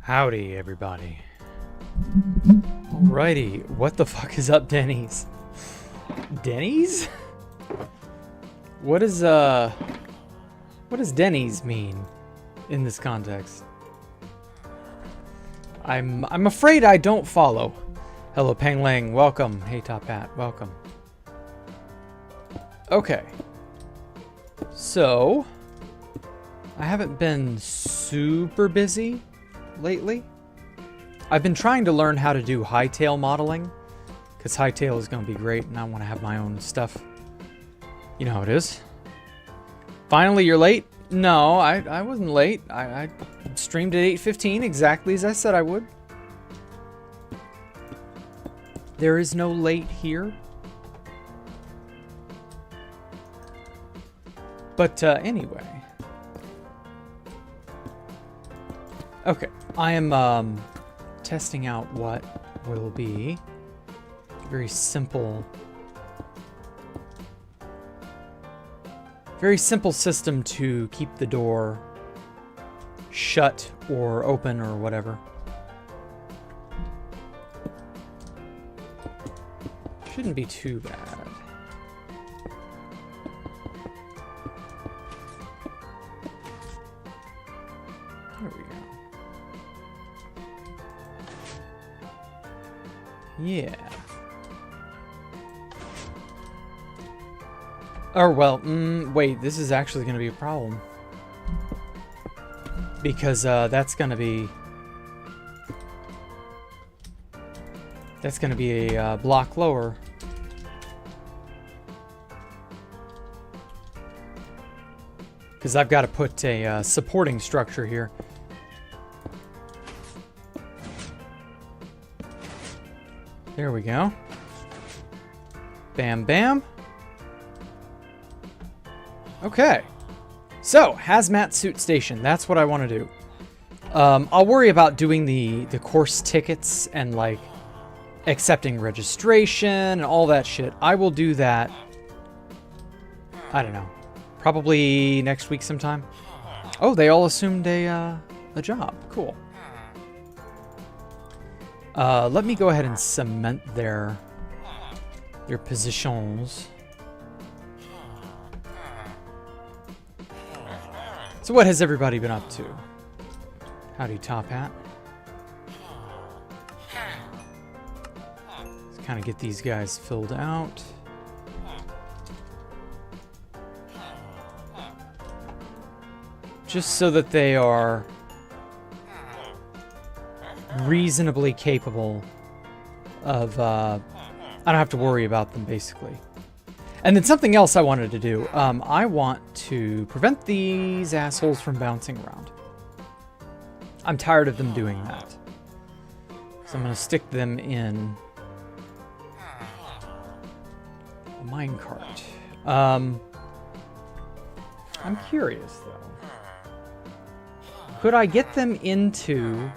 Howdy, everybody. Alrighty, what the fuck is up, Denny's? Denny's? What does Denny's mean in this context? I'm afraid I don't follow. Hello, Peng Lang, welcome. Hey, Top Hat, welcome. Okay. So, I haven't been super busy lately. I've been trying to learn how to do hightail modeling, because hightail is going to be great, and I want to have my own stuff. You know how it is. Finally, you're late? No, I wasn't late. I streamed at 8:15, exactly as I said I would. There is no late here. But anyway. Okay, I am testing out what will be a very simple system to keep the door shut or open or whatever. Shouldn't be too bad. There we go. Yeah. Or, well, wait, this is actually going to be a problem. Because, that's going to be a block lower. Because I've got to put a supporting structure here. There we go. Bam, bam. Okay. So, hazmat suit station. That's what I want to do. I'll worry about doing the course tickets and, like, accepting registration and all that shit. I will do that. I don't know. Probably next week sometime. Oh, they all assumed a job. Cool. Let me go ahead and cement their positions. So what has everybody been up to? Howdy, Top Hat. Let's kind of get these guys filled out. Just so that they are reasonably capable of, I don't have to worry about them, basically. And then something else I wanted to do. I want to prevent these assholes from bouncing around. I'm tired of them doing that. So I'm going to stick them in a minecart. I'm curious, though. Could I get them into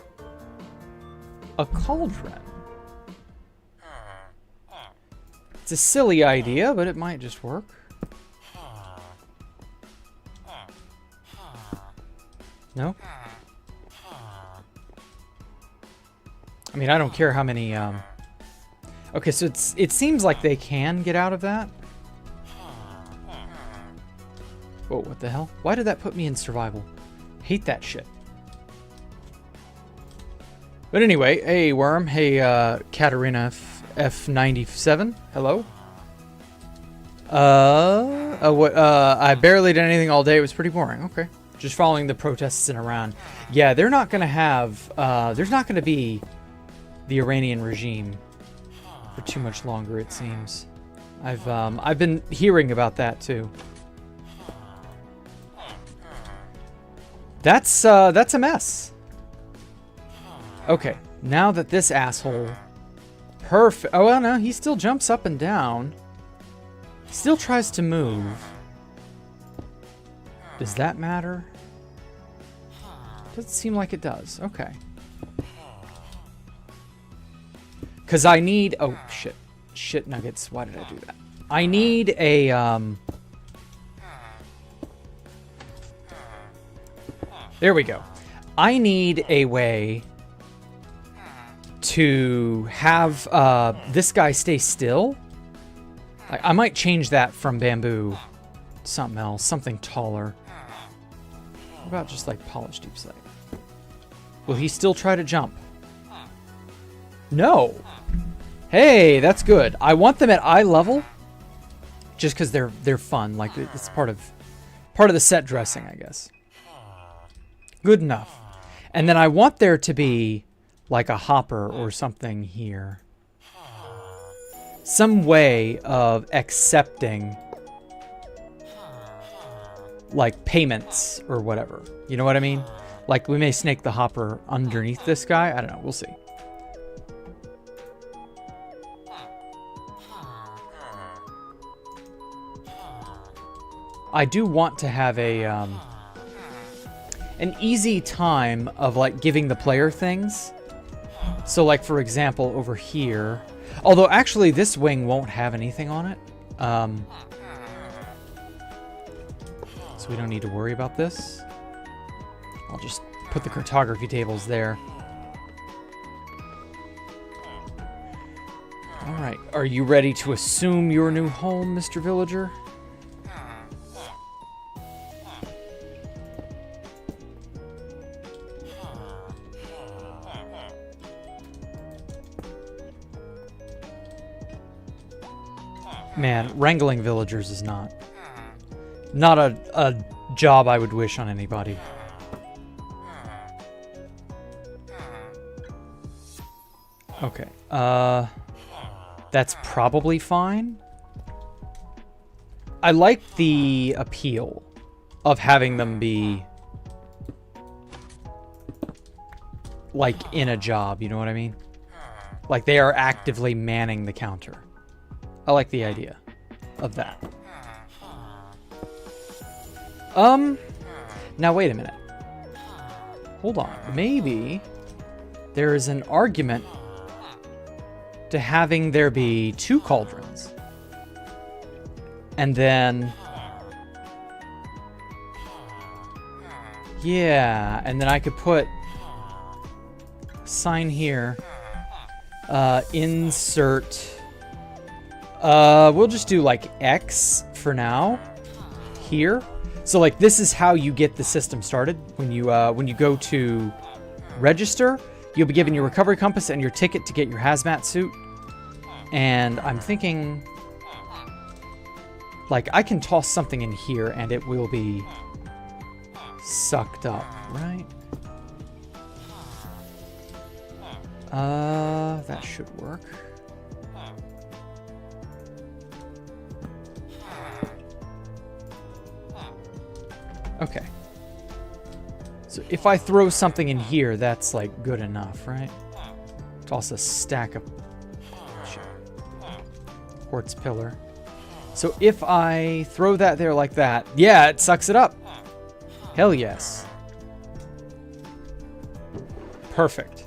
a cauldron? It's a silly idea, but it might just work. No? I mean, I don't care how many, Okay, so it seems like they can get out of that. Whoa, what the hell? Why did that put me in survival? Hate that shit. But anyway, hey, Worm. Hey, Katarina F97. Hello. I barely did anything all day. It was pretty boring. Okay. Just following the protests in Iran. Yeah, they're not going to have... there's not going to be the Iranian regime for too much longer, it seems. I've been hearing about that, too. That's a mess. Okay, now that this asshole... Perfect. Oh, well, no, he still jumps up and down. Still tries to move. Does that matter? Doesn't seem like it does. Okay. Because I need... Oh, shit. Shit nuggets. Why did I do that? I need a... There we go. I need a way to have this guy stay still. I might change that from bamboo to something else, something taller. What about just like polished deep slate? Will he still try to jump? No. Hey, that's good. I want them at eye level, just because they're fun. Like it's part of the set dressing, I guess. Good enough. And then I want there to be like a hopper or something here. Some way of accepting like payments or whatever. You know what I mean? Like we may snake the hopper underneath this guy. I don't know. We'll see. I do want to have a an easy time of like giving the player things. So like for example over here, although actually this wing won't have anything on it, so we don't need to worry about this. I'll just put the cartography tables there. All right, are you ready to assume your new home, Mr. Villager? Man, wrangling villagers is not a job I would wish on anybody. Okay, that's probably fine. I like the appeal of having them be like in a job, you know what I mean? Like they are actively manning the counter. I like the idea of that. Now wait a minute. Hold on. Maybe there is an argument to having there be 2 cauldrons. And then... yeah, and then I could put a sign here. Insert... we'll just do like X for now here. So like this is how you get the system started. When you go to register, you'll be given your recovery compass and your ticket to get your hazmat suit. And I'm thinking like I can toss something in here and it will be sucked up, right? That should work. Okay. So if I throw something in here, that's like good enough, right? Toss a stack of quartz pillar. So if I throw that there like that, yeah, it sucks it up. Hell yes. Perfect.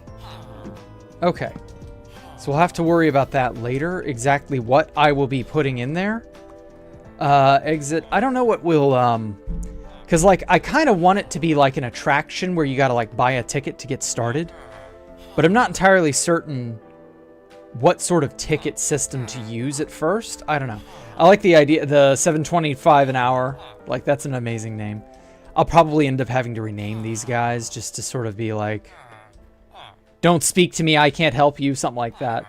Okay. So we'll have to worry about that later, exactly what I will be putting in there. Exit. I don't know what we'll, because, like, I kind of want it to be like an attraction where you got to, like, buy a ticket to get started. But I'm not entirely certain what sort of ticket system to use at first. I don't know. I like the idea, the $7.25 an hour. Like, that's an amazing name. I'll probably end up having to rename these guys just to sort of be like, don't speak to me, I can't help you, something like that.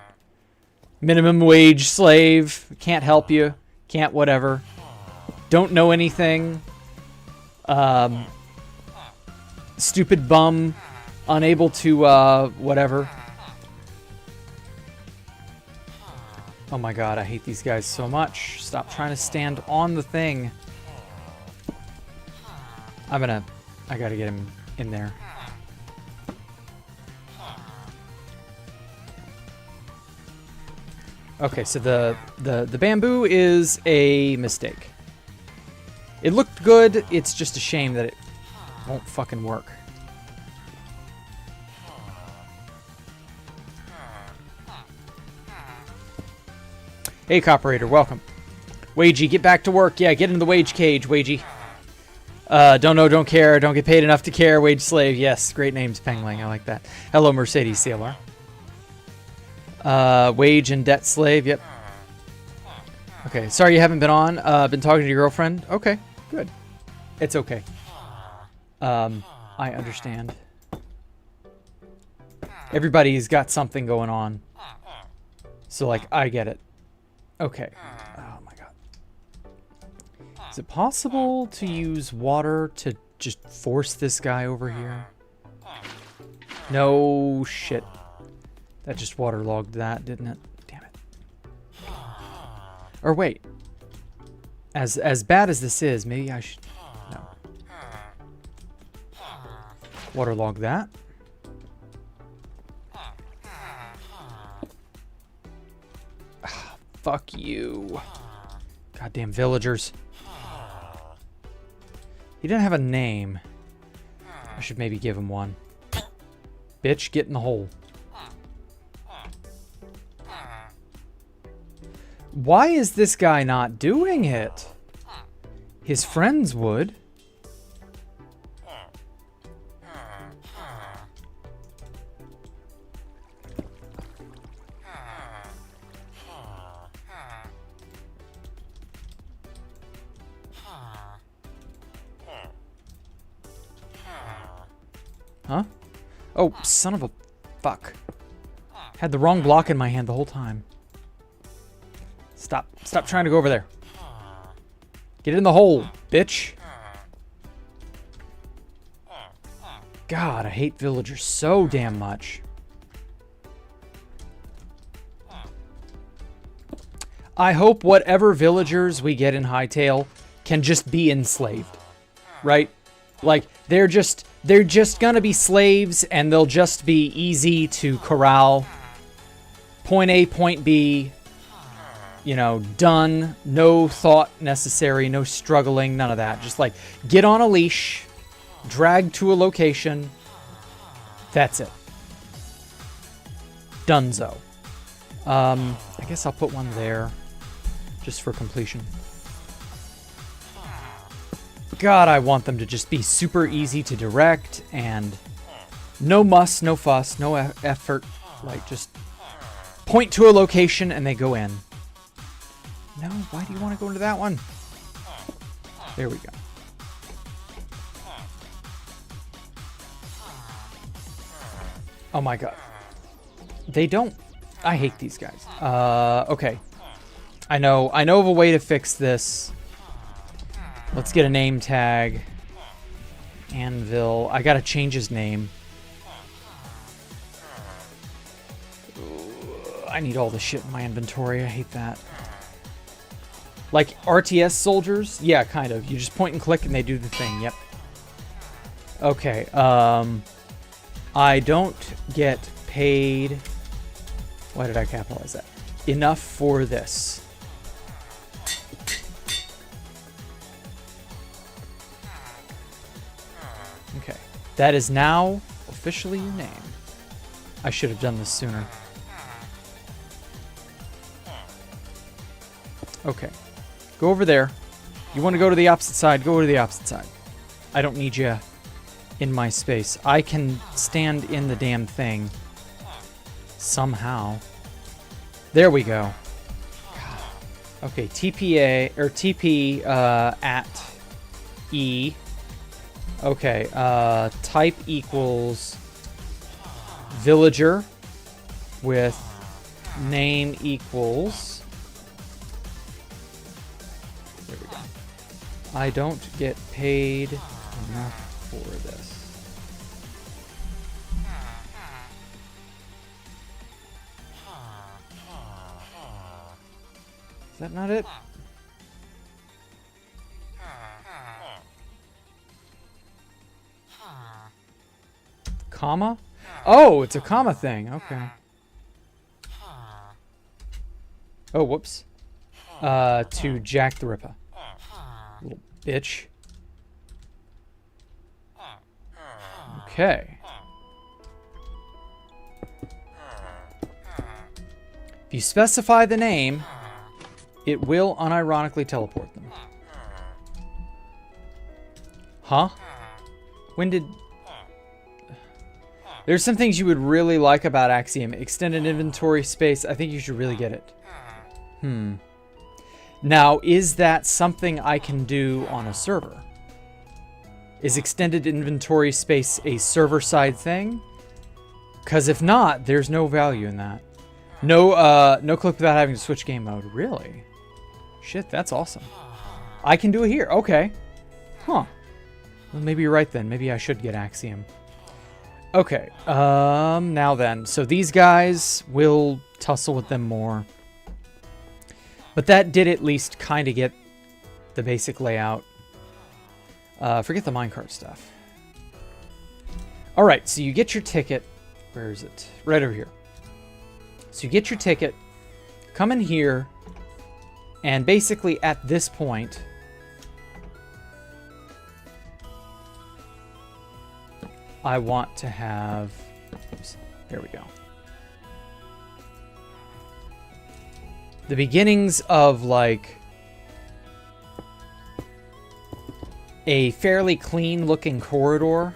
Minimum wage slave, can't help you, can't whatever. Don't know anything. Stupid bum, unable to, whatever. Oh my god, I hate these guys so much. Stop trying to stand on the thing. I gotta get him in there. Okay, so the bamboo is a mistake. It looked good, it's just a shame that it won't fucking work. Hey, Cooperator, welcome. Wagey, get back to work. Yeah, get into the wage cage, Wagey. Don't know, don't care, don't get paid enough to care, wage slave. Yes, great names, Pengling, I like that. Hello, Mercedes CLR. Wage and debt slave. Yep. Okay. Sorry you haven't been on. Been talking to your girlfriend. Okay. Good. It's okay. I understand. Everybody's got something going on. So, like, I get it. Okay. Oh, my God. Is it possible to use water to just force this guy over here? No shit. That just waterlogged that, didn't it? Damn it. Or wait. As bad as this is, maybe I should... No. Waterlog that. Fuck you. Goddamn villagers. He didn't have a name. I should maybe give him one. Bitch, get in the hole. Why is this guy not doing it? His friends would. Huh? Oh, son of a fuck. Had the wrong block in my hand the whole time. Stop. Stop trying to go over there. Get in the hole, bitch. God, I hate villagers so damn much. I hope whatever villagers we get in Hytale can just be enslaved. Right? Like, they're just gonna be slaves, and they'll just be easy to corral. Point A, point B, you know, done. No thought necessary, no struggling, none of that. Just like, get on a leash, drag to a location. That's it. Donezo. I guess I'll put one there, just for completion. God, I want them to just be super easy to direct, and no muss, no fuss, no effort. Like, just point to a location and they go in. No, why do you want to go into that one? There we go. Oh my God. They don't... I hate these guys. Okay. I know of a way to fix this. Let's get a name tag. Anvil. I gotta change his name. I need all the shit in my inventory. I hate that. Like RTS soldiers? Yeah, kind of. You just point and click and they do the thing. Yep. Okay. I don't get paid... Why did I capitalize that? Enough for this. Okay. That is now officially your name. I should have done this sooner. Okay. Go over there. You want to go to the opposite side, go to the opposite side. I don't need you in my space. I can stand in the damn thing. Somehow. There we go. God. Okay, TPA, or TP at E. Okay, type equals villager with name equals... There we go. I don't get paid enough for this. Is that not it? Comma? Oh, it's a comma thing. Okay. Oh, whoops. To Jacktherippa. Little bitch. Okay. If you specify the name, it will unironically teleport them. Huh? When did... There's some things you would really like about Axiom. Extended inventory space. I think you should really get it. Now, is that something I can do on a server? Is extended inventory space a server-side thing? Because if not, there's no value in that. No click without having to switch game mode. Really? Shit, that's awesome. I can do it here. Okay. Huh. Well, maybe you're right then. Maybe I should get Axiom. Okay. Now then. So these guys, we'll tussle with them more. But that did at least kind of get the basic layout. Forget the minecart stuff. Alright, so you get your ticket. Where is it? Right over here. So you get your ticket, come in here, and basically at this point, I want to have, oops, there we go. The beginnings of like a fairly clean looking corridor,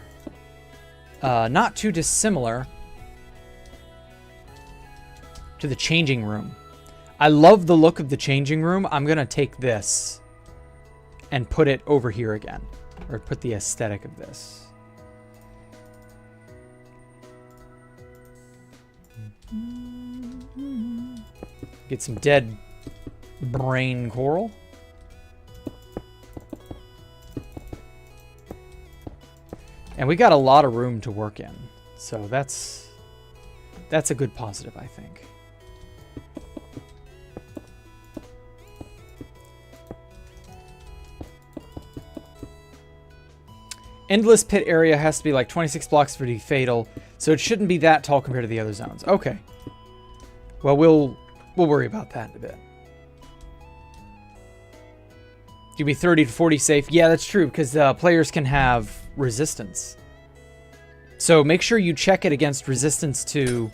not too dissimilar to the changing room. I love the look of the changing room. I'm gonna take this and put it over here again, or put the aesthetic of this. Get some dead brain coral. And we got a lot of room to work in, so that's a good positive, I think. Endless pit area has to be like 26 blocks for it to be fatal, so it shouldn't be that tall compared to the other zones. Okay. Well, we'll worry about that in a bit. You'll be 30 to 40 safe. Yeah, that's true, because players can have resistance. So make sure you check it against resistance to,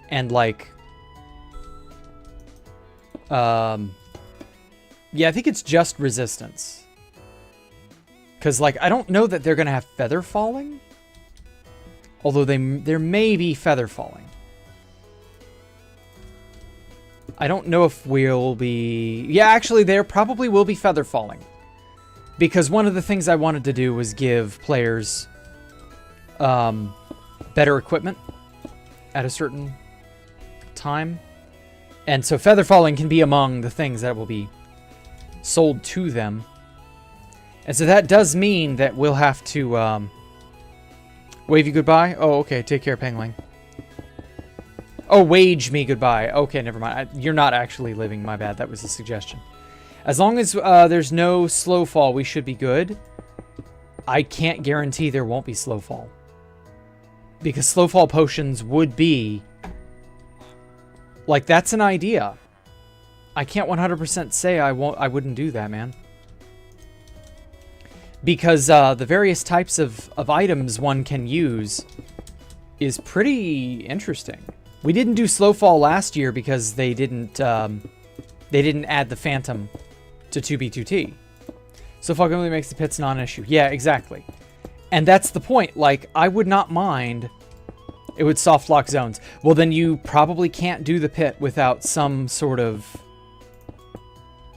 and like, yeah, I think it's just resistance. Because, like, I don't know that they're going to have feather falling. Although there may be feather falling. I don't know if we'll be... Yeah, actually, there probably will be feather falling. Because one of the things I wanted to do was give players better equipment at a certain time. And so feather falling can be among the things that will be sold to them. And so that does mean that we'll have to wave you goodbye. Oh, okay. Take care, Pengling. Oh, wage me goodbye. Okay, never mind. You're not actually living. My bad. That was a suggestion. As long as there's no slow fall, we should be good. I can't guarantee there won't be slow fall. Because slow fall potions would be... Like, that's an idea. I can't 100% say I wouldn't do that, man. Because the various types of items one can use is pretty interesting. We didn't do slow fall last year because they didn't add the Phantom to 2B2T. So fog only makes the pits non-issue. Yeah, exactly. And that's the point. Like, I would not mind. It would soft lock zones. Well, then you probably can't do the pit without some sort of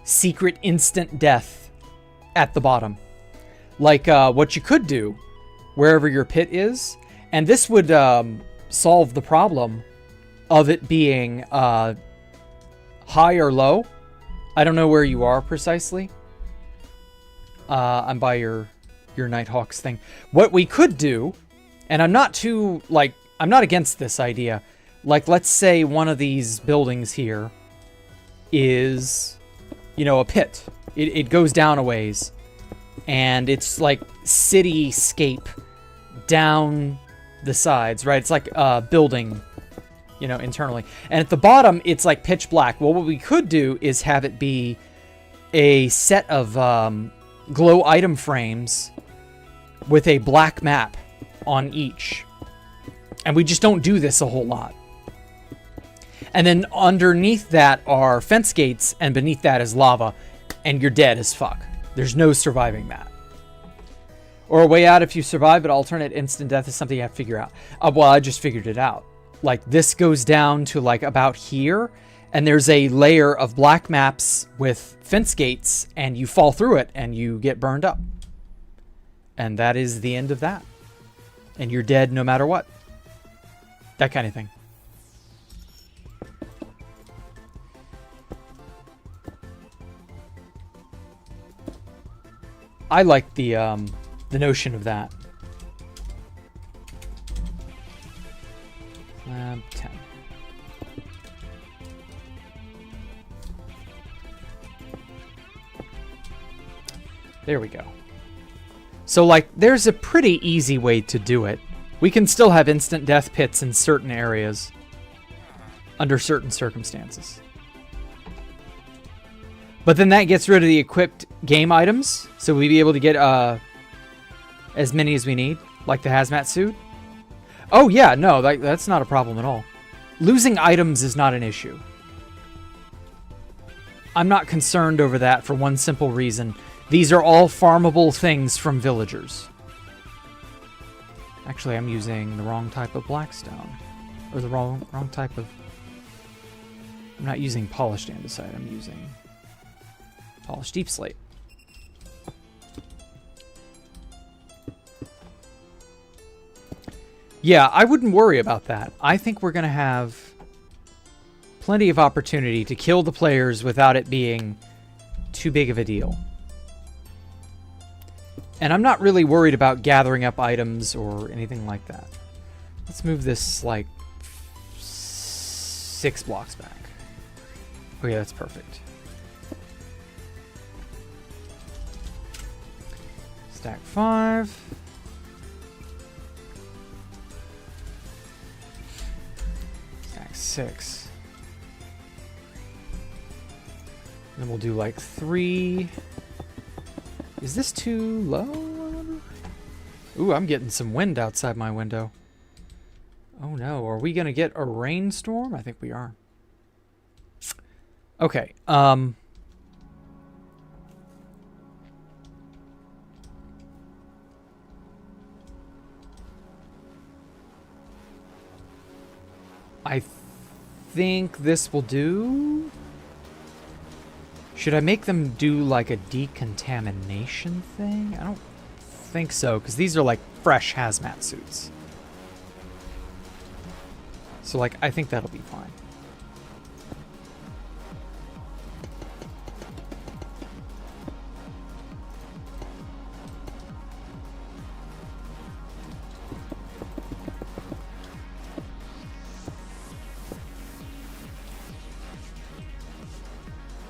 secret instant death at the bottom. Like what you could do, wherever your pit is, and this would solve the problem of it being high or low. I don't know where you are precisely. I'm by your Nighthawks thing. What we could do, and I'm not against this idea. Like, let's say one of these buildings here is, you know, a pit. It goes down a ways. And it's like cityscape down the sides, right? It's like building, you know, internally. And at the bottom, it's like pitch black. Well, what we could do is have it be a set of glow item frames with a black map on each. And we just don't do this a whole lot. And then underneath that are fence gates, and beneath that is lava, and you're dead as fuck. There's no surviving that. Or a way out if you survive, but alternate instant death is something you have to figure out. Well, I just figured it out. Like, this goes down to, like, about here, and there's a layer of black maps with fence gates, and you fall through it, and you get burned up. And that is the end of that. And you're dead no matter what. That kind of thing. I like the notion of that. 10. There we go. So, like, there's a pretty easy way to do it. We can still have instant death pits in certain areas under certain circumstances. But then that gets rid of the equipped game items, so we'd be able to get as many as we need, like the hazmat suit. Oh yeah, no, that's not a problem at all. Losing items is not an issue. I'm not concerned over that for one simple reason. These are all farmable things from villagers. Actually, I'm using the wrong type of blackstone. Or the wrong type of... I'm not using polished andesite, I'm using polished deep slate. Yeah, I wouldn't worry about that. I think we're going to have plenty of opportunity to kill the players without it being too big of a deal. And I'm not really worried about gathering up items or anything like that. Let's move this, like, 6 blocks back. Okay, that's perfect. Stack 5. Stack 6. Then we'll do like 3. Is this too low? Ooh, I'm getting some wind outside my window. Oh no, are we gonna get a rainstorm? I think we are. Okay, I think this will do. Should I make them do like a decontamination thing? I don't think so, because these are like fresh hazmat suits. So like, I think that'll be fine.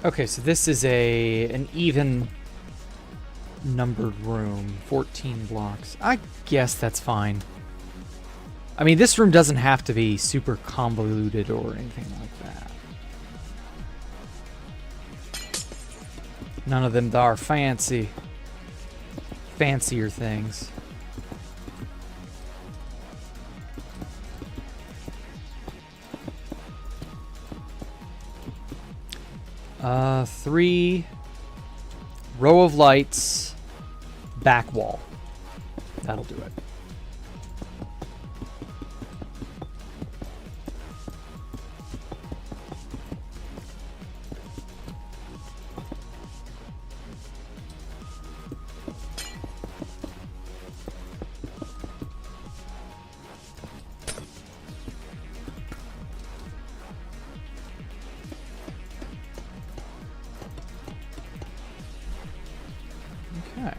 Okay, so this is an even numbered room, 14 blocks. I guess that's fine. I mean, this room doesn't have to be super convoluted or anything like that. None of them are fancy. Fancier things. Three row of lights, back wall. That'll do it. Okay.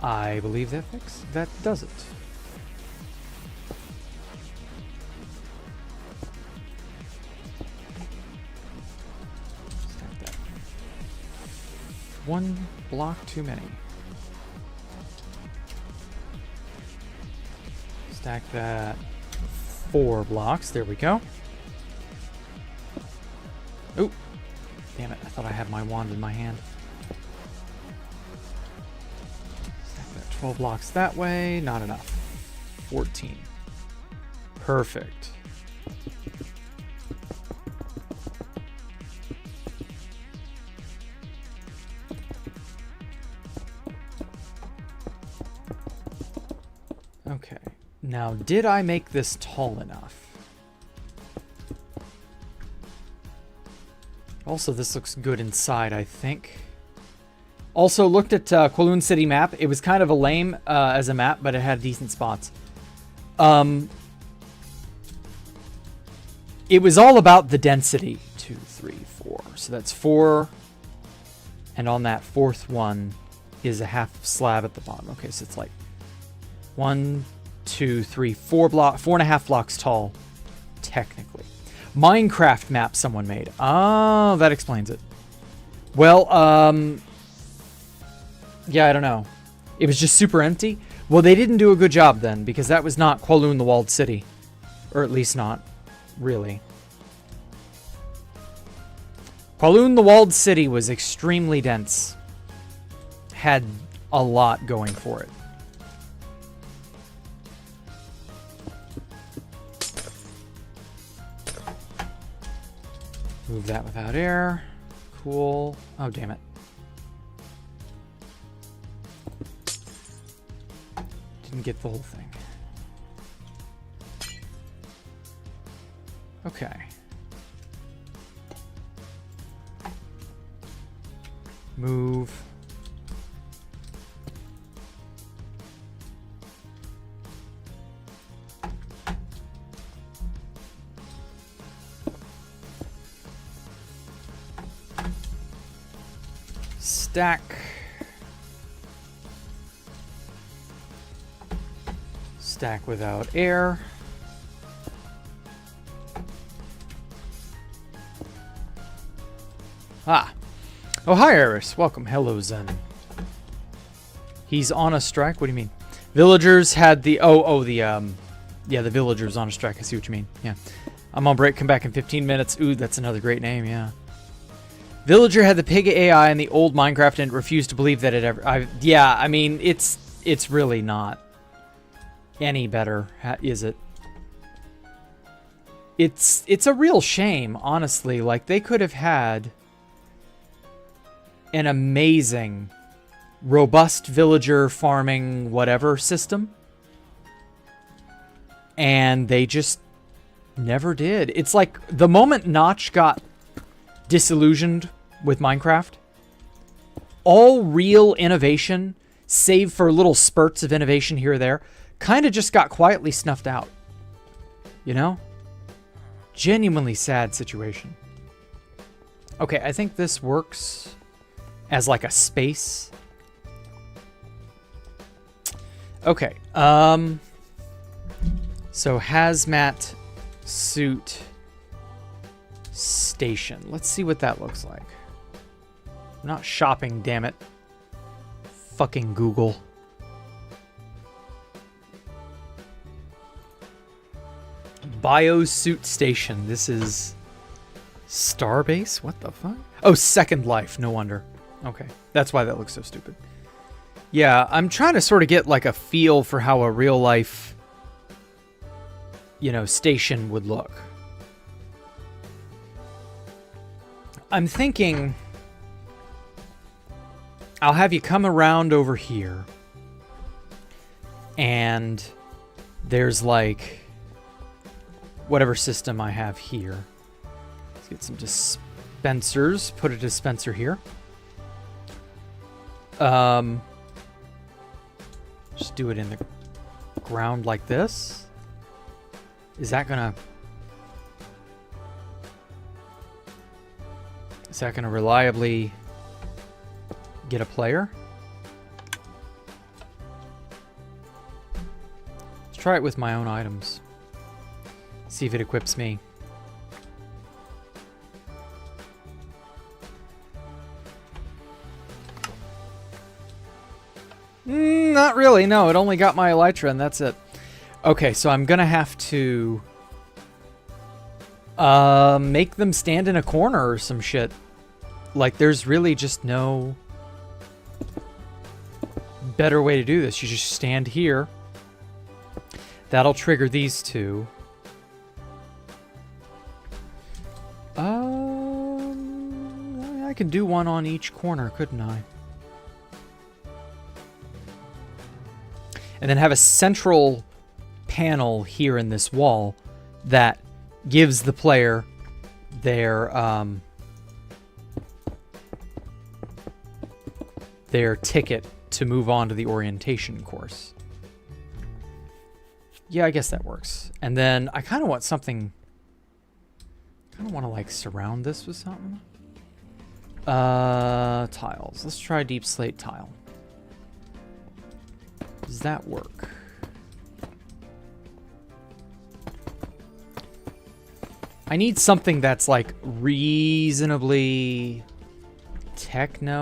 I believe that does it. Stack that. One block too many. Stack that 4 blocks. There we go. Oop. Damn it. I thought I had my wand in my hand. 12 blocks that way, not enough. 14. Perfect. Now, did I make this tall enough? Also, this looks good inside, I think. Also, looked at Kowloon City map. It was kind of a lame as a map, but it had decent spots. It was all about the density. 2, 3, 4. So that's 4. And on that fourth one is a half slab at the bottom. Okay, so it's like 1, 2, 3, 4.5 blocks tall, technically. Minecraft map someone made. Oh, that explains it. Well, yeah, I don't know. It was just super empty. Well, they didn't do a good job then, because that was not Kowloon the Walled City. Or at least not really. Kowloon the Walled City was extremely dense. Had a lot going for it. Move that without air. Cool. Oh, damn it. Didn't get the whole thing. Okay. Move. Stack. Stack without air. Ah. Oh, hi, Eris. Welcome. Hello, Zen. He's on a strike? What do you mean? Villagers had the... yeah, the villagers on a strike. I see what you mean. Yeah. I'm on break. Come back in 15 minutes. Ooh, that's another great name. Yeah. Villager had the pig AI in the old Minecraft and refused to believe that it ever... yeah, I mean, it's really not any better, is it? It's a real shame, honestly. Like, they could have had an amazing, robust villager farming whatever system, and they just never did. It's like the moment Notch got disillusioned with Minecraft, all real innovation, save for little spurts of innovation here or there, kind of just got quietly snuffed out. You know? Genuinely sad situation. Okay, I think this works as like a space. Okay, so hazmat suit station. Let's see what that looks like. I'm not shopping, damn it. Fucking Google. Biosuit station. This is Starbase? What the fuck? Oh, Second Life. No wonder. Okay. That's why that looks so stupid. Yeah, I'm trying to sort of get like a feel for how a real life, you know, station would look. I'm thinking I'll have you come around over here and there's like whatever system I have here. Let's get some dispensers. Put a dispenser here. Just do it in the ground like this. Is that gonna reliably get a player? Let's try it with my own items. See if it equips me. Not really, no. It only got my elytra and that's it. Okay, so I'm gonna have to make them stand in a corner or some shit. Like, there's really just no better way to do this. You just stand here. That'll trigger these two. I could do one on each corner, couldn't I? And then have a central panel here in this wall that gives the player their ticket to move on to the orientation course. Yeah, I guess that works. And then I kind of want something... I kind of want to, like, surround this with something. Tiles. Let's try deep slate tile. Does that work? I need something that's, like, reasonably techno-ish.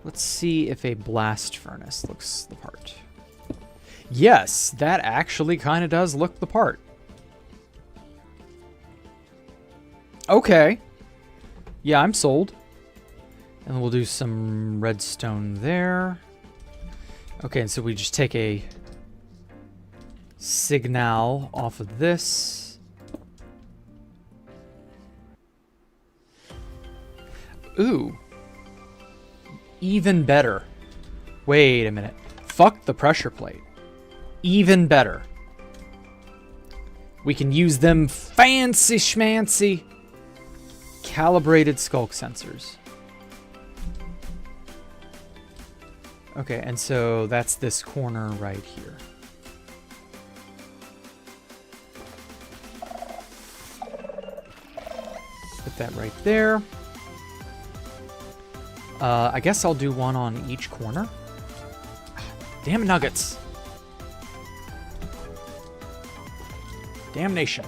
Let's see if a blast furnace looks the part. Yes, that actually kind of does look the part. Okay. Yeah, I'm sold. And we'll do some redstone there. Okay, so we just take a signal off of this. Ooh. Even better. Wait a minute. Fuck the pressure plate. Even better. We can use them fancy schmancy calibrated skulk sensors. Okay, and so that's this corner right here. Put that right there. I guess I'll do one on each corner. Damn nuggets. Damnation.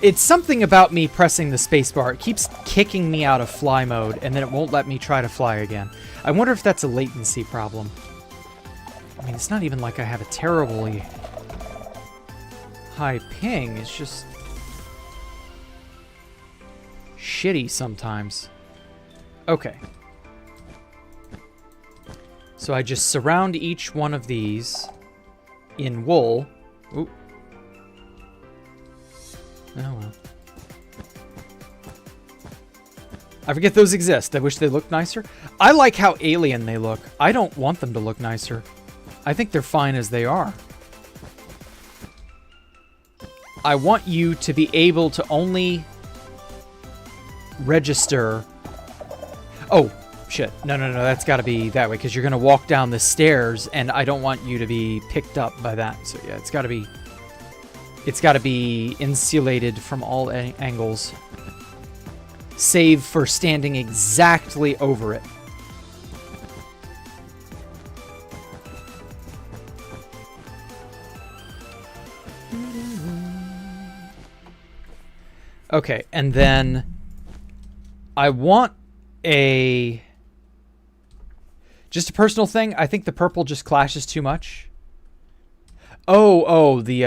It's something about me pressing the spacebar. It keeps kicking me out of fly mode, and then it won't let me try to fly again. I wonder if that's a latency problem. I mean, it's not even like I have a terribly high ping. It's just shitty sometimes. Okay. So I just surround each one of these in wool. Ooh. Oh well. I forget those exist. I wish they looked nicer. I like how alien they look. I don't want them to look nicer. I think they're fine as they are. I want you to be able to only register... Oh, shit. No, that's got to be that way, because you're going to walk down the stairs, and I don't want you to be picked up by that. So yeah, it's got to be... It's got to be insulated from all angles, save for standing exactly over it. Okay, and then I want just a personal thing. I think the purple just clashes too much. Oh, the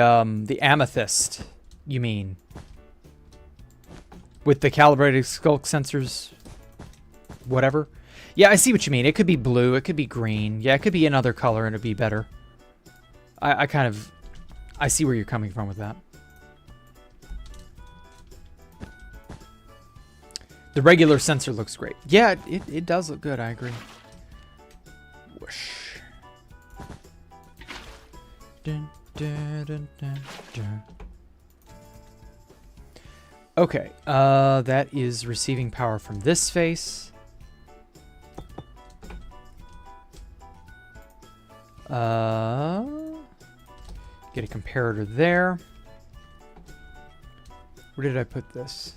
amethyst, you mean? With the calibrated skulk sensors, whatever. Yeah, I see what you mean. It could be blue, it could be green. Yeah, it could be another color and it'd be better. I see where you're coming from with that. The regular sensor looks great. Yeah, it does look good, I agree. Whoosh. Dun, dun, dun, dun, dun. Okay, that is receiving power from this face. Get a comparator there. Where did I put this?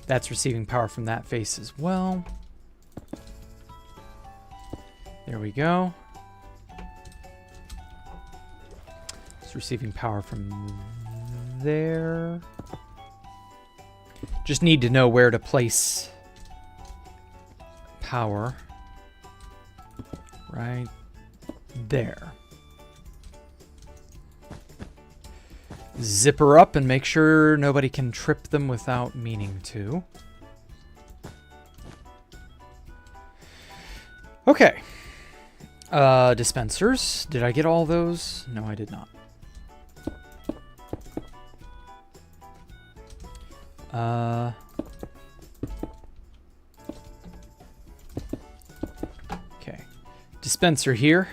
That's receiving power from that face as well. There we go. It's receiving power from there. Just need to know where to place power. Right there. Zip her up and make sure nobody can trip them without meaning to. Okay. Dispensers. Did I get all those? No, I did not. Okay. Dispenser here.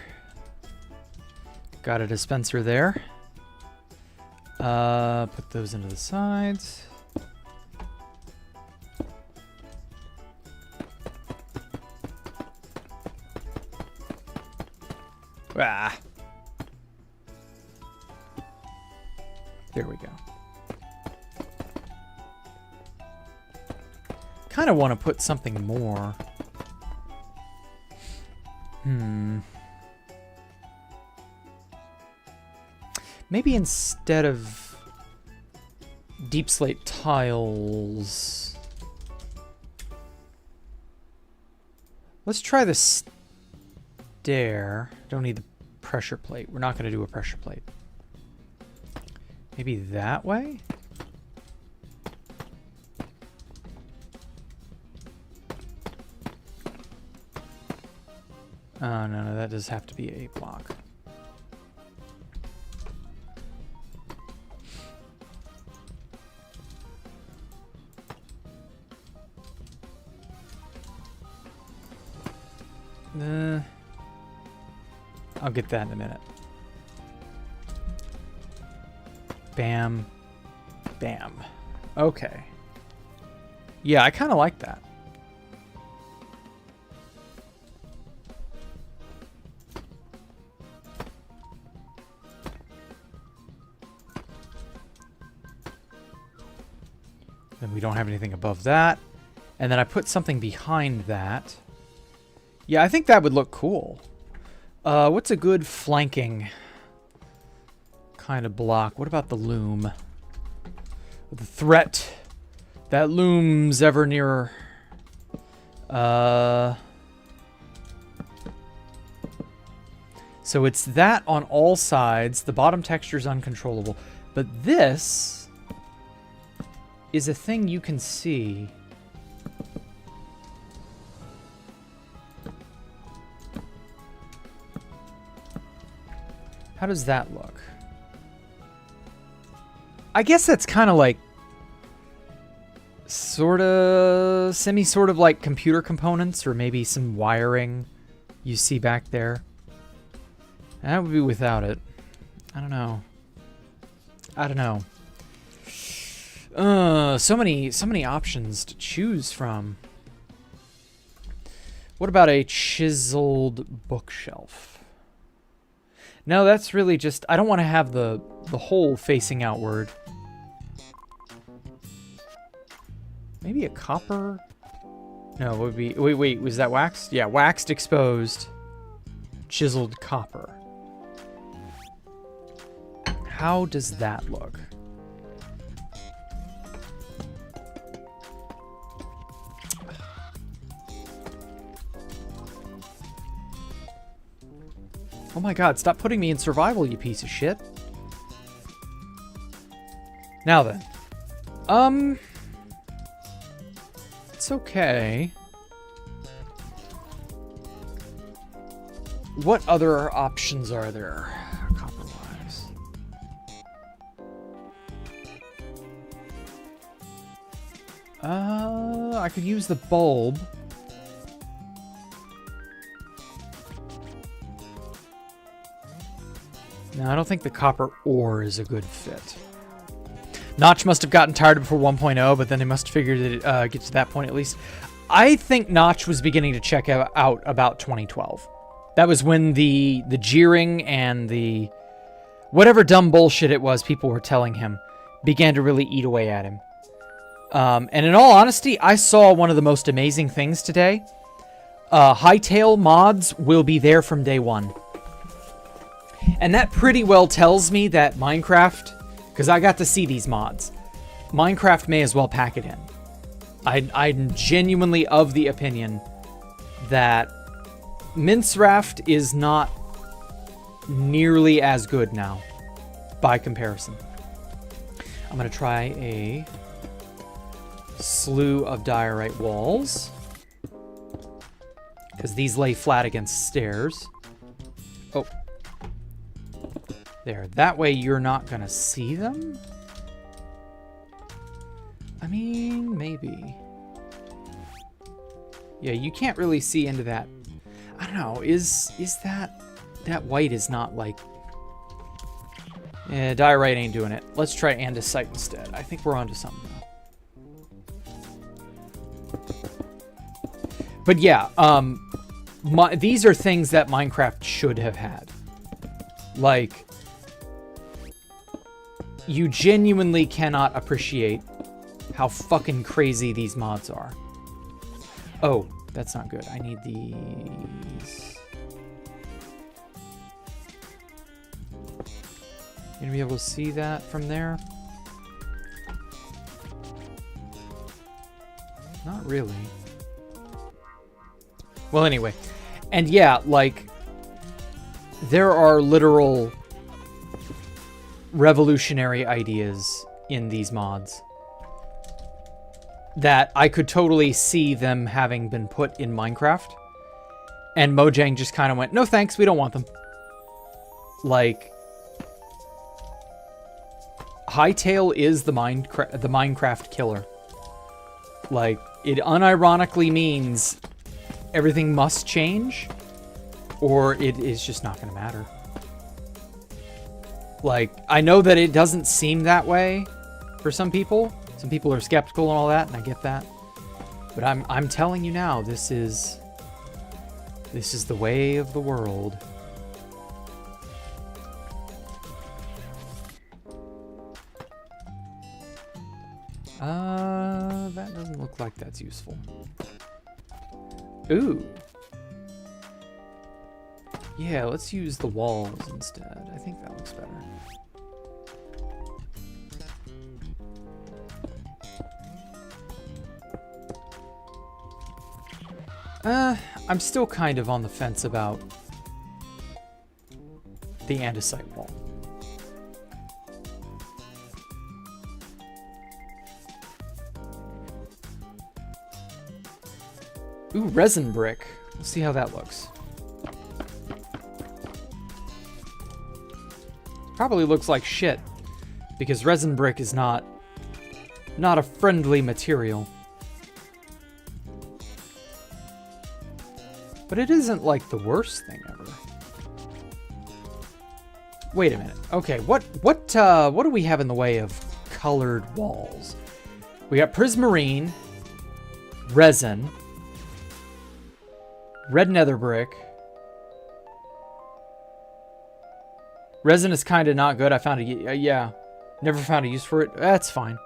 Got a dispenser there. Put those into the sides. Ah. There we go. Kind of want to put something more. Maybe instead of deep slate tiles, let's try the stair. Don't need the pressure plate. We're not going to do a pressure plate. Maybe that way? Oh, no, that does have to be a block. I'll get that in a minute. Bam. Bam. Okay. Yeah, I kind of like that. Then we don't have anything above that. And then I put something behind that. Yeah, I think that would look cool. What's a good flanking kind of block? What about the loom? The threat that looms ever nearer. So it's that on all sides. The bottom texture is uncontrollable. But this is a thing you can see. How does that look? I guess that's kind of like sort of like computer components, or maybe some wiring you see back there. That would be without it. I don't know. So many options to choose from. What about a chiseled bookshelf? No, that's really just... I don't want to have the hole facing outward. Maybe a copper? No, it would be... Wait, was that waxed? Yeah, waxed exposed. Chiseled copper. How does that look? Oh my god, stop putting me in survival, you piece of shit. Now then. It's okay. What other options are there, copper-wise? I could use the bulb. No, I don't think the copper ore is a good fit. Notch must have gotten tired before 1.0, but then they must have figured it get to that point at least. I think Notch was beginning to check out about 2012. That was when the jeering and the whatever dumb bullshit it was people were telling him began to really eat away at him. And in all honesty, I saw one of the most amazing things today. Hightail mods will be there from day one. And that pretty well tells me that Minecraft, because I got to see these mods, Minecraft may as well pack it in. I'm genuinely of the opinion that Mincraft is not nearly as good now, by comparison. I'm going to try a slew of diorite walls, because these lay flat against stairs. Oh. There. That way you're not going to see them? I mean, maybe. Yeah, you can't really see into that. I don't know. Is that white is not like... Yeah, diorite ain't doing it. Let's try andesite instead. I think we're onto something now. But yeah, these are things that Minecraft should have had. Like, you genuinely cannot appreciate how fucking crazy these mods are. Oh, that's not good. I need these. You gonna be able to see that from there? Not really. Well, anyway. And yeah, like, there are literal revolutionary ideas in these mods that I could totally see them having been put in Minecraft. And Mojang just kind of went, no thanks, we don't want them. Like, Hightail is the Minecraft killer. Like, it unironically means everything must change, or it is just not going to matter. Like, I know that it doesn't seem that way for some people. Some people are skeptical and all that, and I get that. But I'm telling you now, this is the way of the world. That doesn't look like that's useful. Ooh. Yeah, let's use the walls instead. I think that looks better. I'm still kind of on the fence about the andesite wall. Ooh, resin brick. Let's see how that looks. Probably looks like shit, because resin brick is not a friendly material. But it isn't like the worst thing ever. Wait a minute. Okay, what do we have in the way of colored walls? We got prismarine, resin, red nether brick. Resin is kind of not good. I found a yeah, never found a use for it. That's fine.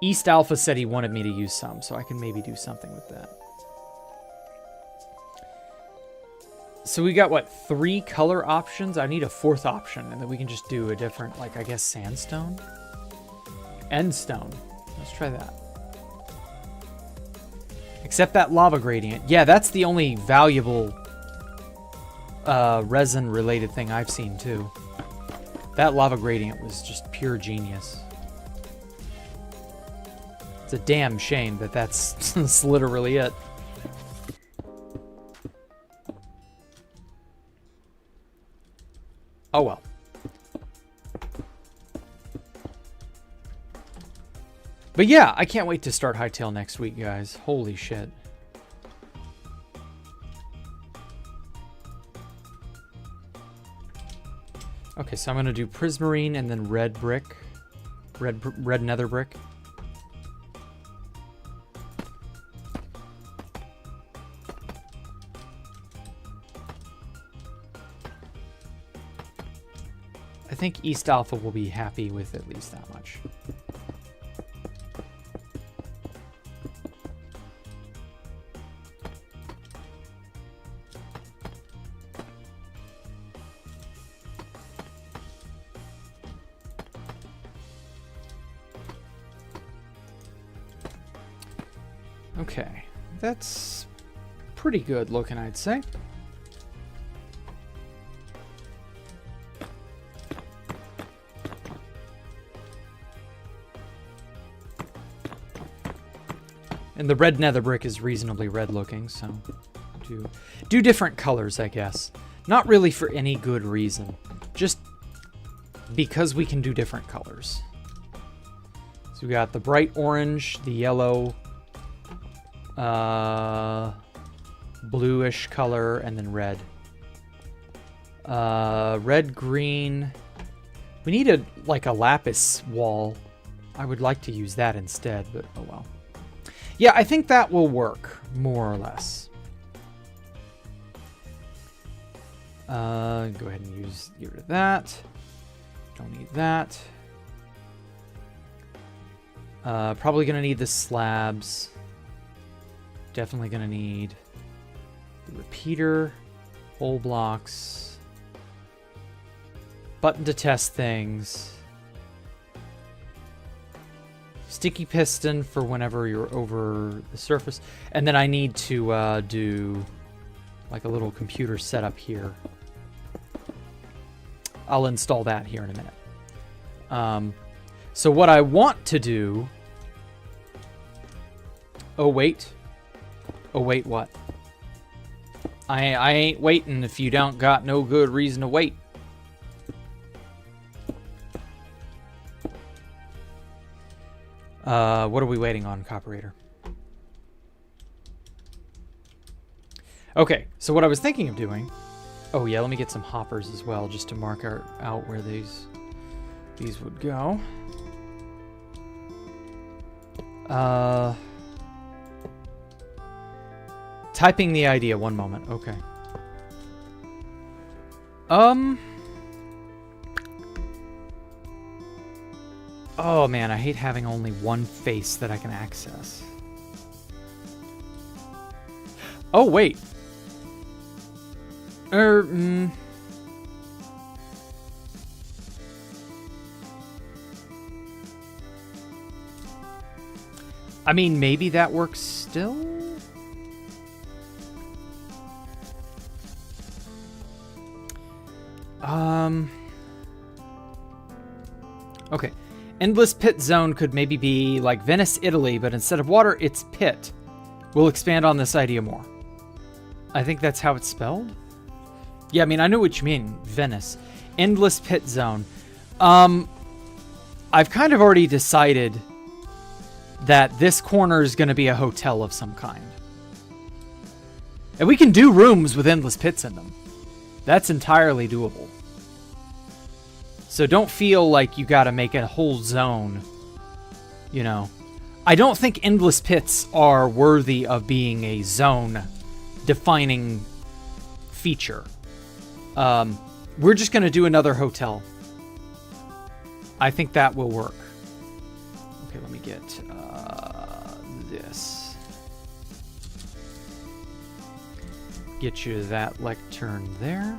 East Alpha said he wanted me to use some, so I can maybe do something with that. So we got, what, 3 color options? I need a 4th option, and then we can just do a different, like, I guess, sandstone? Endstone. Let's try that. Except that lava gradient. Yeah, that's the only valuable resin-related thing I've seen, too. That lava gradient was just pure genius. It's a damn shame that that's literally it. Oh well. But yeah, I can't wait to start Hightail next week, guys. Holy shit. Okay, so I'm gonna do prismarine and then red brick. Red nether brick. I think East Alpha will be happy with at least that much. Okay, that's pretty good looking, I'd say. And the red nether brick is reasonably red looking, so do different colors, I guess. Not really for any good reason, just because we can do different colors. So we got the bright orange, the yellow, bluish color, and then red. Red, green. We need like a lapis wall. I would like to use that instead, but oh well. Yeah, I think that will work, more or less. Go ahead and get rid of that. Don't need that. Probably gonna need the slabs. Definitely gonna need the repeater, hole blocks, button to test things, sticky piston for whenever you're over the surface, and then I need to do like a little computer setup here. I'll install that here in a minute. So what I want to do... Oh, wait, what? I ain't waiting if you don't got no good reason to wait. What are we waiting on, Cooperator? Okay, so what I was thinking of doing... Oh yeah, let me get some hoppers as well, just to mark out where these would go. Typing the idea, one moment. Okay. Oh man, I hate having only one face that I can access. Oh wait. I mean, maybe that works still? Okay. Endless Pit Zone could maybe be like Venice, Italy, but instead of water, it's pit. We'll expand on this idea more. I think that's how it's spelled? Yeah, I mean, I know what you mean. Venice. Endless Pit Zone. I've kind of already decided that this corner is going to be a hotel of some kind. And we can do rooms with endless pits in them. That's entirely doable. So don't feel like you got to make a whole zone, you know. I don't think endless pits are worthy of being a zone-defining feature. We're just going to do another hotel. I think that will work. Okay, let me get this. Get you that lectern there.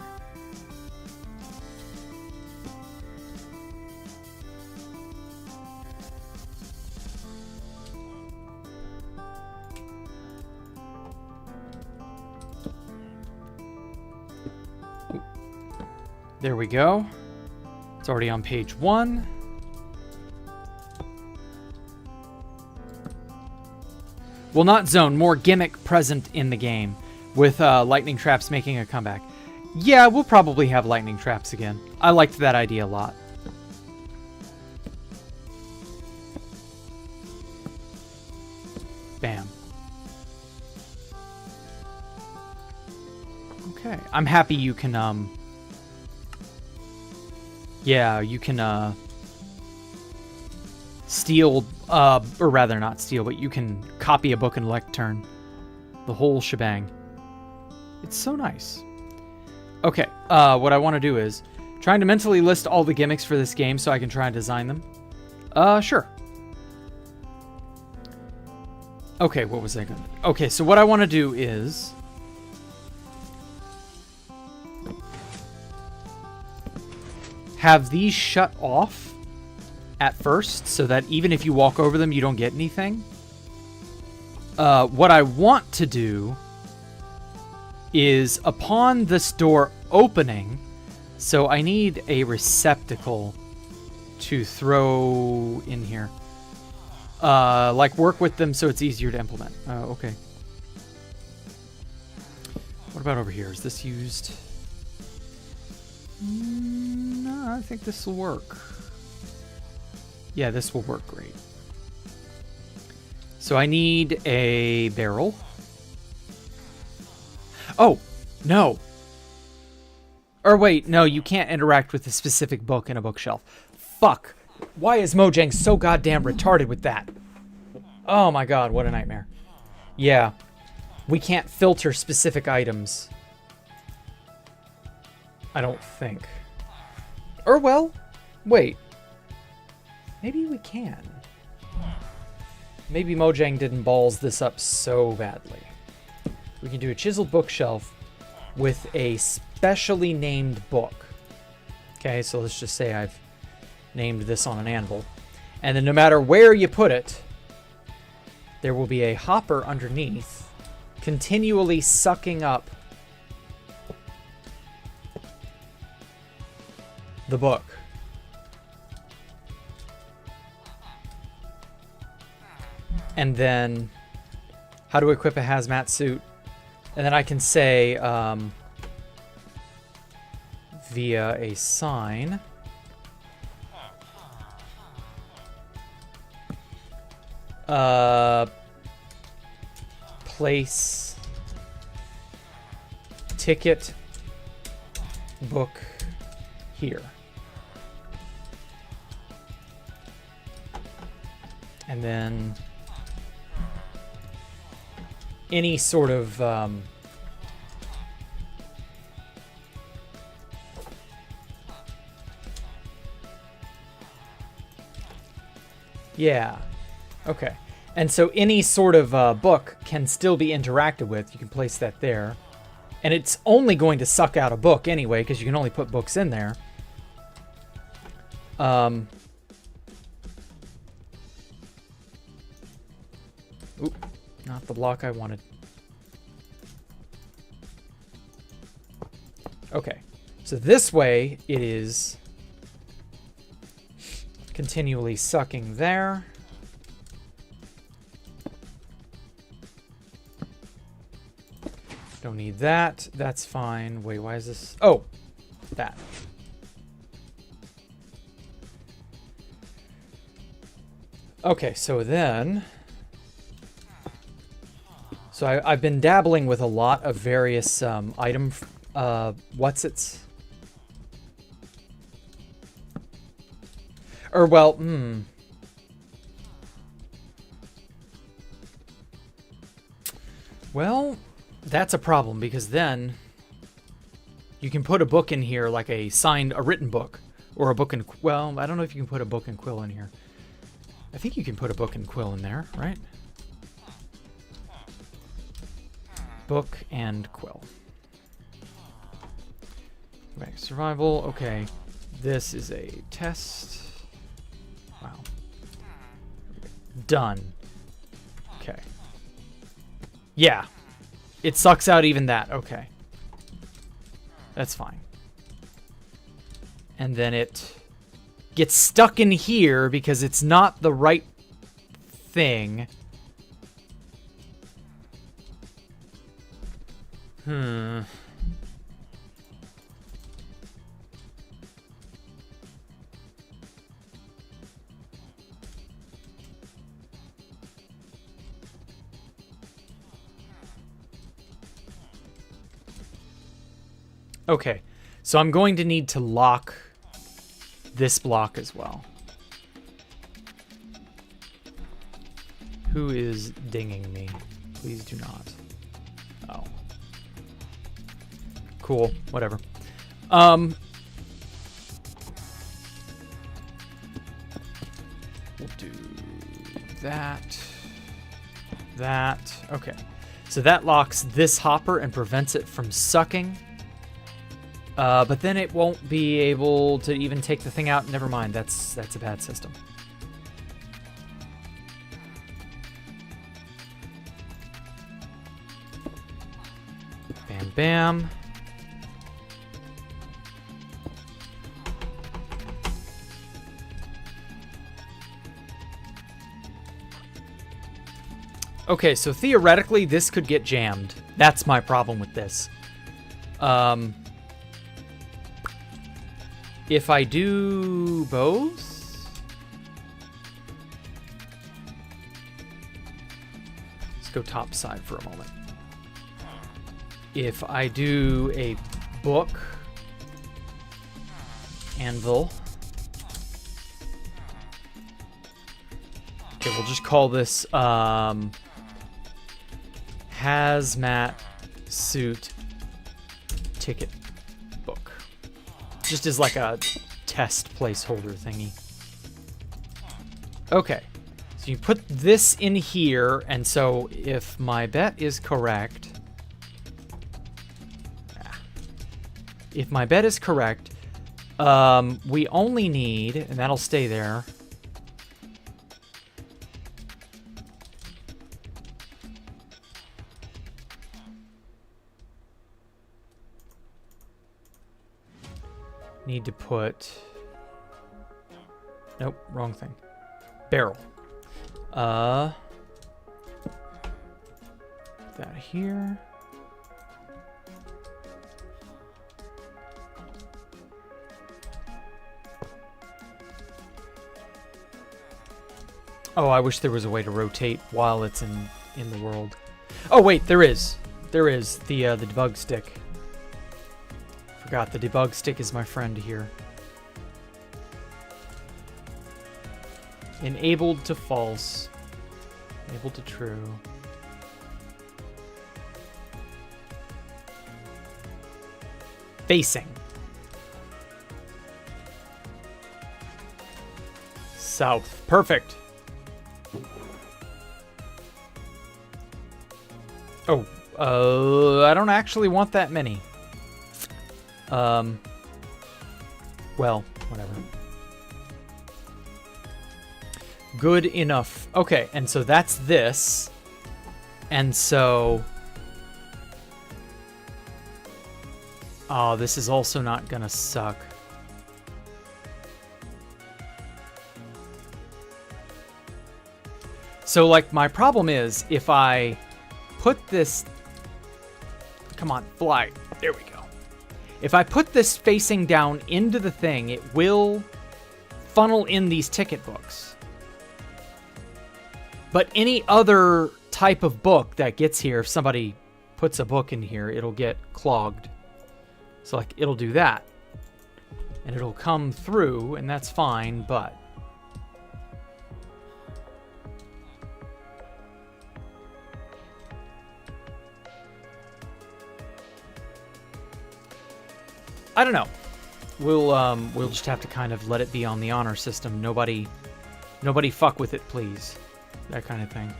There we go. It's already on page 1. Well, not zone, more gimmick present in the game, with lightning traps making a comeback. Yeah, we'll probably have lightning traps again. I liked that idea a lot. Bam. Okay, I'm happy you can, yeah, you can, steal, or rather not steal, but you can copy a book and lectern. The whole shebang. It's so nice. Okay, what I want to do is trying to mentally list all the gimmicks for this game so I can try and design them. Sure. Okay, what was I gonna do? Okay, so what I want to do is... have these shut off at first, so that even if you walk over them, you don't get anything. What I want to do is upon this door opening, so I need a receptacle to throw in here. Like work with them so it's easier to implement. Okay. What about over here? Is this used? No, I think this will work. Yeah, this will work great. So I need a barrel. Oh, no. Or wait, no, you can't interact with a specific book in a bookshelf. Fuck. Why is Mojang so goddamn retarded with that? Oh my god, what a nightmare. Yeah. We can't filter specific items. I don't think. Or well, wait. Maybe we can. Maybe Mojang didn't balls this up so badly. We can do a chiseled bookshelf with a specially named book. Okay, so let's just say I've named this on an anvil. And then no matter where you put it, there will be a hopper underneath, continually sucking up the book. And then how to equip a hazmat suit. And then I can say via a sign. Place ticket book here. And then any sort of yeah. Okay. And so any sort of book can still be interacted with. You can place that there. And it's only going to suck out a book anyway, because you can only put books in there. Oop, not the block I wanted. Okay. So this way it is continually sucking there. Don't need that. That's fine. Wait, why is this? Oh, that. Okay, so then... So I've been dabbling with a lot of various item... what's-its? Or, well, Well... That's a problem, because then you can put a book in here, like a written book, or a book and, well, I don't know if you can put a book and quill in here. I think you can put a book and quill in there, right? Book and quill. Back to survival. Okay, this is a test. Wow. Done. Okay. Yeah. It sucks out even that. Okay. That's fine. And then it gets stuck in here because it's not the right thing. Okay, so I'm going to need to lock this block as well. Who is dinging me? Please do not. Oh. Cool, whatever. We'll do that. That. Okay. So that locks this hopper and prevents it from sucking. But then it won't be able to even take the thing out. Never mind. That's a bad system. Bam, bam. Okay, so theoretically, this could get jammed. That's my problem with this. If I do both... Let's go top side for a moment. if I do a book anvil. Okay, we'll just call this Hazmat suit ticket book. Just as like a test placeholder thingy. Okay, so you put this in here, and so if my bet is correct, we only need, and that'll stay there. Need to put, nope, wrong thing. Barrel. Put that here. Oh, I wish there was a way to rotate while it's in the world. Oh wait, there is. There is the debug stick. Forgot the debug stick is my friend here. Enabled to false. Enabled to true. Facing. South. Perfect. Oh, I don't actually want that many. Well, whatever. Good enough. Okay, and so that's this. And so... Oh, this is also not gonna suck. So, like, my problem is, if I put this... Come on, fly. There we go. If I put this facing down into the thing, it will funnel in these ticket books. But any other type of book that gets here, if somebody puts a book in here, it'll get clogged. So, like, it'll do that. And it'll come through, and that's fine, but... I don't know. We'll just have to kind of let it be on the honor system. Nobody fuck with it, please. That kind of thing.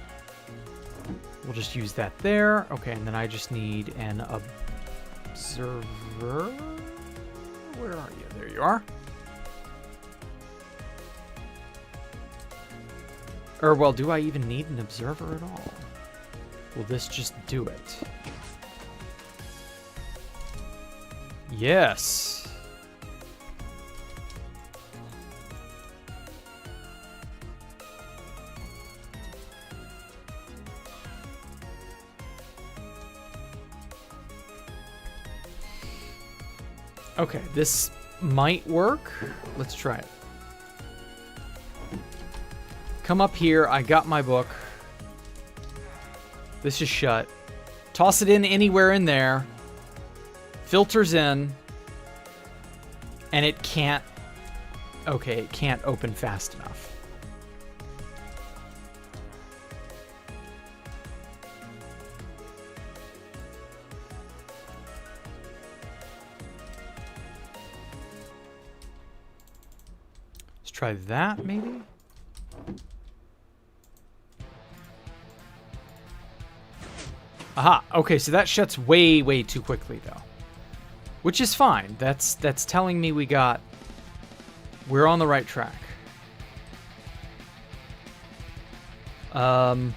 We'll just use that there. Okay, and then I just need an observer. Where are you? There you are. Or, well, do I even need an observer at all? Will this just do it? Yes. Okay, this might work. Let's try it. Come up here. I got my book. This is shut. Toss it in anywhere in there. Filters in. And it can't... Okay, it can't open fast enough. Let's try that, maybe? Aha, okay, so that shuts way, way too quickly, though. Which is fine. That's telling me we're on the right track. Man,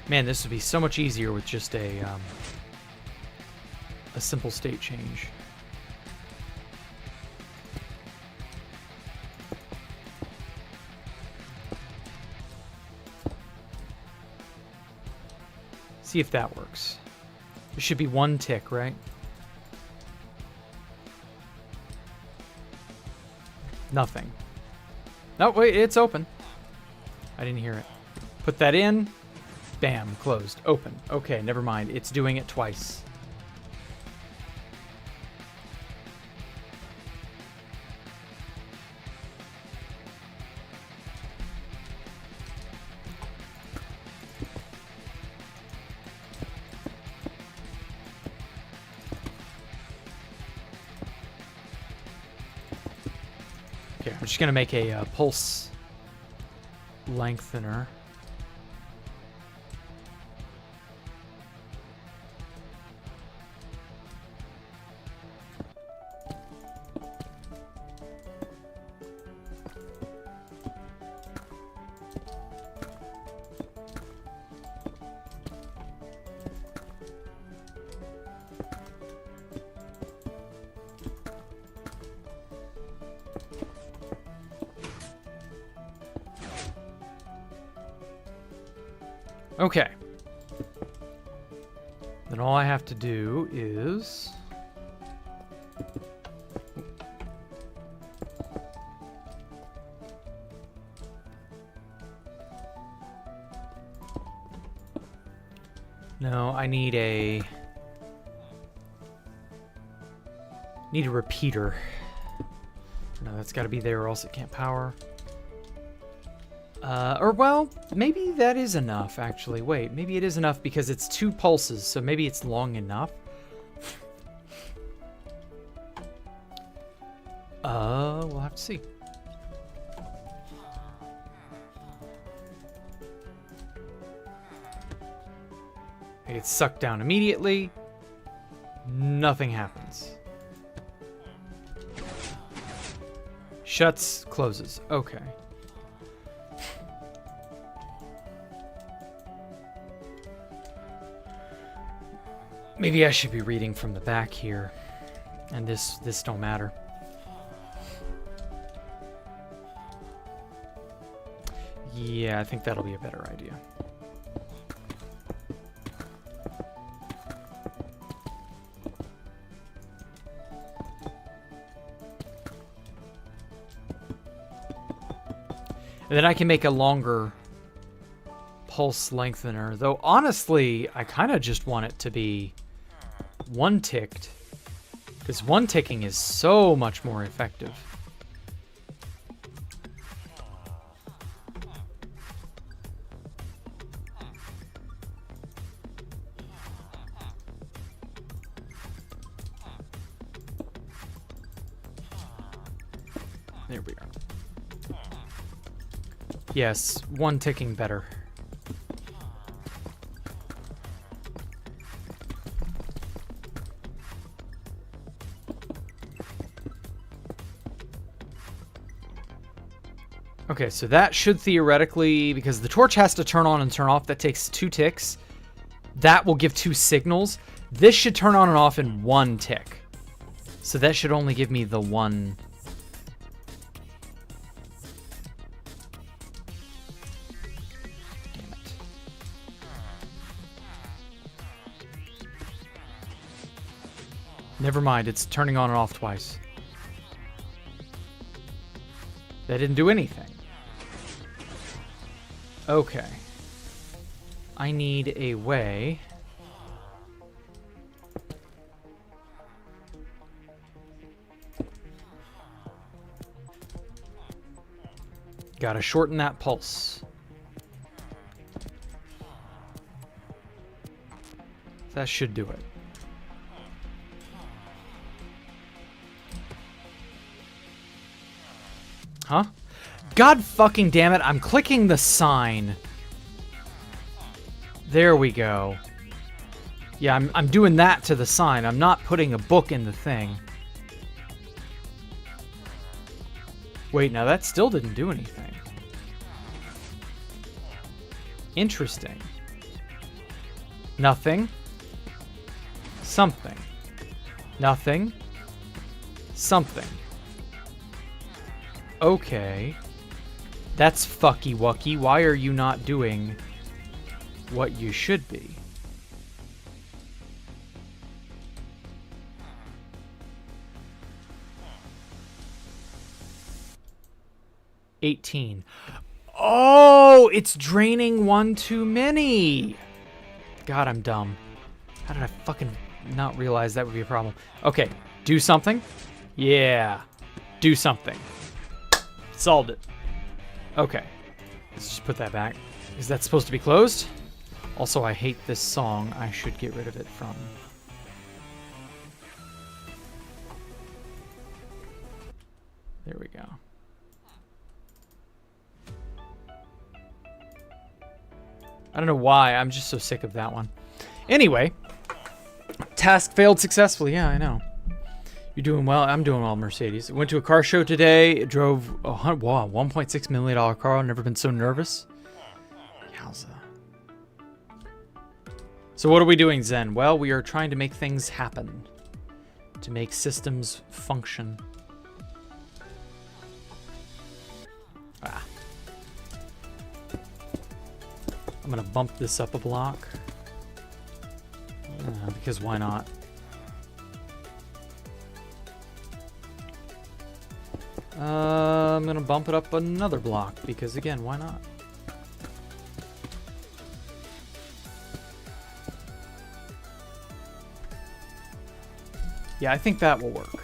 this would be so much easier with just a simple state change. See if that works. There should be one tick, right? Nothing. No, wait, it's open. I didn't hear it. Put that in. Bam, closed. Open. Okay, never mind. It's doing it twice. Okay, I'm just going to make a pulse lengthener. Okay. Then all I have to do is... No, I need a... Need a repeater. No, that's got to be there or else it can't power. Or, well, maybe that is enough, actually. Wait, maybe it is enough because it's 2 pulses, so maybe it's long enough. We'll have to see. It gets sucked down immediately. Nothing happens. Shuts, closes. Okay. Maybe I should be reading from the back here, and this don't matter. Yeah, I think that'll be a better idea. And then I can make a longer pulse lengthener, though honestly, I kind of just want it to be 1 ticked, because 1 ticking is so much more effective. There we are. Yes, 1 ticking better. Okay, so that should theoretically, because the torch has to turn on and turn off, that takes 2 ticks. That will give 2 signals. This should turn on and off in 1 tick. So that should only give me the 1. Damn it. Never mind, it's turning on and off twice. That didn't do anything. Okay. I need a way. Gotta shorten that pulse. That should do it. Huh? God fucking damn it, I'm clicking the sign. There we go. Yeah, I'm doing that to the sign. I'm not putting a book in the thing. Wait, now that still didn't do anything. Interesting. Nothing. Something. Nothing. Something. Okay. That's fucky wucky. Why are you not doing what you should be? $18. Oh, it's draining one too many. God, I'm dumb. How did I fucking not realize that would be a problem? Okay, do something. Yeah, do something. Solved it. Okay, let's just put that back. Is that supposed to be closed? Also, I hate this song. I should get rid of it from... There we go. I don't know why. I'm just so sick of that one. Anyway, task failed successfully. Yeah, I know. You're doing well. I'm doing well, Mercedes. I went to a car show today. It drove a $1.6 million car. I've never been so nervous. Yowza. So what are we doing, Zen? Well, we are trying to make things happen. To make systems function. Ah. I'm gonna bump this up a block. Because why not? I'm gonna bump it up another block because again, why not? Yeah, I think that will work.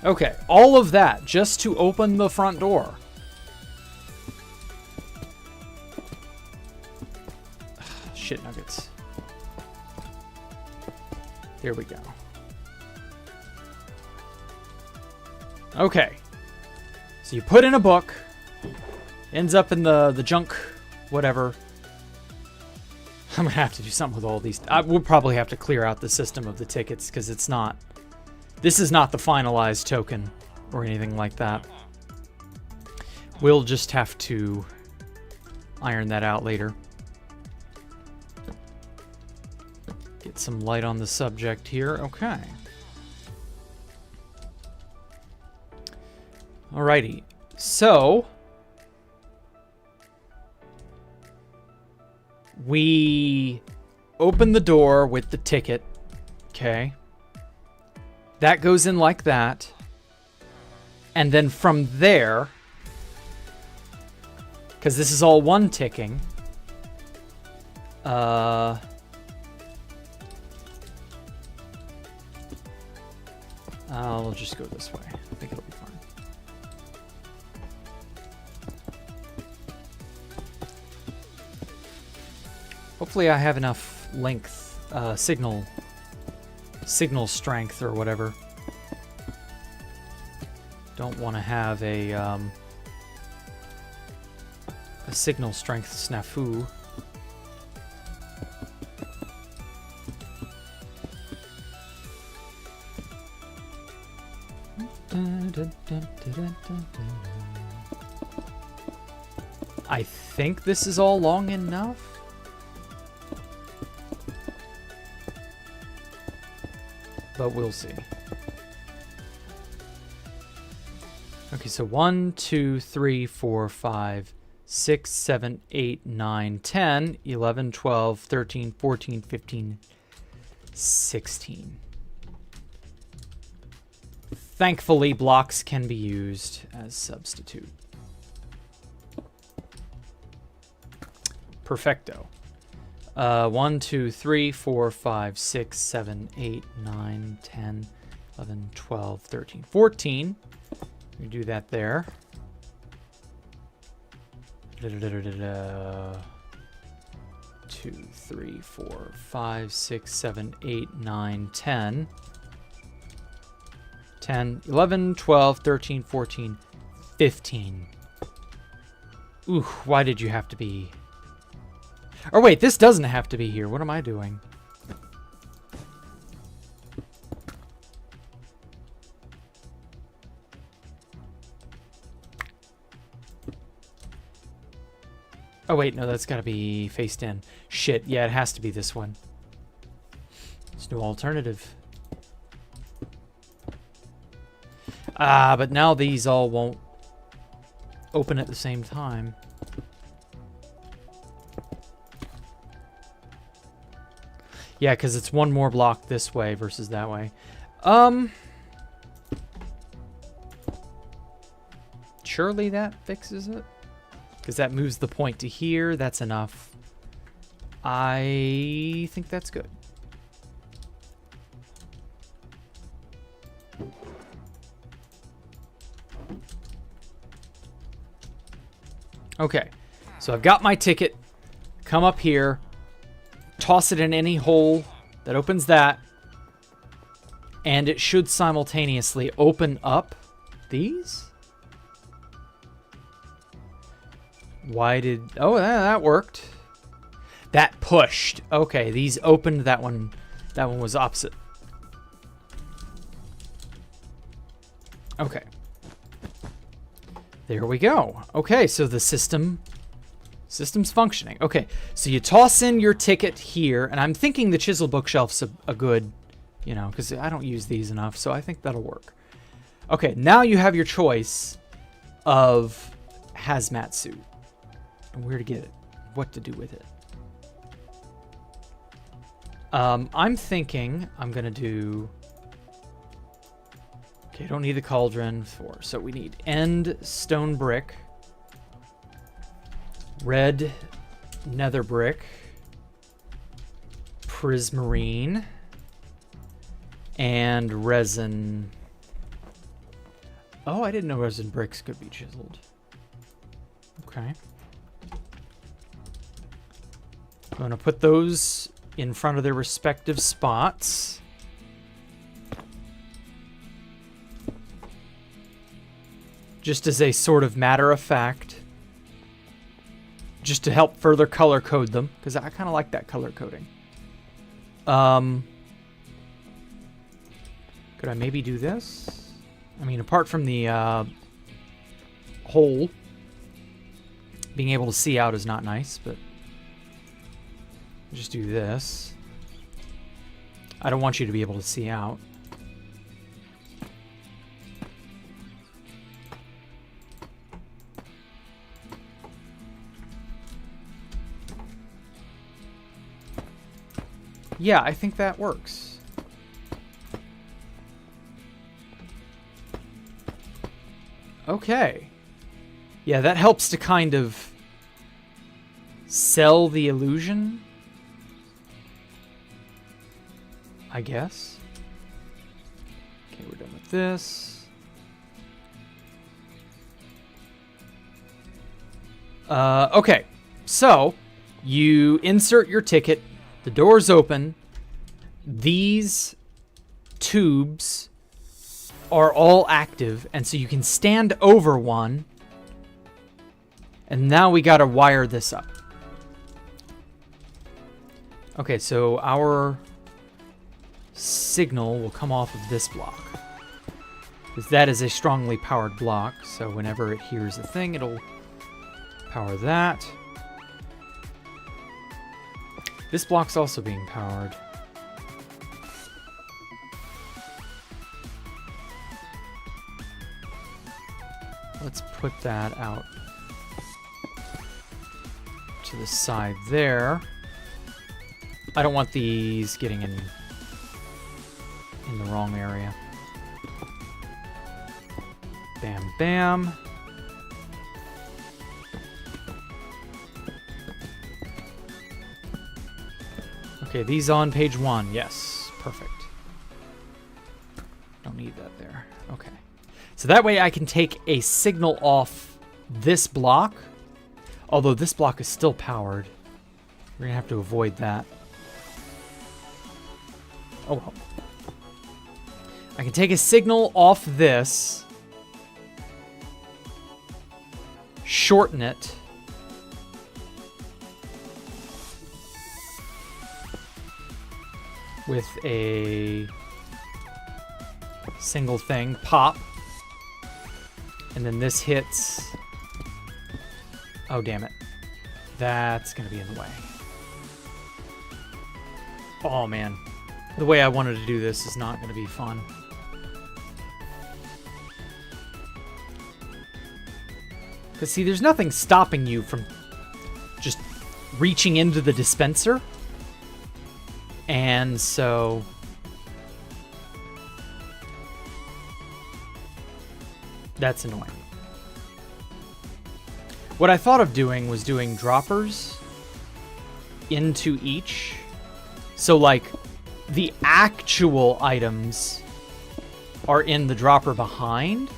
Okay, all of that just to open the front door. Shit nuggets. There we go. Okay. So you put in a book. Ends up in the junk, whatever. I'm gonna have to do something with all these. I would probably have to clear out the system of the tickets because it's not... This is not the finalized token or anything like that. We'll just have to iron that out later. Get some light on the subject here. Okay. Alrighty. So... we open the door with the ticket. Okay. That goes in like that. And then from there, because this is all one ticking, I'll just go this way. I think it'll be fine. Hopefully I have enough length, signal strength or whatever. Don't want to have a signal strength snafu. I think this is all long enough. But we'll see. Okay, so 1, 2, 3, 4, 5, 6, 7, 8, 9, 10, 11, 12, 13, 14, 15, 16. Thankfully, blocks can be used as substitute. Perfecto. 1, 2, 3, 4, 5, 6, 7, 8, 9, 10, 11, 12, 13, 14. We do that there. 2, 3, 4, 5, 6, 7, 8, 9, 10. 10, 11, 12, 13, 14, 15. Ooh, why did you have to be... Or wait, this doesn't have to be here. What am I doing? Oh wait, no, that's gotta be faced in. Shit, yeah, it has to be this one. There's no alternative. Ah, but now these all won't open at the same time. Yeah, because it's one more block this way versus that way. Surely that fixes it. Because that moves the point to here. That's enough. I think that's good. Okay, so I've got my ticket. Come up here. Toss it in any hole that opens that. And it should simultaneously open up these. Why did... Oh, that worked. That pushed. Okay, these opened. That one was opposite. Okay. There we go. Okay, so the system's functioning. Okay, so you toss in your ticket here, and I'm thinking the chisel bookshelf's a good, you know, because I don't use these enough, so I think that'll work. Okay, now you have your choice of hazmat suit. And where to get it. What to do with it. I'm thinking I'm going to do... Okay, don't need the cauldron for... So we need end stone brick. Red nether brick. Prismarine. And resin. Oh, I didn't know resin bricks could be chiseled. Okay. I'm going to put those in front of their respective spots. Just as a sort of matter of fact. Just to help further color code them. Because I kind of like that color coding. Could I maybe do this? I mean, apart from the hole. Being able to see out is not nice, but... Just do this. I don't want you to be able to see out. Yeah, I think that works. Okay. Yeah, that helps to kind of sell the illusion, I guess. Okay, we're done with this. Okay, so you insert your ticket. The door's open. These tubes are all active, and so you can stand over one. And now we gotta wire this up. Okay, so our signal will come off of this block. Because that is a strongly powered block, so whenever it hears a thing, it'll power that. This block's also being powered. Let's put that out to the side there. I don't want these getting in the wrong area. Bam, bam. Okay, these on page 1. Yes, perfect. Don't need that there. Okay. So that way I can take a signal off this block. Although this block is still powered. We're gonna have to avoid that. Oh well. I can take a signal off this. Shorten it. With a single thing, pop. And then this hits. Oh, damn it. That's going to be in the way. Oh, man. The way I wanted to do this is not going to be fun. Because, see, there's nothing stopping you from just reaching into the dispenser. And so that's annoying. What I thought of doing was doing droppers into each. So like the actual items are in the dropper behind.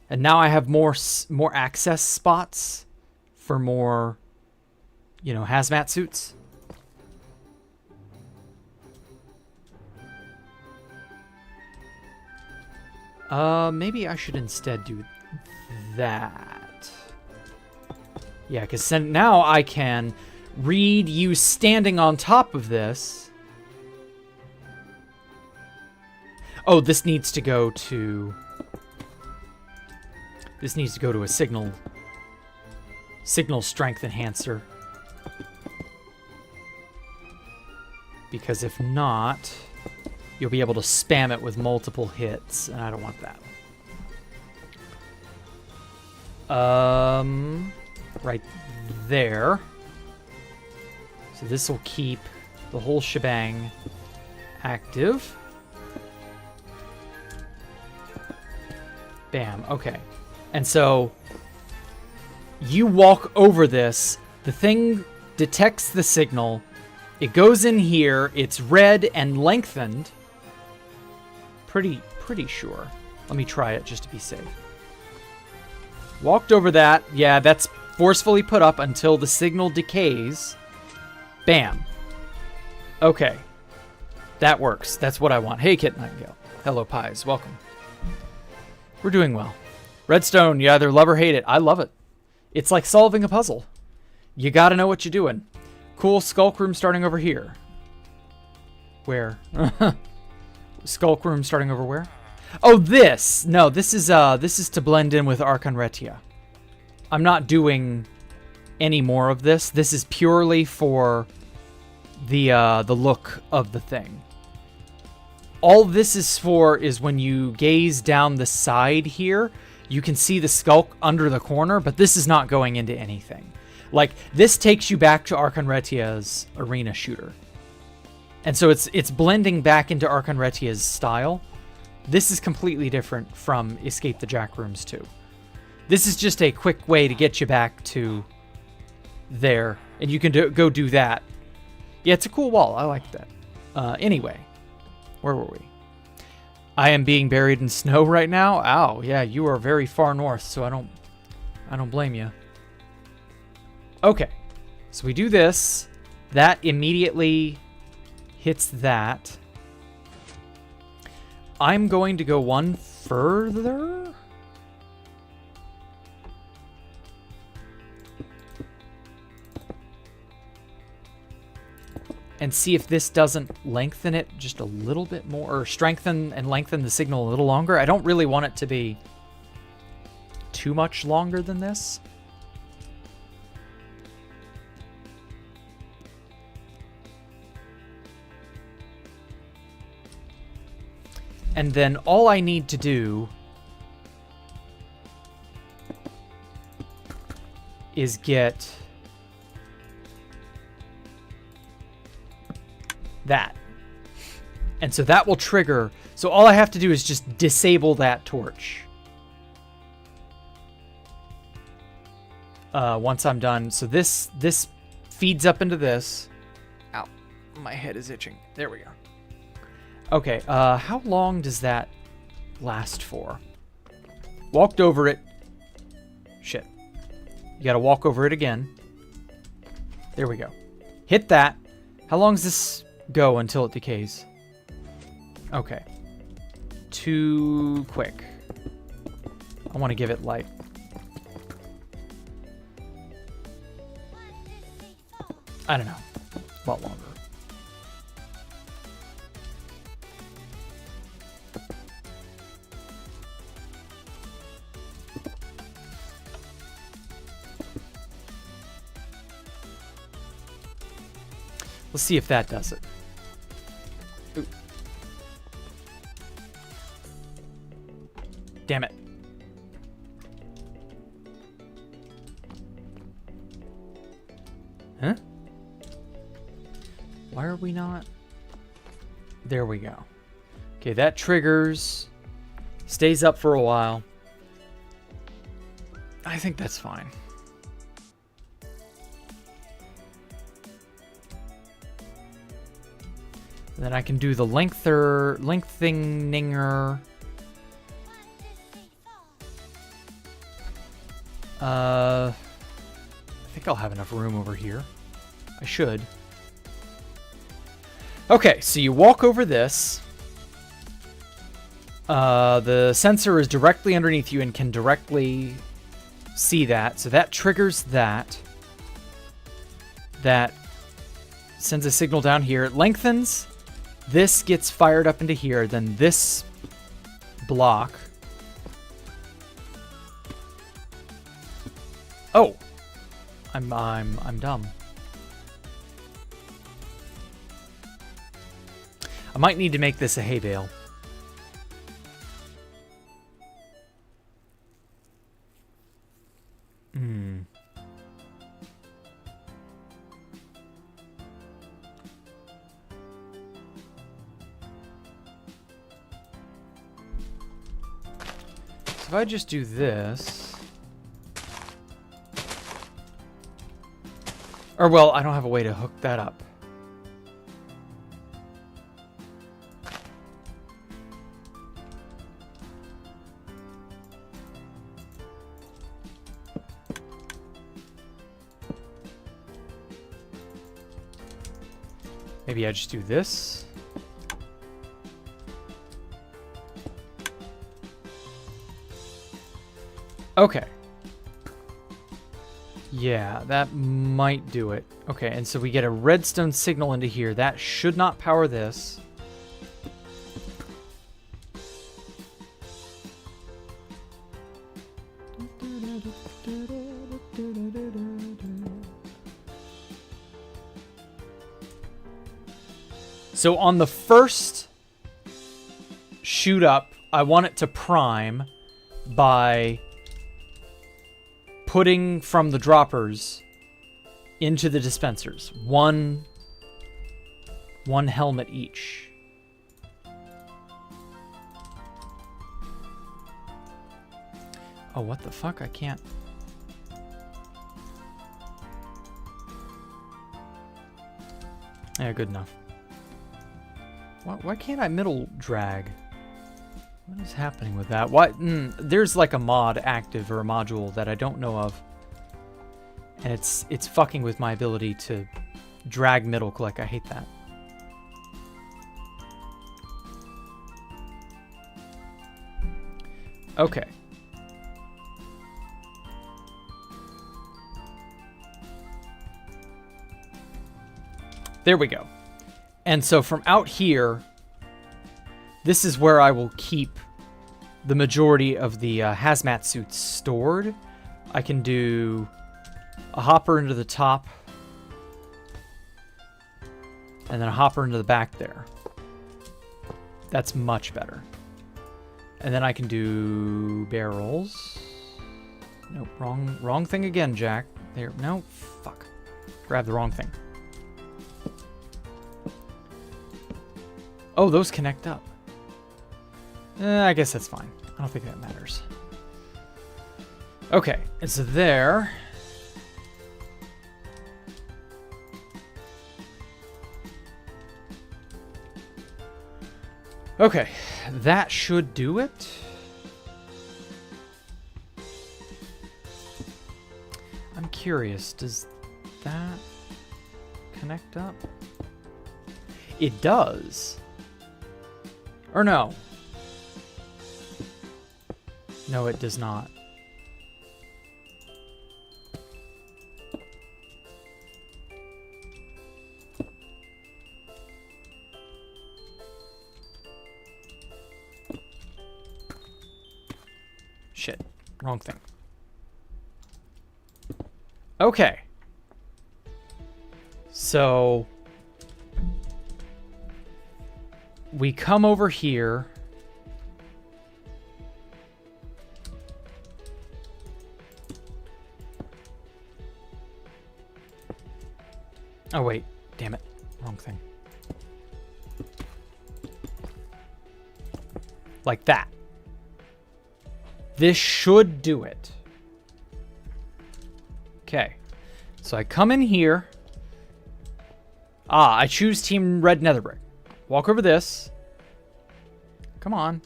And now I have more access spots for more, you know, hazmat suits. Maybe I should instead do that. Yeah, because now I can read you standing on top of this. Oh, this needs to go to... This needs to go to a signal strength enhancer. Because if not, you'll be able to spam it with multiple hits, and I don't want that. Right there. So this will keep the whole shebang active. Bam, okay. And so you walk over this, the thing detects the signal, it goes in here, it's red and lengthened. Pretty sure. Let me try it just to be safe. Walked over that. Yeah, that's forcefully put up until the signal decays. Bam. Okay. That works. That's what I want. Hey, Kit Nightingale. Hello, Pies. Welcome. We're doing well. Dreadstone, you either love or hate it. I love it. It's like solving a puzzle. You gotta know what you're doing. Cool skulk room starting over here. Where? Skulk room starting over where? Oh, this! No, this is to blend in with Archonretia. I'm not doing any more of this. This is purely for the look of the thing. All this is for is when you gaze down the side here, you can see the skulk under the corner, but this is not going into anything. Like, this takes you back to Archonretia's arena shooter. And so it's blending back into Archonretia's style. This is completely different from Escape the Jack Rooms 2. This is just a quick way to get you back to there, and you can go do that. Yeah, it's a cool wall. I like that. Anyway, where were we? I am being buried in snow right now. Ow, yeah, you are very far north, so I don't blame you. Okay, so we do this. That immediately hits that. I'm going to go one further. And see if this doesn't lengthen it just a little bit more, or strengthen and lengthen the signal a little longer. I don't really want it to be too much longer than this. And then all I need to do is get that. And so that will trigger. So all I have to do is just disable that torch. Once I'm done. So this feeds up into this. Ow, my head is itching. There we go. Okay, how long does that last for? Walked over it. Shit. You gotta walk over it again. There we go. Hit that. How long does this go until it decays? Okay. Too quick. I want to give it like... I don't know. A lot longer. Let's see if that does it. Ooh. Damn it. we not? There we go. Okay, that triggers. Stays up for a while. I think that's fine. And then I can do the lengtheninger. I think I'll have enough room over here. I should. Okay, so you walk over this. The sensor is directly underneath you and can directly see that. So that triggers that. That sends a signal down here. It lengthens. This gets fired up into here. Then this block. Oh, I'm dumb. I might need to make this a hay bale. If I just do this... Or, well, I don't have a way to hook that up. Maybe I just do this. Okay. Yeah, that might do it. Okay, and so we get a redstone signal into here. That should not power this. So on the first shoot up, I want it to prime by putting from the droppers into the dispensers. One helmet each. Oh, what the fuck? I can't. Yeah, good enough. Why can't I middle drag? What is happening with that? What? There's like a mod active or a module that I don't know of. And it's fucking with my ability to drag middle click. I hate that. Okay. There we go. And so from out here, this is where I will keep the majority of the hazmat suits stored. I can do a hopper into the top, and then a hopper into the back there. That's much better. And then I can do barrels. Nope, wrong thing again, Jack. There, no, fuck. Grab the wrong thing. Oh, those connect up. I guess that's fine. I don't think that matters. Okay, and so there. Okay, that should do it. I'm curious, does that connect up? It does. Or no. No, it does not. Shit. Wrong thing. Okay. So we come over here. Oh, wait. Damn it. Wrong thing. Like that. This should do it. Okay. So I come in here. I choose Team Red Netherbrick. Walk over this. Come on.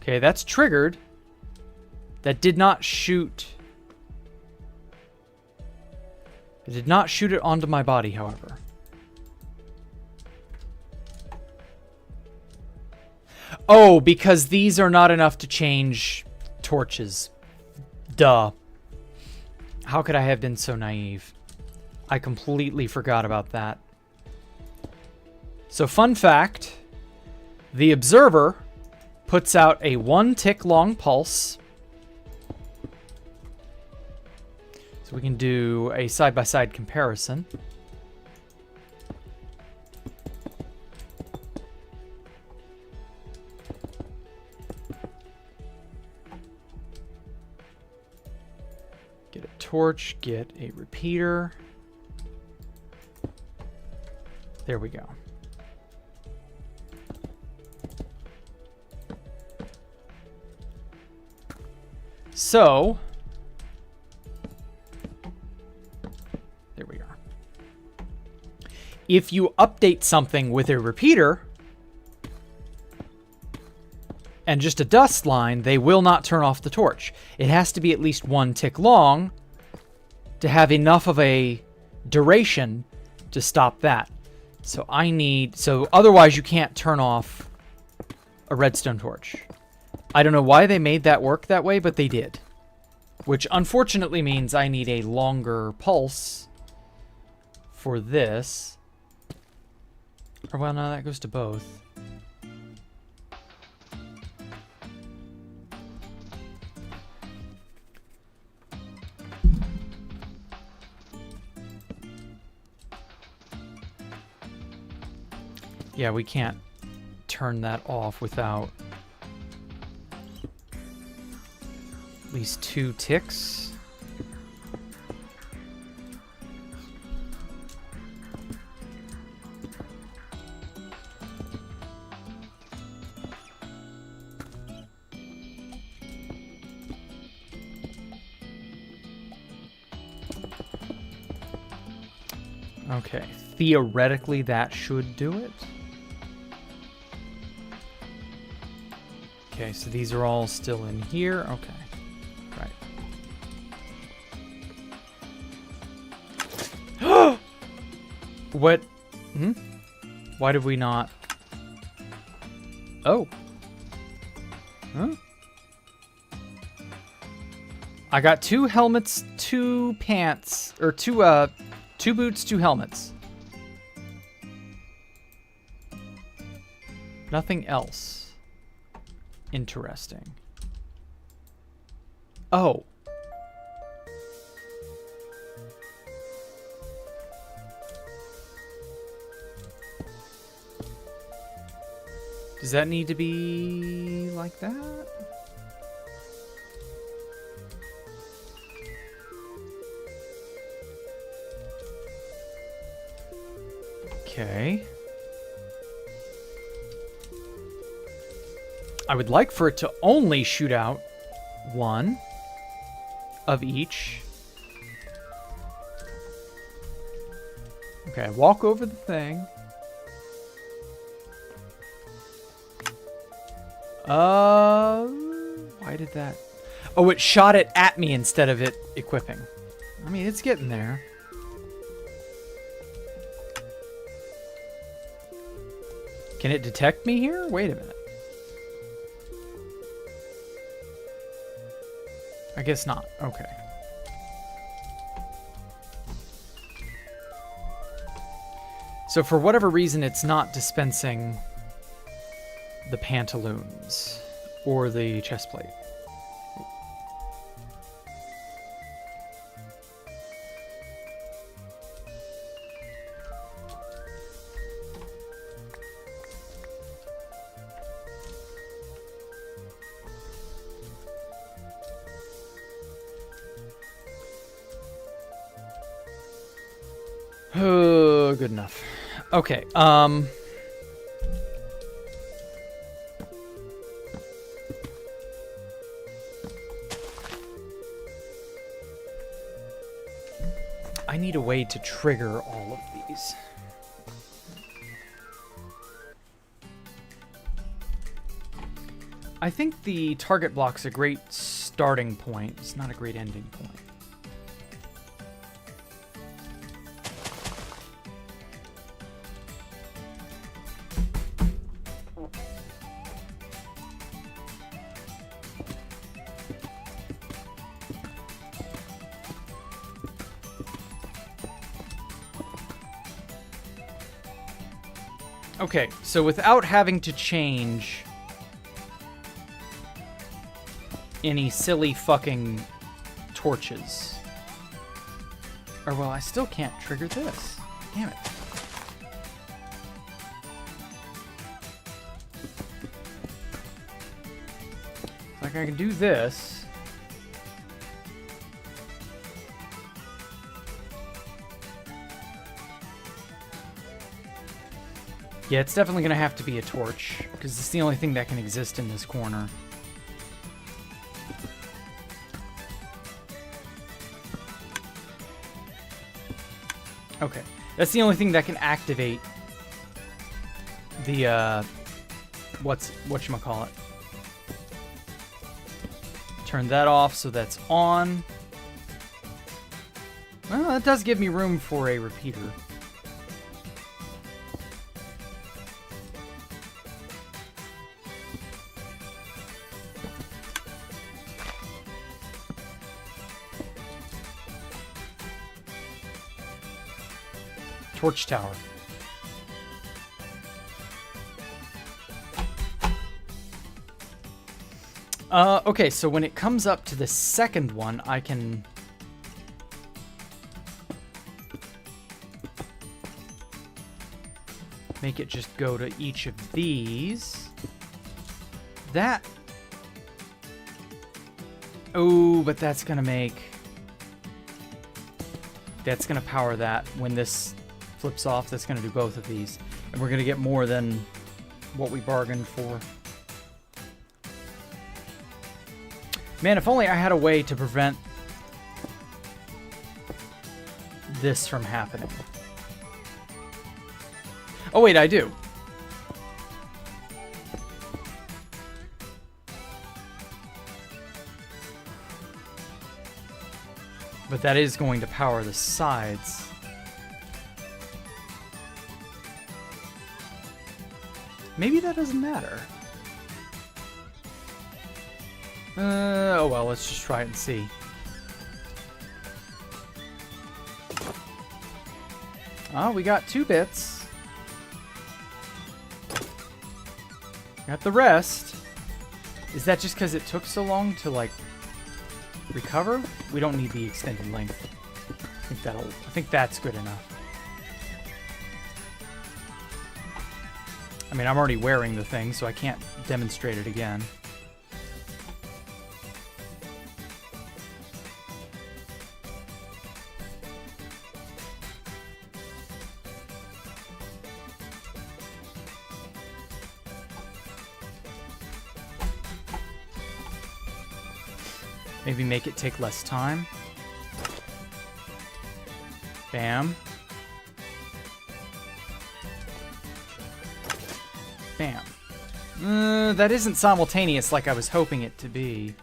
Okay, that's triggered. That did not shoot. It did not shoot it onto my body, however. Oh, because these are not enough to change torches. Duh. How could I have been so naive? I completely forgot about that. So, fun fact. The observer puts out a 1 tick long pulse. So we can do a side-by-side comparison. Get a torch, get a repeater. There we go. So, there we are. If you update something with a repeater and just a dust line, they will not turn off the torch. It has to be at least 1 tick long to have enough of a duration to stop that. So otherwise you can't turn off a redstone torch. I don't know why they made that work that way, but they did. Which unfortunately means I need a longer pulse for this. Or well, no, that goes to both. Yeah, we can't turn that off without at least 2 ticks. Okay, theoretically that should do it. Okay, so these are all still in here. Okay, right. What? Why did we not? Oh. Huh? I got 2 helmets, 2 pants, or 2 boots, 2 helmets. Nothing else. Interesting. Oh. Does that need to be like that? Okay. I would like for it to only shoot out 1 of each. Okay, I walk over the thing. Why did that? Oh, it shot it at me instead of it equipping. I mean, it's getting there. Can it detect me here? Wait a minute. I guess not. Okay. So for whatever reason, it's not dispensing the pantaloons or the chest plate. Oh, good enough. Okay, I need a way to trigger all of these. I think the target block's a great starting point. It's not a great ending point. Okay, so without having to change any silly fucking torches. Or, well, I still can't trigger this. Damn it. Like, I can do this. Yeah, it's definitely going to have to be a torch, because it's the only thing that can exist in this corner. Okay, that's the only thing that can activate the, whatchamacallit. Turn that off so that's on. Well, that does give me room for a repeater. Torch tower. Okay, so when it comes up to the second one, I can... make it just go to each of these. That... Oh, but that's gonna make... That's gonna power that when this flips off. That's gonna do both of these. And we're gonna get more than what we bargained for. Man, if only I had a way to prevent this from happening. Oh wait, I do. But that is going to power the sides. Maybe that doesn't matter. Oh well, let's just try it and see. Oh, we got 2 bits. Got the rest. Is that just because it took so long to, like, recover? We don't need the extended length. I think that's good enough. I mean, I'm already wearing the thing, so I can't demonstrate it again. Maybe make it take less time. Bam. Bam. That isn't simultaneous like I was hoping it to be.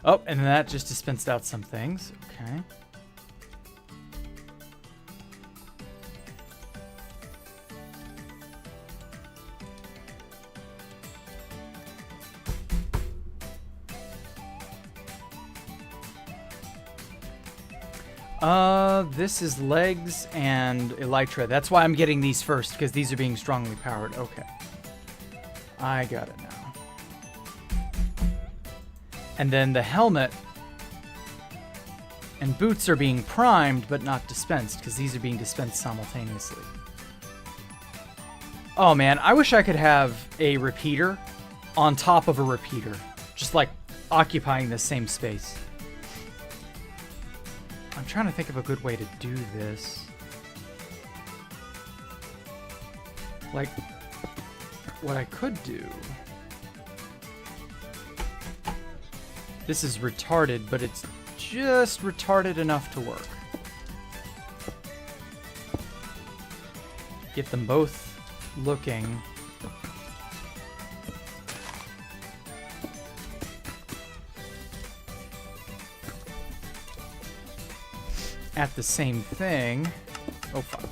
Oh, and that just dispensed out some things. Okay. This is legs and elytra. That's why I'm getting these first, because these are being strongly powered. Okay. I got it now. And then the helmet and boots are being primed, but not dispensed, because these are being dispensed simultaneously. Oh man, I wish I could have a repeater on top of a repeater. Just like occupying the same space. I'm trying to think of a good way to do this. Like, what I could do... This is retarded, but it's just retarded enough to work. Get them both looking. At the same thing. Oh, fuck.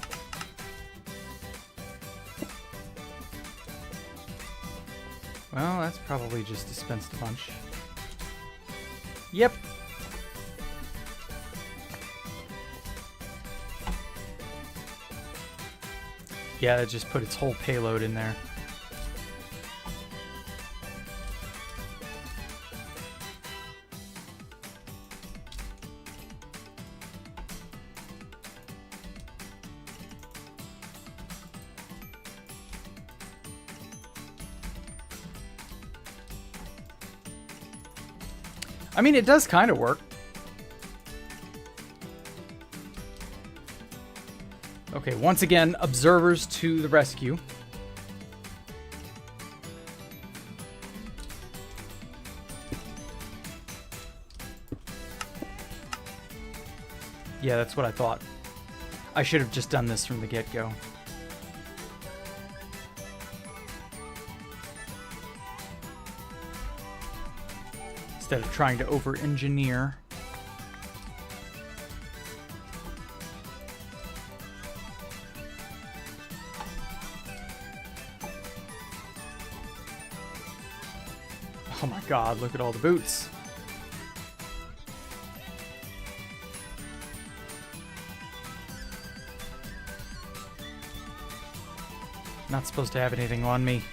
Well, that's probably just dispensed a bunch. Yep. Yeah, it just put its whole payload in there. I mean, it does kind of work. Okay, once again, observers to the rescue. Yeah, that's what I thought. I should have just done this from the get-go. Instead of trying to over-engineer. Oh my god, look at all the boots. Not supposed to have anything on me.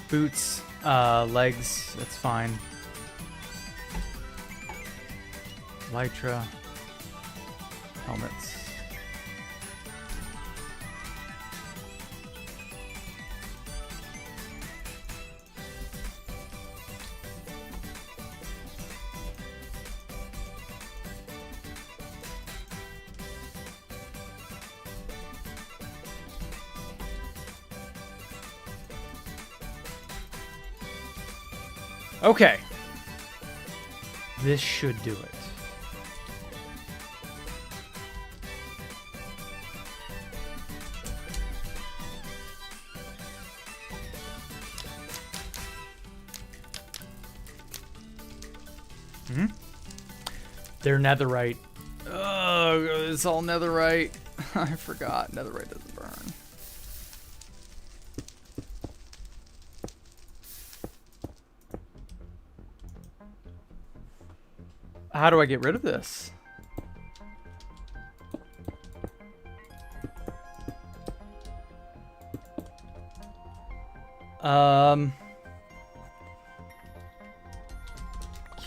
Boots, legs, that's fine. Elytra, helmets. Okay. This should do it. They're netherite. Oh, it's all netherite. I forgot. Netherite doesn't burn. How do I get rid of this?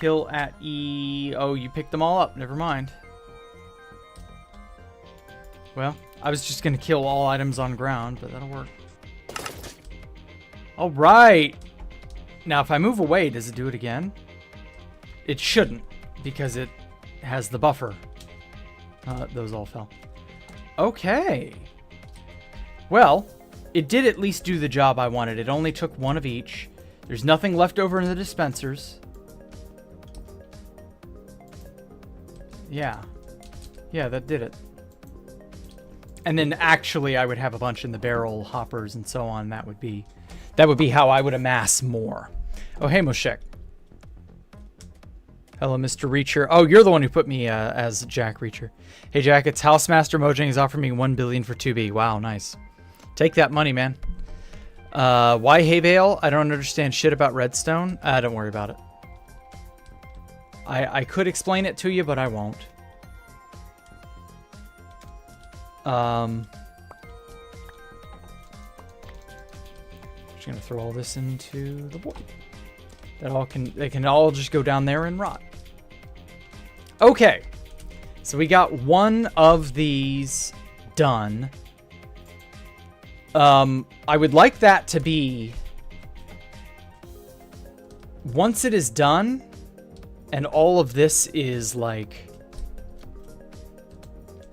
Kill at E. Oh, you picked them all up. Never mind. Well, I was just gonna kill all items on ground, but that'll work. All right. Now, if I move away, does it do it again? It shouldn't, because it has the buffer. Those all fell. Okay. Well, it did at least do the job I wanted. It only took one of each. There's nothing left over in the dispensers. Yeah. Yeah, that did it. And then actually I would have a bunch in the barrel hoppers and so on. That would be how I would amass more. Oh, hey, Moshek. Hello, Mr. Reacher. Oh, you're the one who put me as Jack Reacher. Hey, Jack, it's Housemaster Mojang has offered me 1 billion for 2B. Wow, nice. Take that money, man. Why Haybale? I don't understand shit about Dreadstone. Don't worry about it. I could explain it to you, but I won't. Just gonna throw all this into the void. They can all just go down there and rot. Okay, so we got one of these done. I would like that to be, once it is done and all of this is like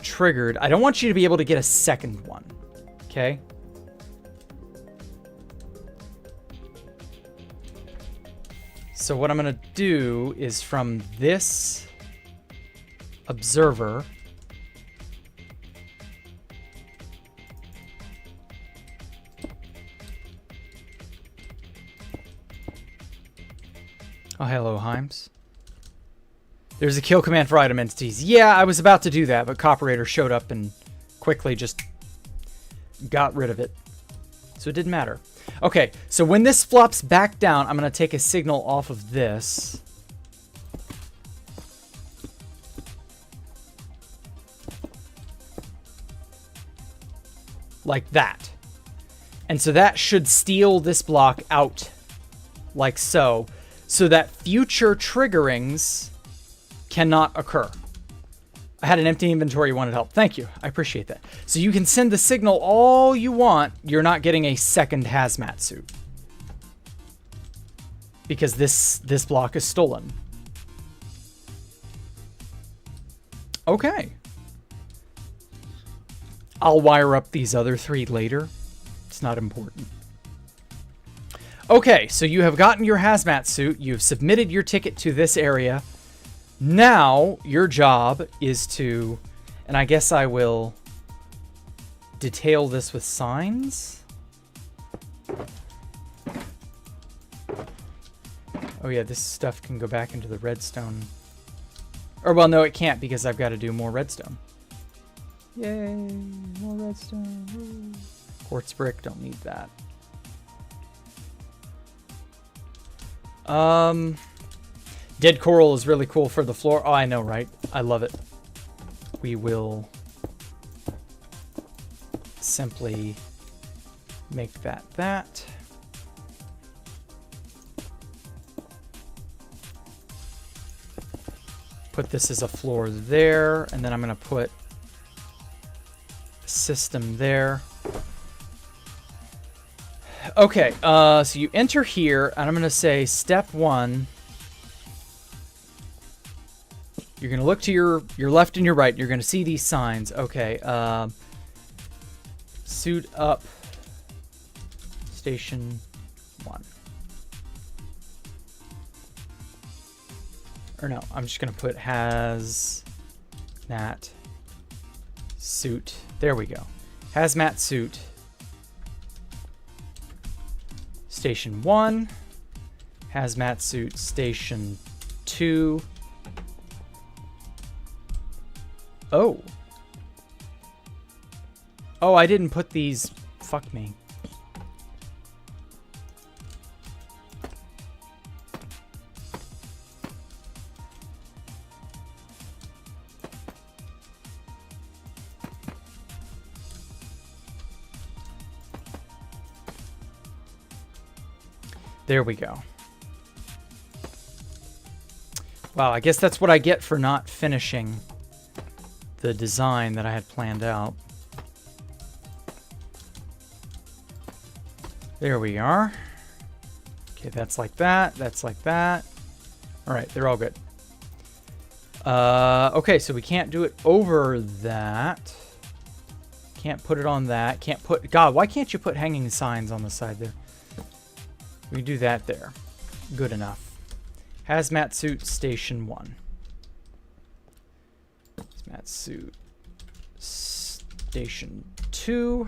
triggered, I don't want you to be able to get a second one. Okay. So what I'm going to do is from this observer. Oh, hello, Himes. There's a kill command for item entities. Yeah, I was about to do that, but Copperator showed up and quickly just got rid of it. So it didn't matter. Okay, so when this flops back down, I'm going to take a signal off of this. Like that. And so that should steal this block out like so, so that future triggerings cannot occur. I had an empty inventory, wanted help. Thank you. I appreciate that. So you can send the signal all you want. You're not getting a second hazmat suit. Because this block is stolen. Okay. I'll wire up these other 3 later. It's not important. Okay, so you have gotten your hazmat suit. You've submitted your ticket to this area. Now, your job is to, and I guess I will detail this with signs. Oh yeah, this stuff can go back into the redstone. Or, well, no, it can't because I've got to do more redstone. Yay, more redstone. Woo. Quartz brick, don't need that. Dead coral is really cool for the floor. Oh, I know, right? I love it. We will simply make that. Put this as a floor there, and then I'm going to put a system there. Okay, so you enter here, and I'm going to say step 1. You're going to look to your left and your right. You're going to see these signs. Okay. Suit up. Station 1. Or no, I'm just going to put hazmat suit. There we go. Hazmat suit. Station 1. Hazmat suit station 2. Oh. Oh, I didn't put these. Fuck me. There we go. Wow, I guess that's what I get for not finishing the design that I had planned out. There we are. Okay, that's like that. That's like that. All right, they're all good. Okay, so we can't do it over that. Can't put it on that. Can't put... God, why can't you put hanging signs on the side there? We do that there. Good enough. Hazmat suit station 1. Hazmat suit station 2.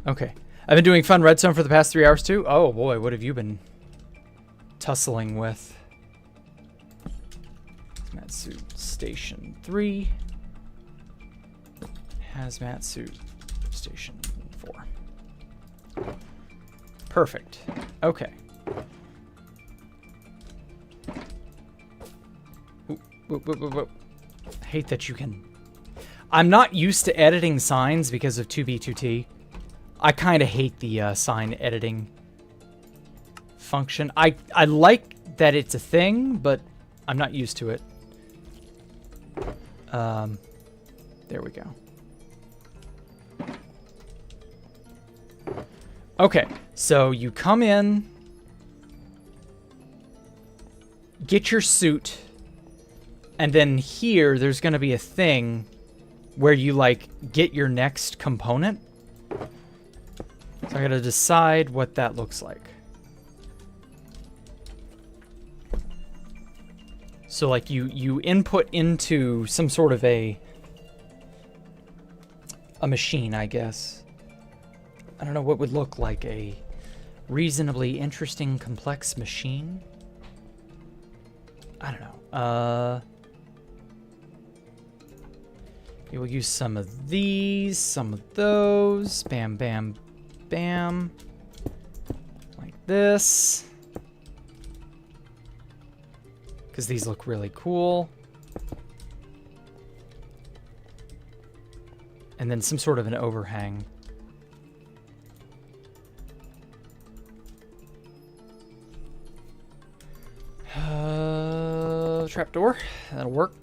Okay. I've been doing fun redstone for the past 3 hours too. Oh boy, what have you been tussling with? Hazmat suit station 3. Hazmat suit station 4. Perfect. Okay. Oop, oop, oop, oop, oop. I hate that you can... I'm not used to editing signs because of 2B2T. I kind of hate the sign editing function. I like that it's a thing, but I'm not used to it. There we go. Okay, so you come in, get your suit, and then here there's going to be a thing where you, like, get your next component. So I got to decide what that looks like. So like you input into some sort of a machine, I guess. I don't know what would look like a reasonably interesting, complex machine. I don't know. We'll use some of these, some of those. Bam, bam, bam. Like this. Because these look really cool. And then some sort of an overhang. Trapdoor. That'll work.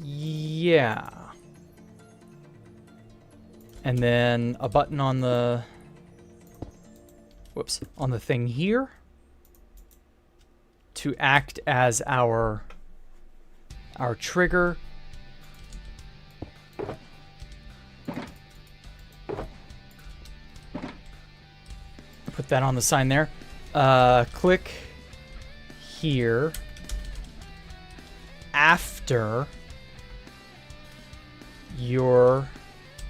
Yeah. And then a button on the... Whoops. On the thing here. To act as our trigger. Put that on the sign there. Click here after your...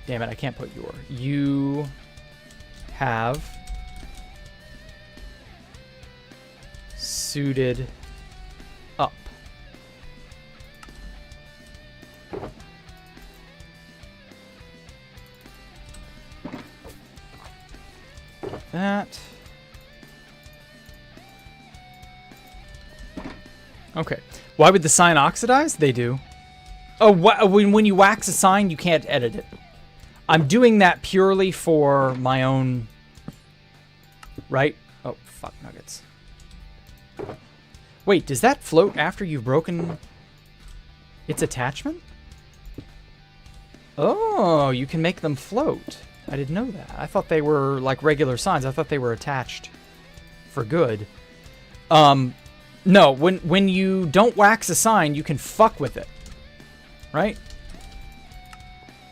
Damn it, I can't put your. You have suited up. That. Okay. Why would the sign oxidize? They do. Oh, when you wax a sign, you can't edit it. I'm doing that purely for my own... Right? Oh, fuck nuggets. Wait, does that float after you've broken its attachment? Oh, you can make them float. I didn't know that. I thought they were like regular signs. I thought they were attached for good. No, when you don't wax a sign, you can fuck with it. Right?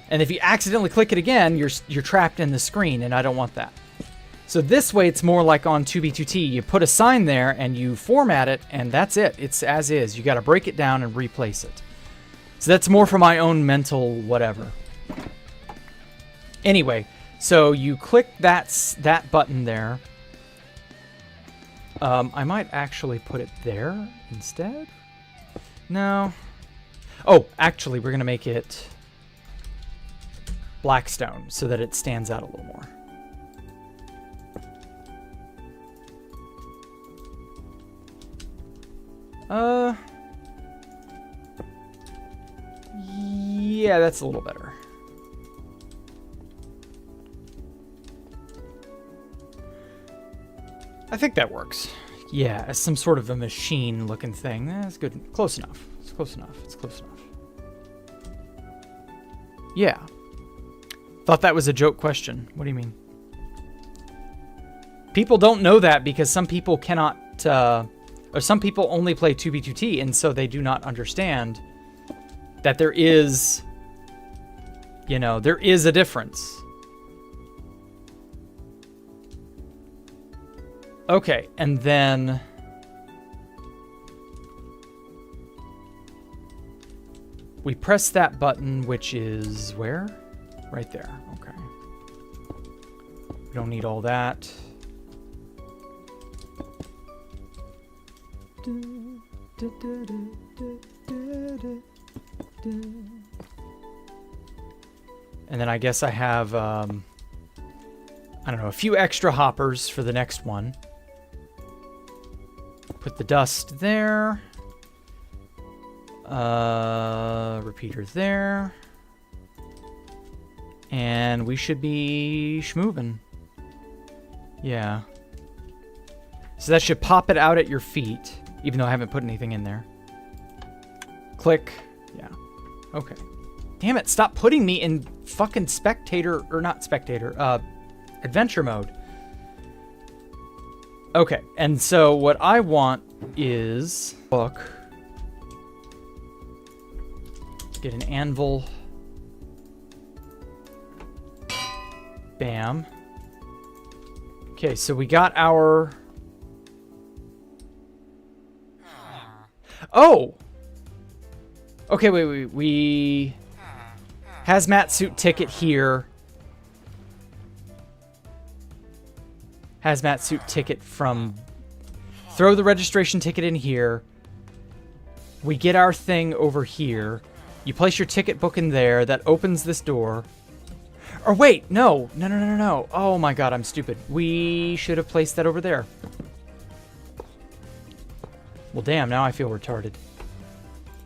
And if you accidentally click it again, you're trapped in the screen, and I don't want that. So this way, it's more like on 2B2T. You put a sign there, and you format it, and that's it. It's as is. You got to break it down and replace it. So that's more for my own mental whatever. Anyway, so you click that button there. I might actually put it there instead. No. Oh, actually, we're going to make it Blackstone so that it stands out a little more. Yeah, that's a little better. I think that works. Yeah, as some sort of a machine-looking thing. That's good. Close enough. It's close enough. It's close enough. Yeah. Thought that was a joke question. What do you mean? People don't know that because some people cannot, or some people only play 2B2T, and so they do not understand that there is, you know, there is a difference. Okay, and then we press that button, which is where? Right there. Okay. We don't need all that. And then I guess I have, I don't know, a few extra hoppers for the next one. Put the dust there. Repeater there. And we should be schmoovin'. Yeah. So that should pop it out at your feet, even though I haven't put anything in there. Click. Yeah. Okay. Damn it, stop putting me in fucking spectator, or not spectator, adventure mode. Okay, and so what I want is book. Get an anvil. Bam. Okay, so we got our... Oh! Okay, wait. We... Hazmat suit ticket here. Hazmat suit ticket from... Throw the registration ticket in here. We get our thing over here. You place your ticket book in there. That opens this door. Or wait, no. No. Oh my god, I'm stupid. We should have placed that over there. Well, damn, now I feel retarded.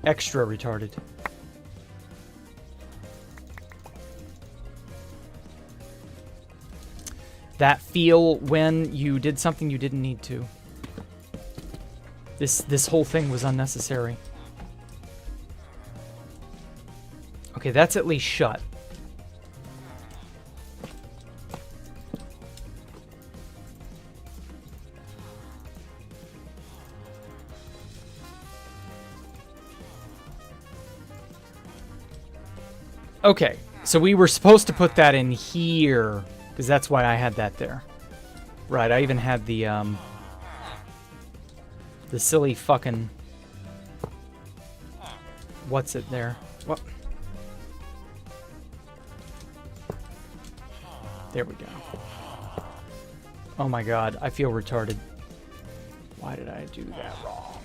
Extra retarded. That feel when you did something you didn't need to. This whole thing was unnecessary. Okay, that's at least shut. Okay, so we were supposed to put that in here, because that's why I had that there. Right, I even had the silly fucking... What's it there? What? There we go. Oh my god, I feel retarded. Why did I do that wrong?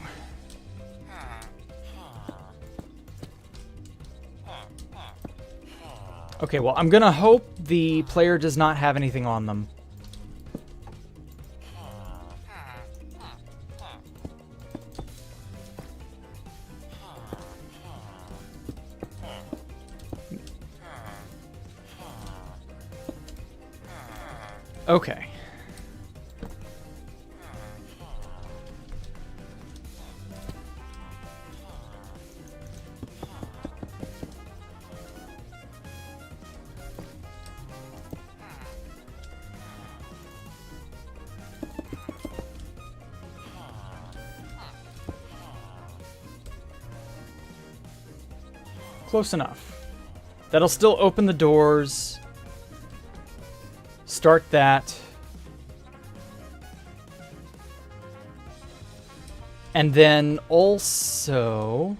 Okay, well, I'm gonna hope the player does not have anything on them. Okay. Close enough. That'll still open the doors. Start that. And then also...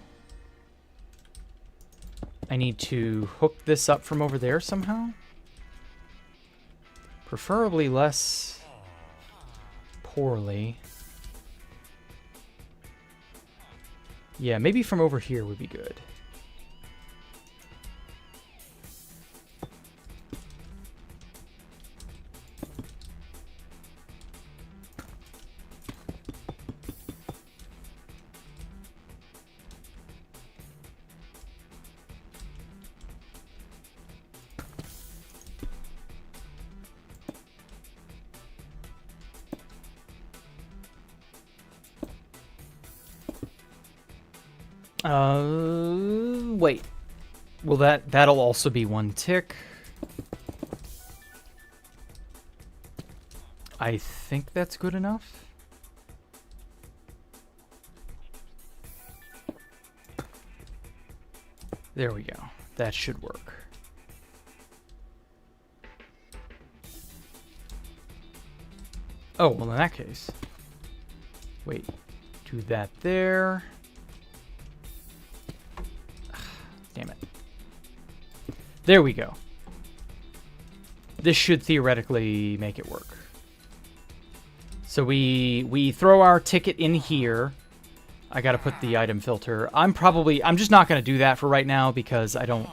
I need to hook this up from over there somehow. Preferably less poorly. Yeah, maybe from over here would be good. Wait. Well, that'll also be one tick. I think that's good enough. There we go. That should work. Oh, well, in that case. Wait. Do that there. Damn it. There we go. This should theoretically make it work. So we throw our ticket in here. I gotta put the item filter. I'm just not gonna do that for right now because I don't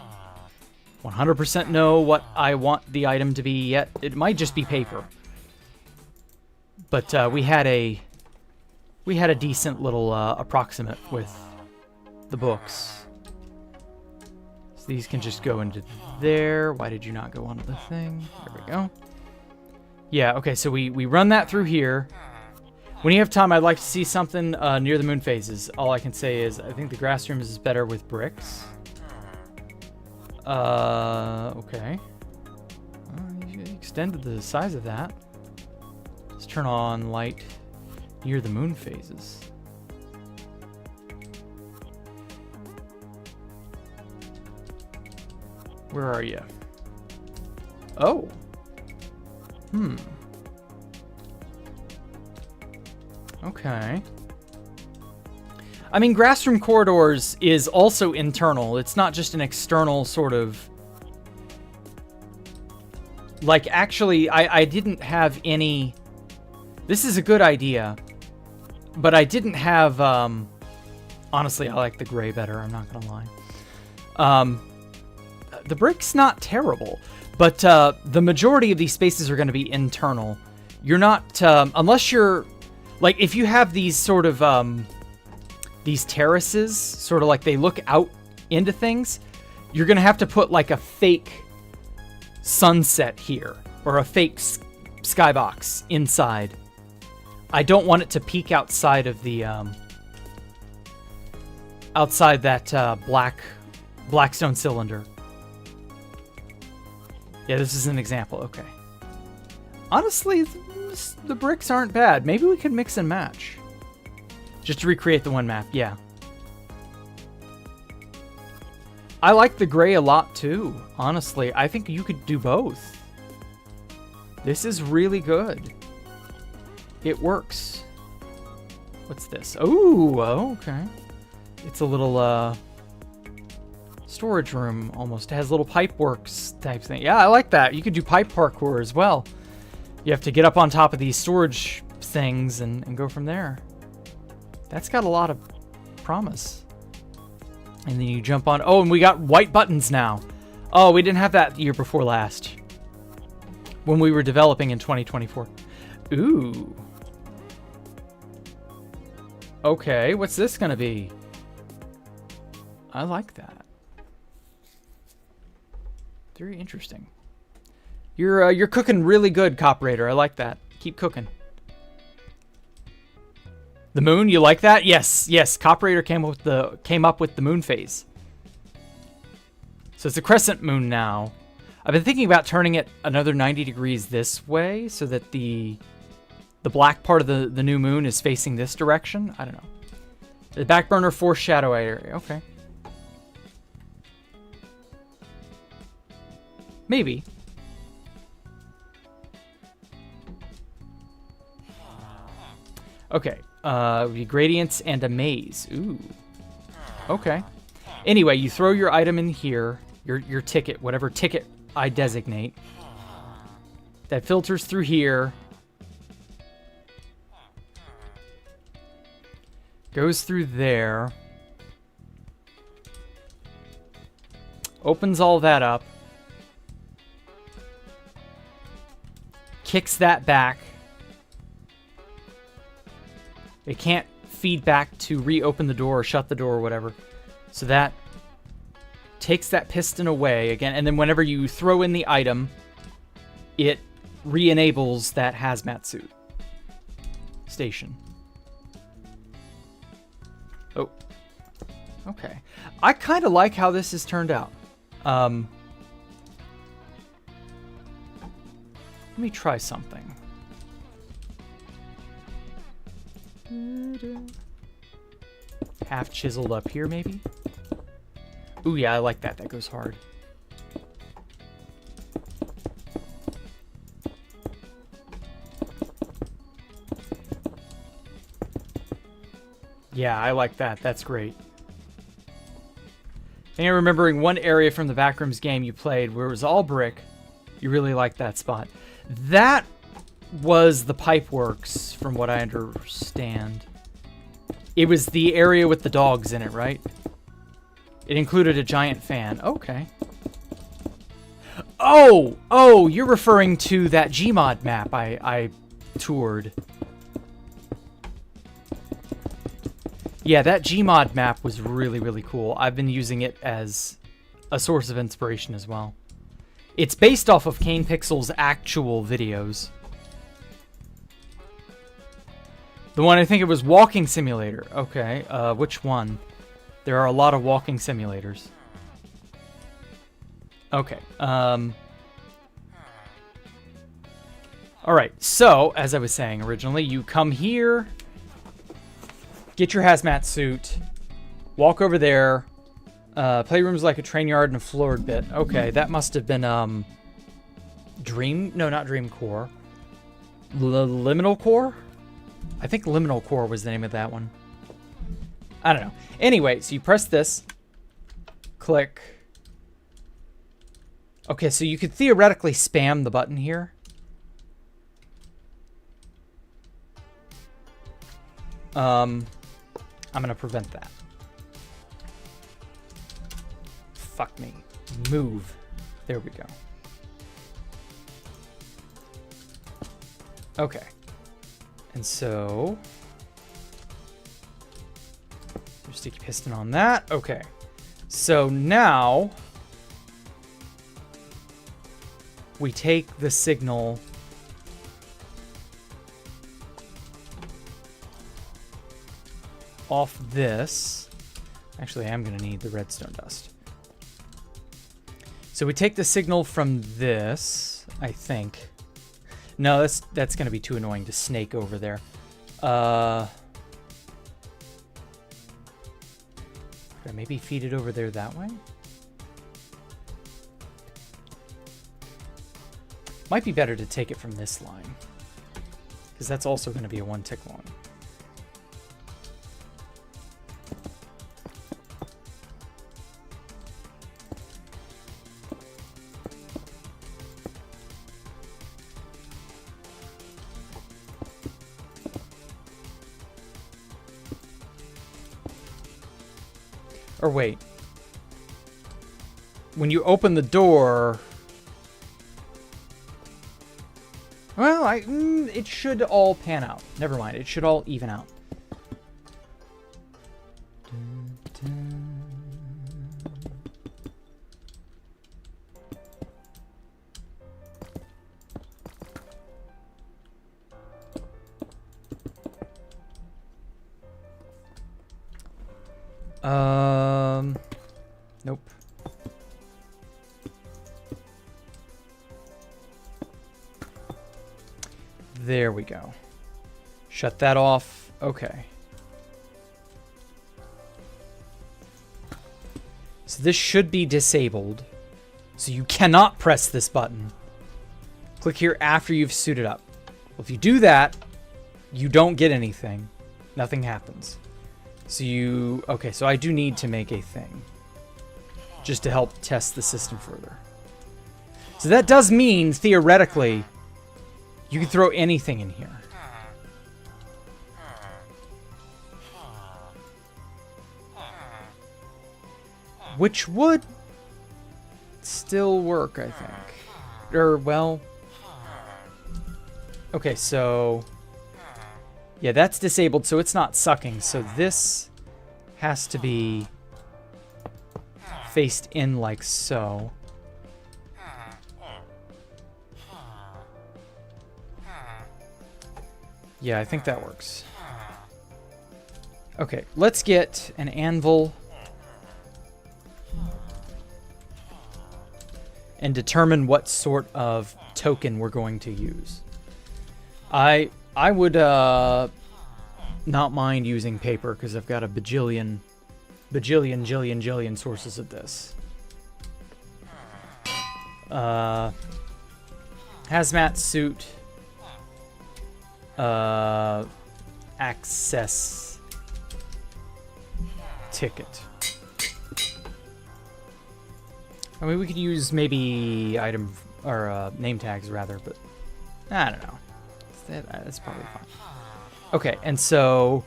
100% know what I want the item to be yet. It might just be paper. But we had a decent little approximate with the books. So these can just go into there. Why did you not go onto the thing? There we go. Yeah, okay, so we run that through here. When you have time, I'd like to see something near the moon phases. All I can say is I think the grass rooms is better with bricks. Okay. You extended the size of that. Let's turn on light near the moon phases. Where are you? Oh. Okay. I mean, Grassroom Corridors is also internal. It's not just an external sort of... Like, actually, I didn't have any... This is a good idea. But I didn't have... Honestly, I like the gray better. I'm not going to lie. The brick's not terrible. But the majority of these spaces are going to be internal. You're not... unless you're... Like, if you have these sort of... these terraces, sort of like they look out into things, you're going to have to put like a fake sunset here or a fake skybox inside. I don't want it to peek outside of the outside that blackstone cylinder. Yeah, this is an example. Okay. Honestly, the bricks aren't bad. Maybe we could mix and match. Just to recreate the one map, yeah. I like the gray a lot too, honestly. I think you could do both. This is really good. It works. What's this? Ooh, okay. It's a little storage room almost. It has little pipe works type thing. Yeah, I like that. You could do pipe parkour as well. You have to get up on top of these storage things and go from there. That's got a lot of promise. And then you jump on... Oh, and we got white buttons now. Oh, we didn't have that the year before last. When we were developing in 2024. Ooh. Okay, what's this gonna be? I like that. Very interesting. You're cooking really good, Coperator. I like that. Keep cooking. The moon, you like that? Yes, yes. Coperator came up with the moon phase. So it's a crescent moon now. I've been thinking about turning it another 90 degrees this way so that the black part of the new moon is facing this direction. I don't know. The back burner foreshadow area. Okay. Maybe. Okay. Gradients and a maze. Ooh. Okay. Anyway, you throw your item in here, your ticket, whatever ticket I designate. That filters through here. Goes through there. Opens all that up. Kicks that back. It can't feed back to reopen the door or shut the door or whatever. So that takes that piston away again. And then whenever you throw in the item, it re-enables that hazmat suit station. Oh. Okay. I kind of like how this has turned out. Let me try something. Half chiseled up here, maybe? Ooh, yeah, I like that. That goes hard. Yeah, I like that. That's great. I think I'm remembering one area from the Backrooms game you played where it was all brick. You really liked that spot. That was the Pipeworks, from what I understand. It was the area with the dogs in it, right? It included a giant fan. Okay. Oh, you're referring to that Gmod map I toured. Yeah, that Gmod map was really, really cool. I've been using it as a source of inspiration as well. It's based off of Kane Pixel's actual videos. The one, I think it was Walking Simulator. Okay, which one? There are a lot of walking simulators. Okay, alright, so, as I was saying originally, you come here, get your hazmat suit, walk over there, playroom's like a train yard and a floored bit. Okay, that must have been, no, not Dream Core. Liminal core? I think liminal core was the name of that one. I don't know. Anyway, so you press this. Click. Okay, so you could theoretically spam the button here. I'm gonna prevent that. Fuck me. Move. There we go. Okay. And so... sticky piston on that. Okay. So now... we take the signal... off this. Actually, I am going to need the redstone dust. So we take the signal from this, I think. No, that's going to be too annoying to snake over there. Could I maybe feed it over there that way? Might be better to take it from this line, because that's also going to be a 1 tick long. Or wait. When you open the door... well, it should all pan out. Never mind. It should all even out. Nope. There we go. Shut that off. Okay. So this should be disabled. So you cannot press this button. Click here after you've suited up. Well, if you do that, you don't get anything. Nothing happens. So you... okay, so I do need to make a thing. Just to help test the system further. So that does mean, theoretically, you can throw anything in here. Which would still work, I think. Or, well... okay, so... yeah, that's disabled, so it's not sucking. So this has to be faced in like so. Yeah, I think that works. Okay, let's get an anvil and determine what sort of token we're going to use. I would not mind using paper because I've got a bajillion, jillion sources of this. Hazmat suit. Access ticket. I mean, we could use maybe item or name tags rather, but I don't know. That's probably fine. Okay, and so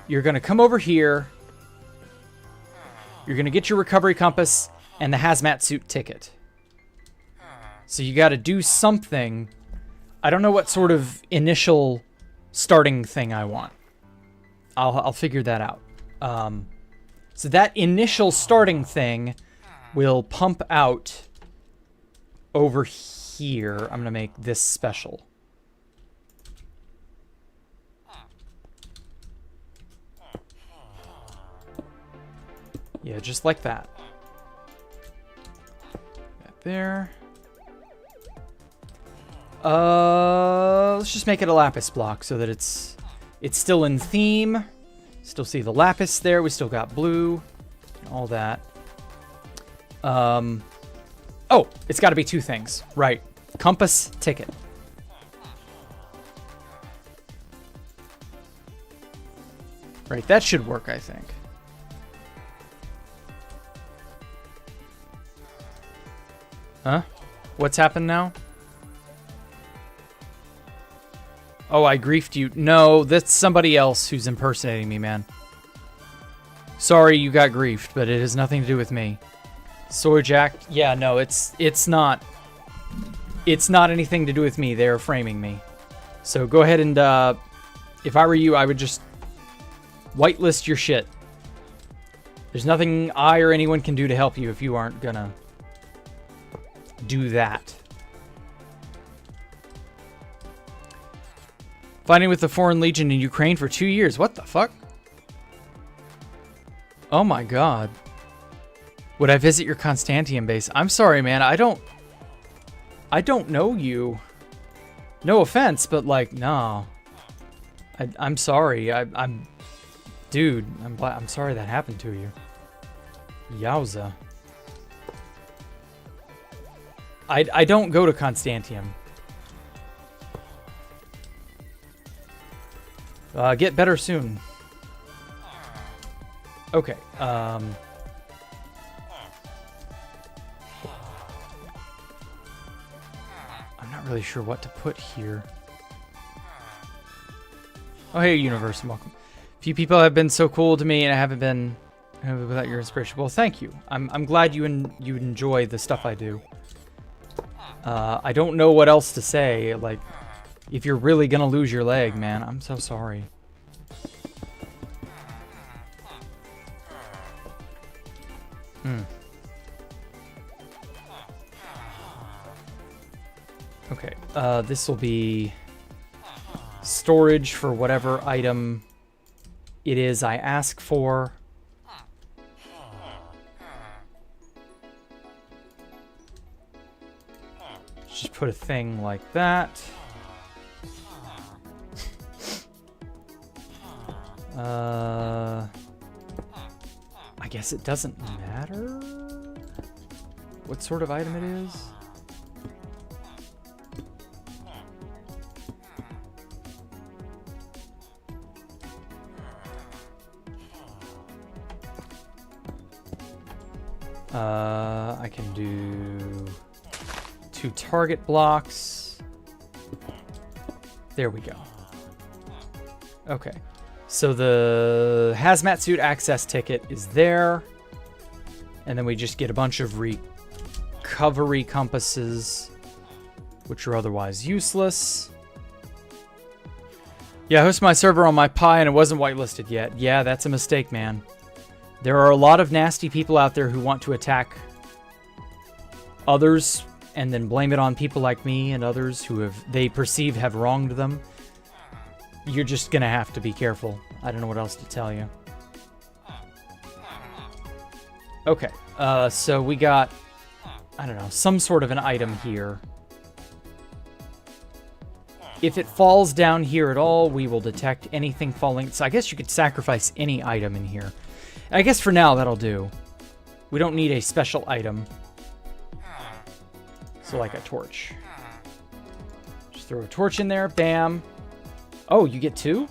you're going to come over here. You're going to get your recovery compass and the hazmat suit ticket. So you got to do something. I don't know what sort of initial starting thing I want. I'll figure that out. So that initial starting thing will pump out over here. I'm going to make this special. Yeah, just like that. That there. Let's just make it a lapis block so that it's still in theme. Still see the lapis there. We still got blue and all that. Oh, it's got to be two things. Right. Compass, ticket. Right, that should work, I think. Huh? What's happened now? Oh, I griefed you. No, that's somebody else who's impersonating me, man. Sorry you got griefed, but it has nothing to do with me. Soy Jack, yeah, no, it's not anything to do with me. They're framing me. So go ahead and, if I were you, I would just whitelist your shit. There's nothing I or anyone can do to help you if you aren't gonna do that. Fighting with the Foreign Legion in Ukraine for 2 years. What the fuck? Oh my god. Would I visit your Constantium base? I'm sorry, man. I don't know you. No offense, but like, no. I'm sorry. Dude, I'm sorry that happened to you. Yowza. I don't go to Constantium. Get better soon. Okay. I'm not really sure what to put here. Oh, hey, universe, welcome. Few people have been so cool to me, and I haven't been without your inspiration. Well, thank you. I'm glad you enjoy the stuff I do. I don't know what else to say. Like, if you're really gonna lose your leg, man, I'm so sorry. Okay, this will be storage for whatever item it is I ask for. Just put a thing like that. I guess it doesn't matter what sort of item it is. I can do 2 target blocks. There we go. Okay. So the hazmat suit access ticket is there. And then we just get a bunch of recovery compasses, which are otherwise useless. Yeah, I host my server on my Pi and it wasn't whitelisted yet. Yeah, that's a mistake, man. There are a lot of nasty people out there who want to attack others and then blame it on people like me and others who they perceive have wronged them. You're just gonna have to be careful. I don't know what else to tell you. Okay, so we got, I don't know, some sort of an item here. If it falls down here at all, we will detect anything falling. So I guess you could sacrifice any item in here. I guess for now, that'll do. We don't need a special item. So like a torch. Just throw a torch in there, bam. Oh, you get 2?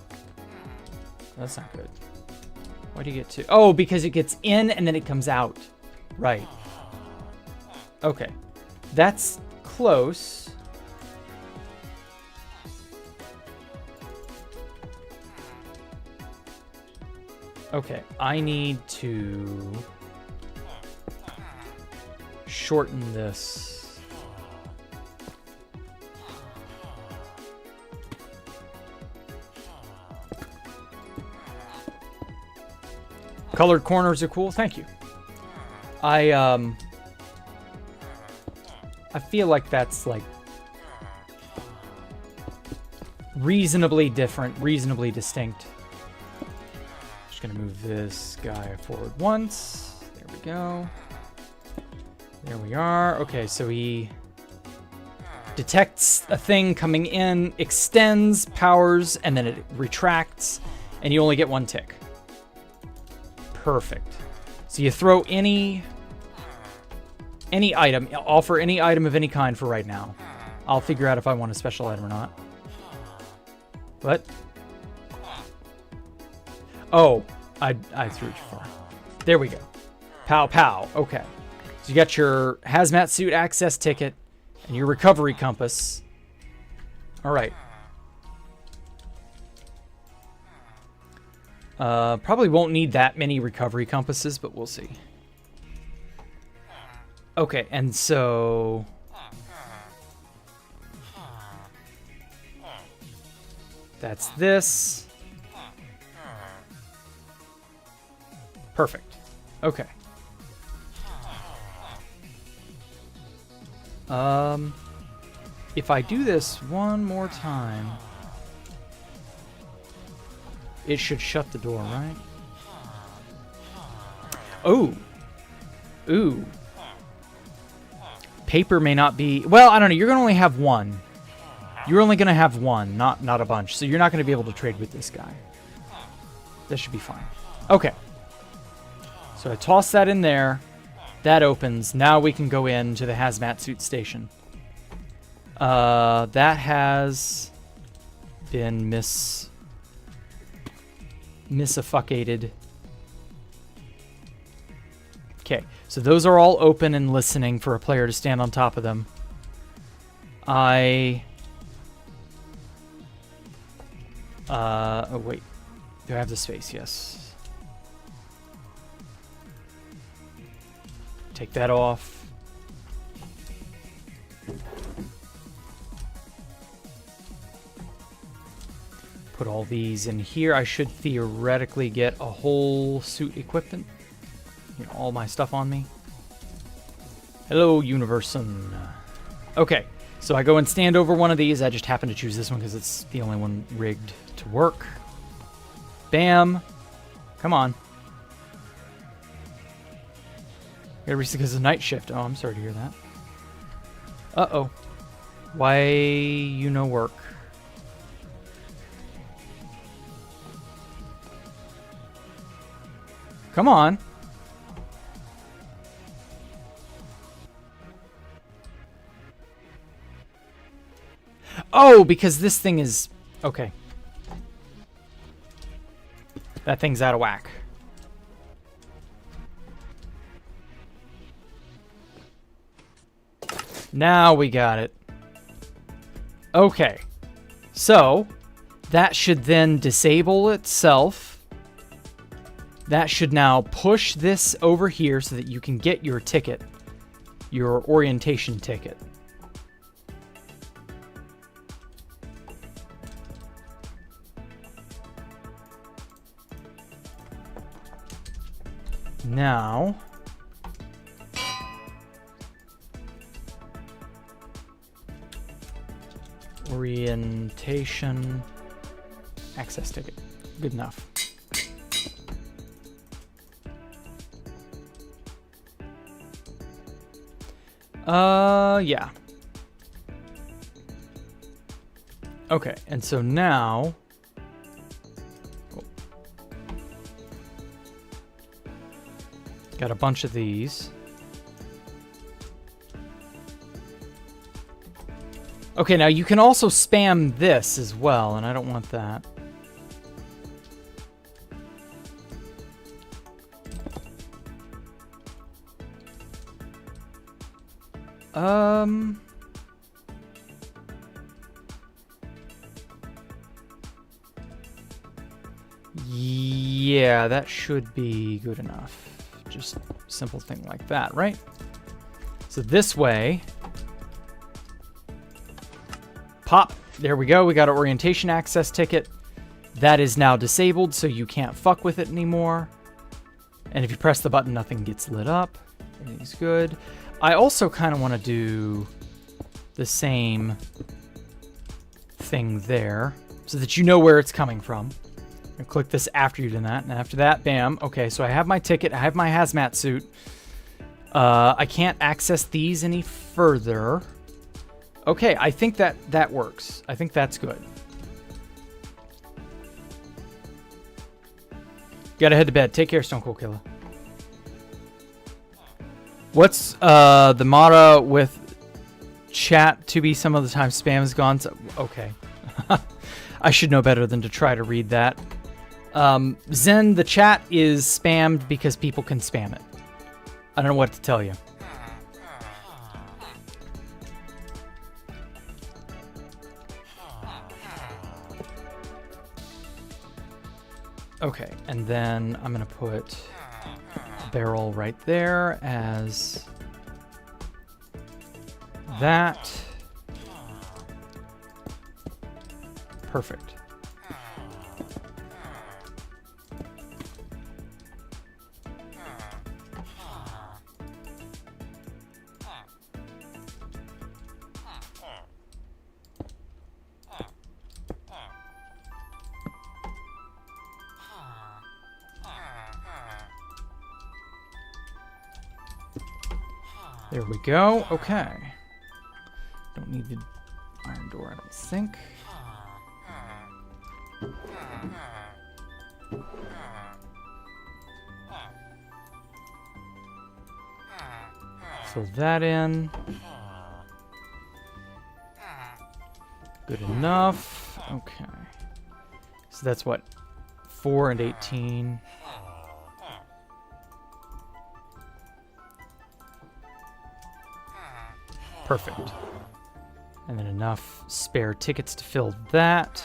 That's not good. Why do you get 2? Oh, because it gets in and then it comes out. Right. Okay. That's close. Okay, I need to shorten this. Colored corners are cool. Thank you. I feel like that's like reasonably different, reasonably distinct. Gonna move this guy forward once. There we go. There we are. Okay, so he detects a thing coming in, extends, powers, and then it retracts, and you only get 1 tick. Perfect. So you throw any item, offer any item of any kind for right now. I'll figure out if I want a special item or not. What? Oh, I threw it too far. There we go. Pow, pow. Okay. So you got your hazmat suit access ticket and your recovery compass. All right. Probably won't need that many recovery compasses, but we'll see. Okay, and so... that's this. Perfect. Okay. If I do this one more time, it should shut the door, right? Oh. Ooh. Paper may not be... well, I don't know. You're going to only have one. You're only going to have one, not a bunch. So you're not going to be able to trade with this guy. That should be fine. Okay. So I toss that in there. That opens. Now we can go into the hazmat suit station. That has been misaffucated. Okay, so those are all open and listening for a player to stand on top of them. Oh wait. Do I have the space? Yes. Take that off. Put all these in here. I should theoretically get a whole suit equipment. You know, all my stuff on me. Hello, Universon. Okay, so I go and stand over one of these. I just happen to choose this one because it's the only one rigged to work. Bam. Come on. Gotta reach because of night shift. Oh, I'm sorry to hear that. Uh-oh. Why you no work? Come on. Oh, because this thing is... okay. That thing's out of whack. Now we got it. Okay. So, that should then disable itself. That should now push this over here so that you can get your ticket. Your orientation ticket. Now... orientation access ticket. Good enough. Yeah. Okay, and so now... oh. Got a bunch of these. Okay, now you can also spam this as well, and I don't want that. Yeah, that should be good enough. Just simple thing like that, right? So this way... pop. There we go. We got an orientation access ticket. That is now disabled, so you can't fuck with it anymore. And if you press the button, nothing gets lit up. Everything's good. I also kind of want to do the same thing there so that you know where it's coming from. And click this after you've done that. And after that, bam. Okay, so I have my ticket. I have my hazmat suit. I can't access these any further. Okay, I think that works. I think that's good. Gotta head to bed. Take care, Stone Cold Killer. What's the motto with chat to be some of the time spam is gone? So, okay. I should know better than to try to read that. Zen, the chat is spammed because people can spam it. I don't know what to tell you. Okay, and then I'm gonna put a barrel right there as that. Perfect. There we go. Okay. Don't need the iron door, I don't think. Fill that in. Good enough. Okay. So that's what? 4 and 18. Perfect. And then enough spare tickets to fill that.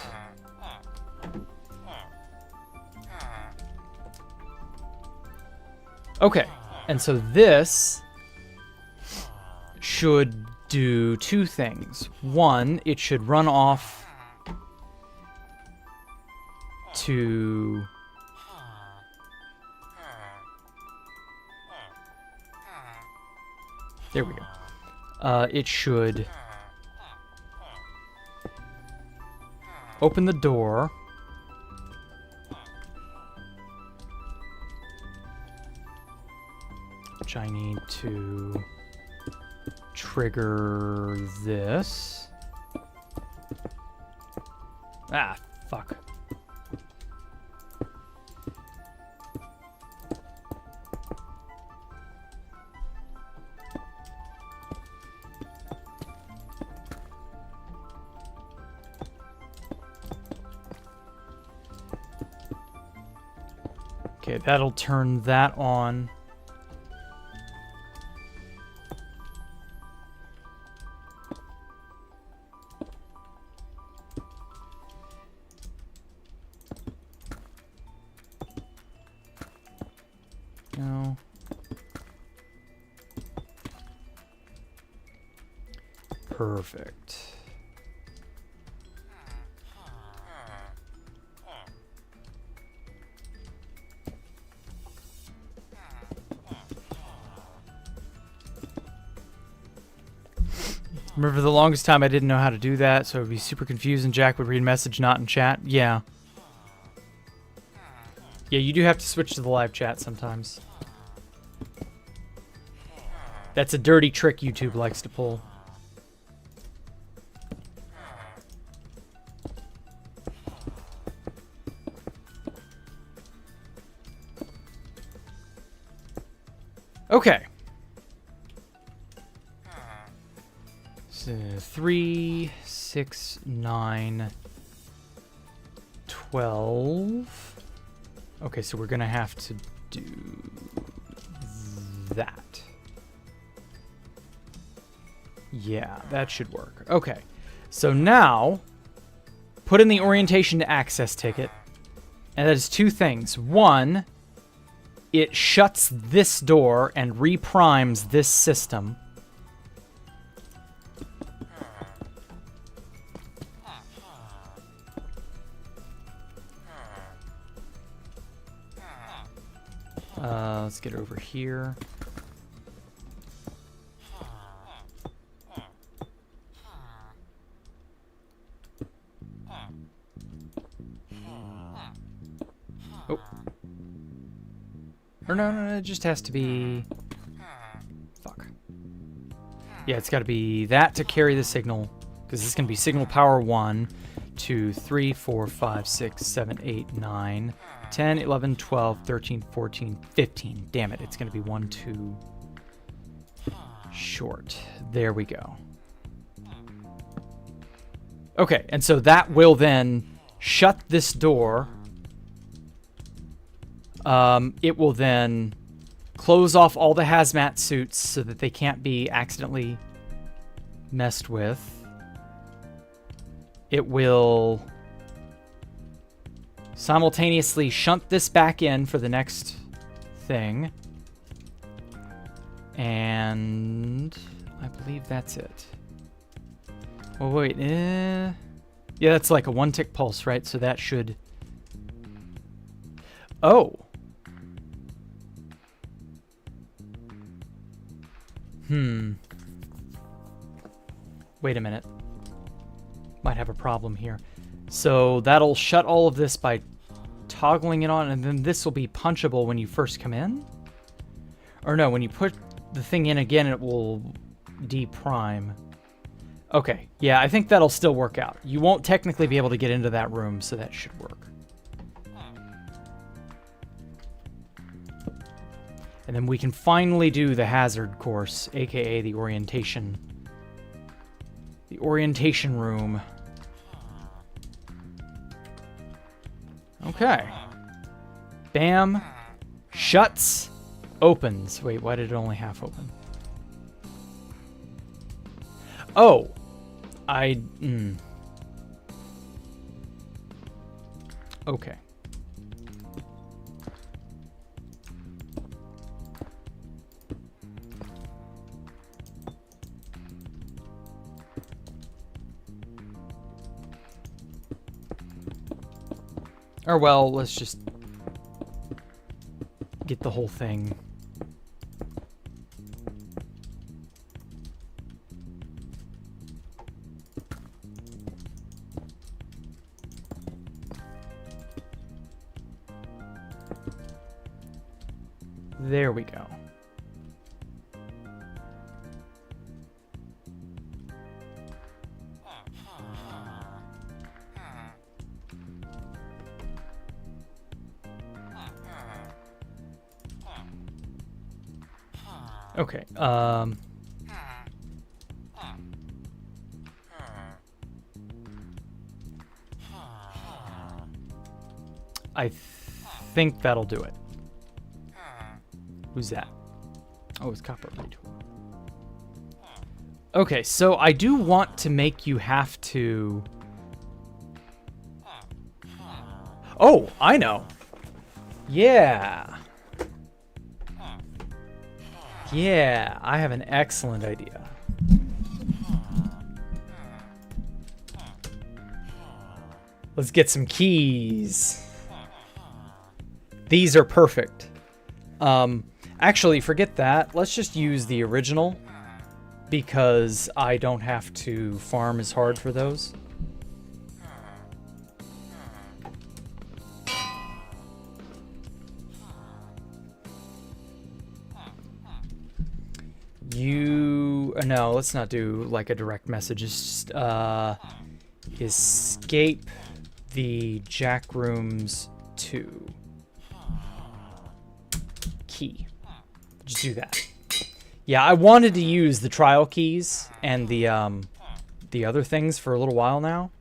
Okay. And so this should do two things. One, it should run off to... There we go. It should open the door. Which I need to trigger this. Ah, fuck. Okay, that'll turn that on. No. Perfect. Remember the longest time I didn't know how to do that, so it would be super confused and Jack would read message not in chat? Yeah. Yeah, you do have to switch to the live chat sometimes. That's a dirty trick YouTube likes to pull. Okay. So 3, 6, 9, 12. Okay, so we're gonna have to do that. Yeah, that should work. Okay, so now put in the orientation to access ticket, and that is two things. One, it shuts this door and reprimes this system. Let's get over here. Oh. Or no, it just has to be... Fuck. Yeah, it's got to be that to carry the signal, because this is going to be signal power 1, 2, 3, 4, 5, 6, 7, 8, 9, 10, 11, 12, 13, 14, 15. Damn it, it's going to be 1, 2 short. There we go. Okay, and so that will then shut this door it will then close off all the hazmat suits so that they can't be accidentally messed with. It will simultaneously shunt this back in for the next thing. And I believe that's it. Oh, wait. Yeah, that's like a 1-tick pulse, right? So that should... Oh. Wait a minute. Might have a problem here. So that'll shut all of this by toggling it on, and then this will be punchable when you first come in? Or no, when you put the thing in again, it will deprime. Okay, yeah, I think that'll still work out. You won't technically be able to get into that room, so that should work. And then we can finally do the hazard course, aka the orientation. The orientation room. Okay. Bam. Shuts. Opens. Wait, why did it only half open? Oh. Okay. Or, well, let's just get the whole thing. There we go. Okay, I think that'll do it. Who's that? Oh, it's Copper Reed. Okay, so I do want to make you have to... Oh, I know. Yeah. Yeah, I have an excellent idea. Let's get some keys. These are perfect. Actually, forget that. Let's just use the original because I don't have to farm as hard for those. No, let's not do like a direct message. Just escape the Jack rooms to key. Just do that. Yeah, I wanted to use the trial keys and the other things for a little while now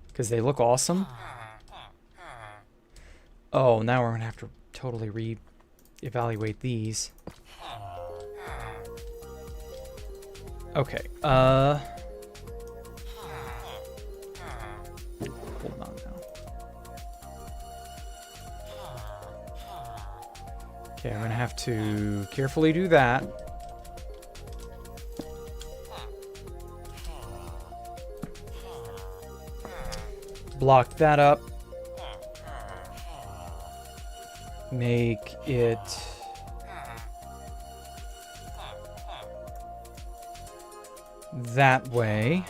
because they look awesome. Oh, now we're gonna have to totally re-evaluate these. Okay, hold on now. Okay, I'm gonna have to carefully do that. Block that up. Make it... that way.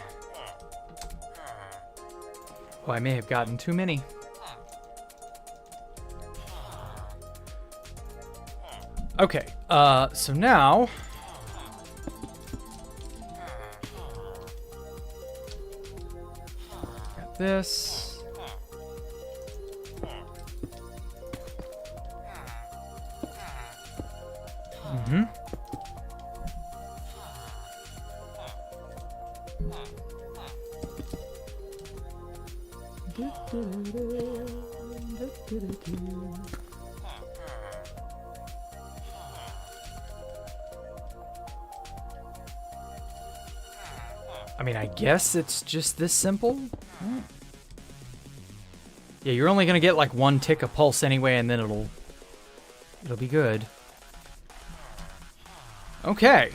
Oh, I may have gotten too many. Okay, so now... got this. Mm-hmm. I mean, I guess it's just this simple. Yeah, you're only gonna get like 1 tick of pulse anyway, and then it'll be good. Okay.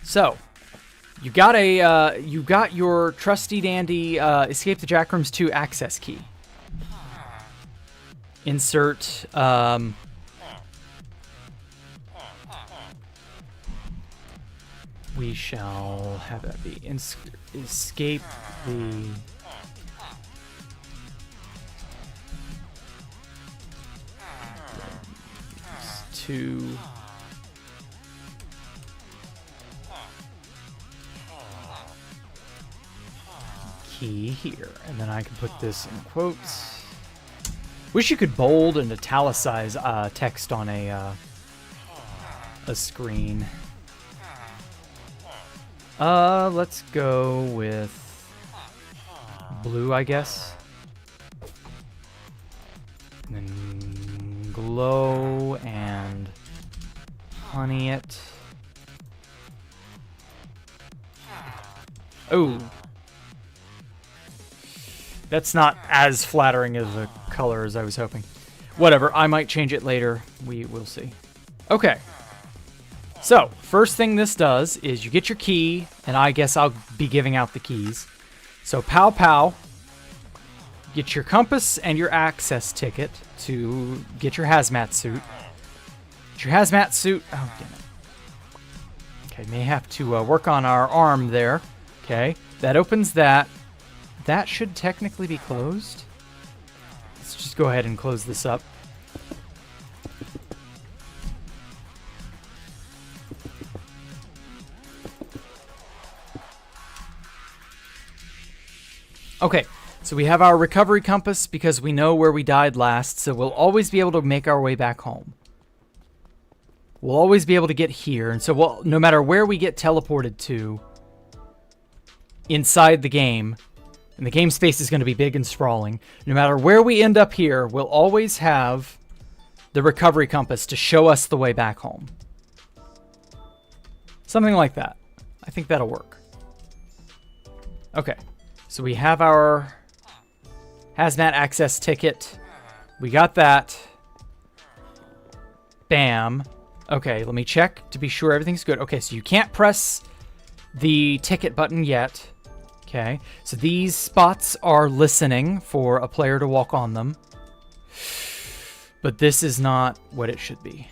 So, you got your trusty dandy Escape the Jackrooms 2 access key. Insert we shall have that be escape the to key here, and then I can put this in quotes. Wish you could bold and italicize text on a screen. Let's go with blue, I guess. And then glow and honey it. Oh. That's not as flattering as a color as I was hoping. Whatever, I might change it later. We will see. Okay. So, first thing this does is you get your key, and I guess I'll be giving out the keys. So, pow pow. Get your compass and your access ticket to get your hazmat suit. Get your hazmat suit. Oh, damn it. Okay, may have to work on our arm there. Okay, that opens that. That should technically be closed. Let's just go ahead and close this up. Okay, so we have our recovery compass because we know where we died last, so we'll always be able to make our way back home. We'll always be able to get here, and so no matter where we get teleported to inside the game, and the game space is going to be big and sprawling, no matter where we end up here, we'll always have the recovery compass to show us the way back home. Something like that. I think that'll work. Okay. So we have our hazmat access ticket. We got that. Bam. Okay, let me check to be sure everything's good. Okay, so you can't press the ticket button yet. Okay, so these spots are listening for a player to walk on them. But this is not what it should be.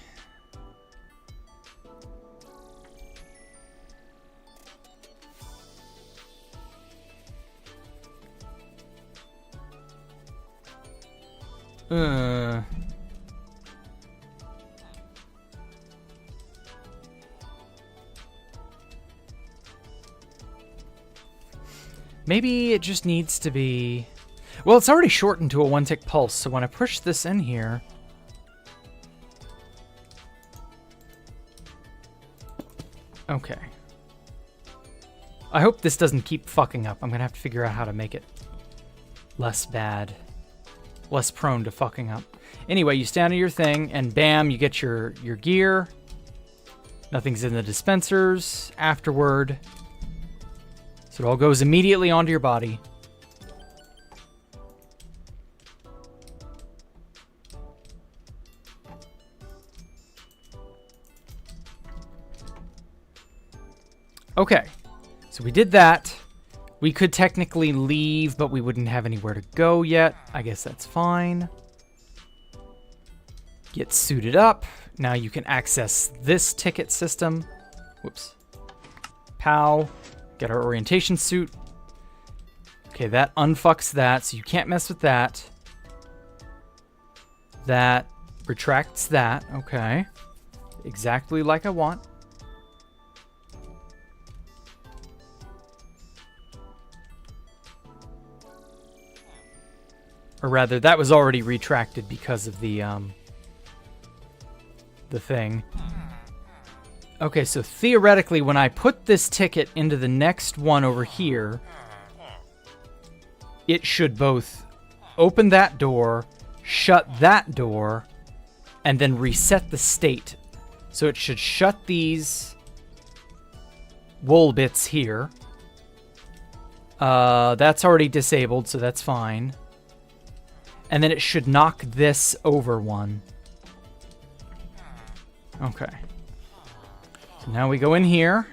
Maybe it just needs to be... Well, it's already shortened to a 1-tick pulse, so when I push this in here... Okay. I hope this doesn't keep fucking up. I'm gonna have to figure out how to make it less bad. Less prone to fucking up. Anyway, you stand on your thing, and bam, you get your gear. Nothing's in the dispensers afterward. So it all goes immediately onto your body. Okay, so we did that. We could technically leave, but we wouldn't have anywhere to go yet. I guess that's fine. Get suited up. Now you can access this ticket system. Whoops. Pow. Get our orientation suit. Okay, that unfucks that, so you can't mess with that. That retracts that. Okay. Exactly like I want. Or rather, that was already retracted because of the thing. Okay, so theoretically, when I put this ticket into the next one over here, it should both open that door, shut that door, and then reset the state. So it should shut these wool bits here, That's already disabled, so that's fine. And then it should knock this over one. Okay. So now we go in here.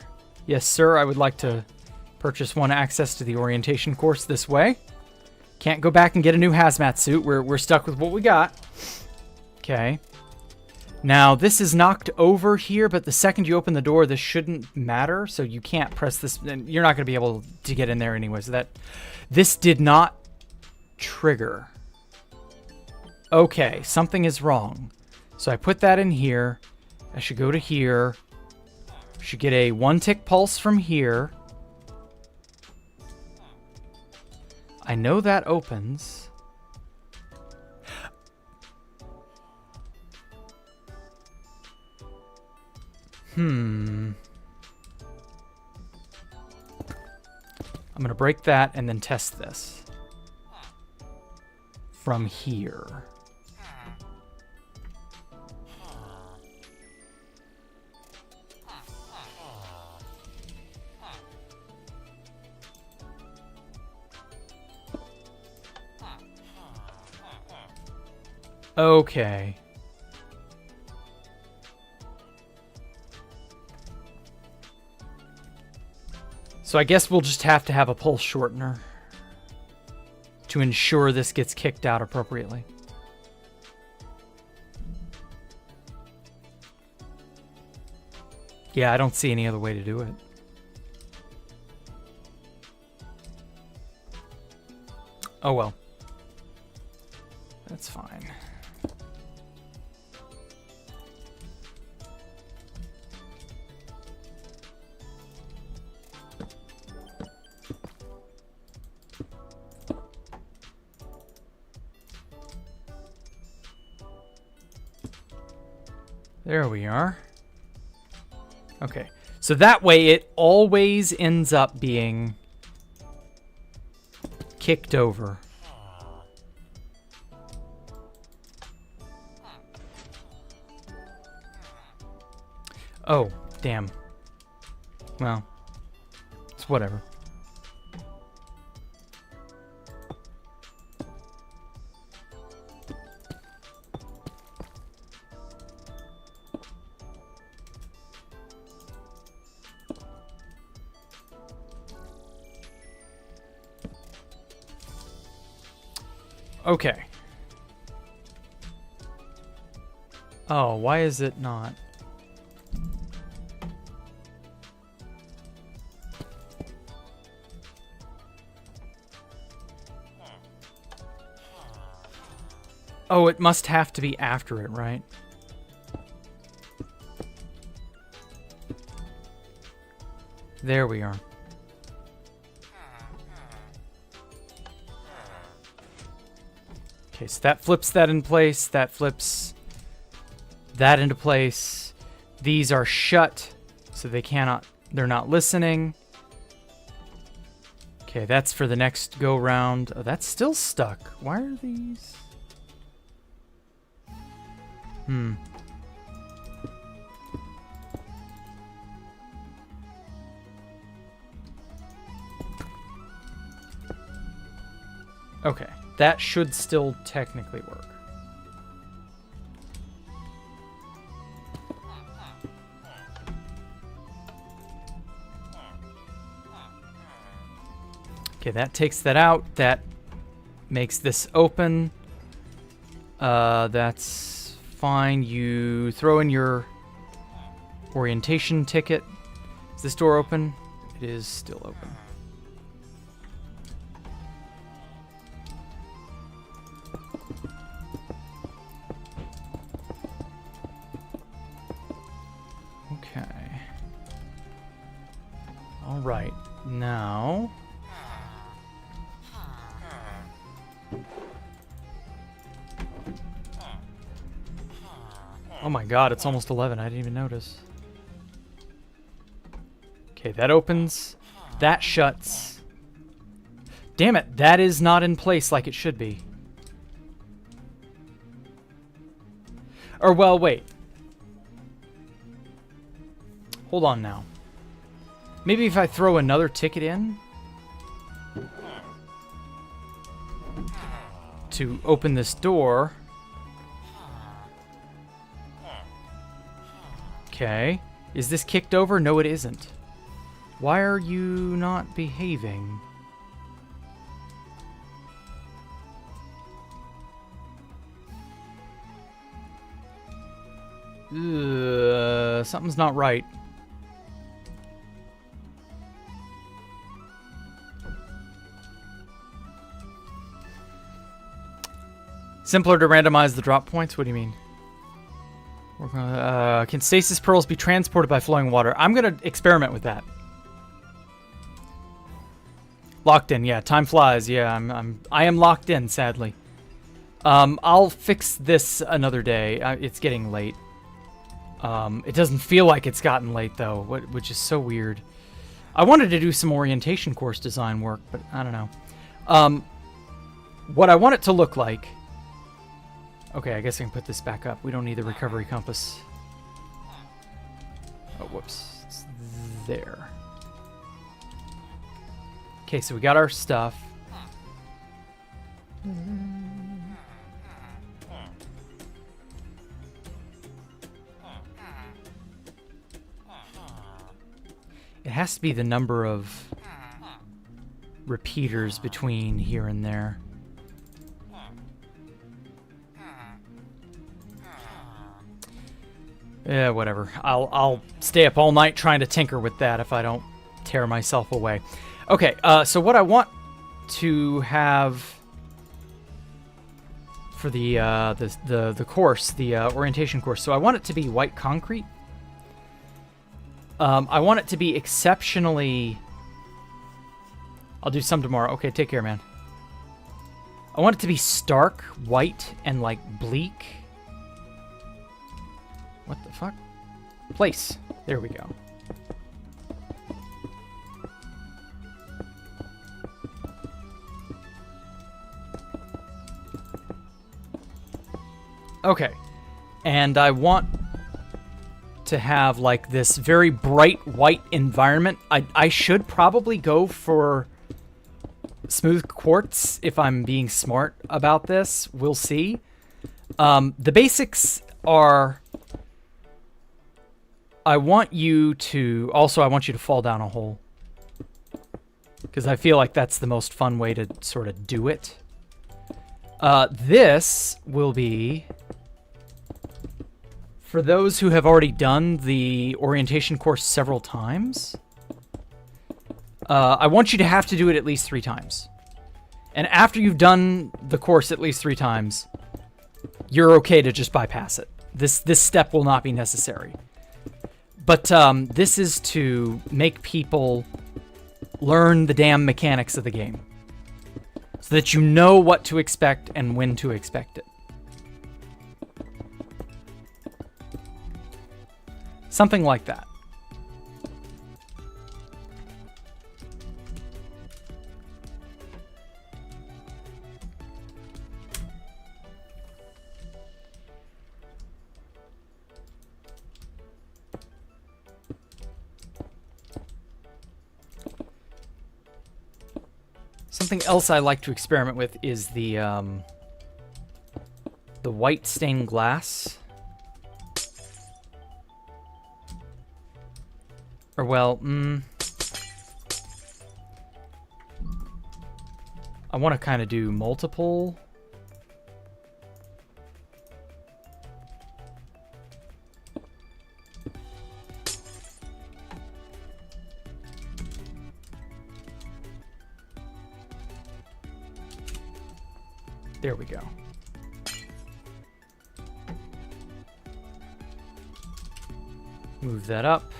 Yes, sir, I would like to purchase one access to the orientation course this way. Can't go back and get a new hazmat suit. We're stuck with what we got. Okay. Now, this is knocked over here, but the second you open the door, this shouldn't matter, so you can't press this, and you're not going to be able to get in there anyway, so this did not trigger. Okay, something is wrong. So I put that in here. I should go to here. Should get a 1-tick pulse from here. I know that opens. I'm going to break that and then test this. From here. Okay. So I guess we'll just have to have a pulse shortener to ensure this gets kicked out appropriately. Yeah, I don't see any other way to do it. Oh well. That's fine. There we are. Okay, so that way it always ends up being kicked over. Oh, damn. Well, it's whatever. Okay. Oh, why is it not? Oh, it must have to be after it, right? There we are. Okay, so that flips that in place. That flips that into place. These are shut, so they're not listening. Okay, that's for the next go round. Oh, that's still stuck. Why are these? Okay, that should still technically work. Okay, that takes that out. That makes this open. That's fine. You throw in your orientation ticket. Is this door open? It is still open. Okay. All right. Now... Oh my god, it's almost 11. I didn't even notice. Okay, that opens. That shuts. Damn it, that is not in place like it should be. Or, well, wait. Hold on now. Maybe if I throw another ticket in? to open this door. Okay. Is this kicked over? No, it isn't. Why are you not behaving? Something's not right. Simpler to randomize the drop points? What do you mean? Can stasis pearls be transported by flowing water? I'm gonna experiment with that. Locked in, yeah. Time flies. Yeah, I am locked in, sadly. I'll fix this another day. It's getting late. It doesn't feel like it's gotten late though, which is so weird. I wanted to do some orientation course design work, but I don't know. What I want it to look like. Okay, I guess I can put this back up. We don't need the recovery compass. Oh, whoops. It's there. Okay, so we got our stuff. It has to be the number of repeaters between here and there. Yeah, whatever. I'll stay up all night trying to tinker with that if I don't tear myself away. Okay, so what I want to have for the course, the orientation course, so I want it to be white concrete. I want it to be exceptionally... I'll do some tomorrow. Okay, take care, man. I want it to be stark, white, and, like, bleak. What the fuck? Place. There we go. Okay. And I want to have, like, this very bright white environment. I should probably go for smooth quartz if I'm being smart about this. We'll see. The basics are... I want you to fall down a hole. Because I feel like that's the most fun way to sort of do it. This will be... For those who have already done the orientation course several times, I want you to have to do it at least 3 times. And after you've done the course at least 3 times, you're okay to just bypass it. This step will not be necessary. But this is to make people learn the damn mechanics of the game. So that you know what to expect and when to expect it. Something like that. Something else I like to experiment with is the white stained glass. Or, well, I want to kind of do multiple. There we go. Move that up.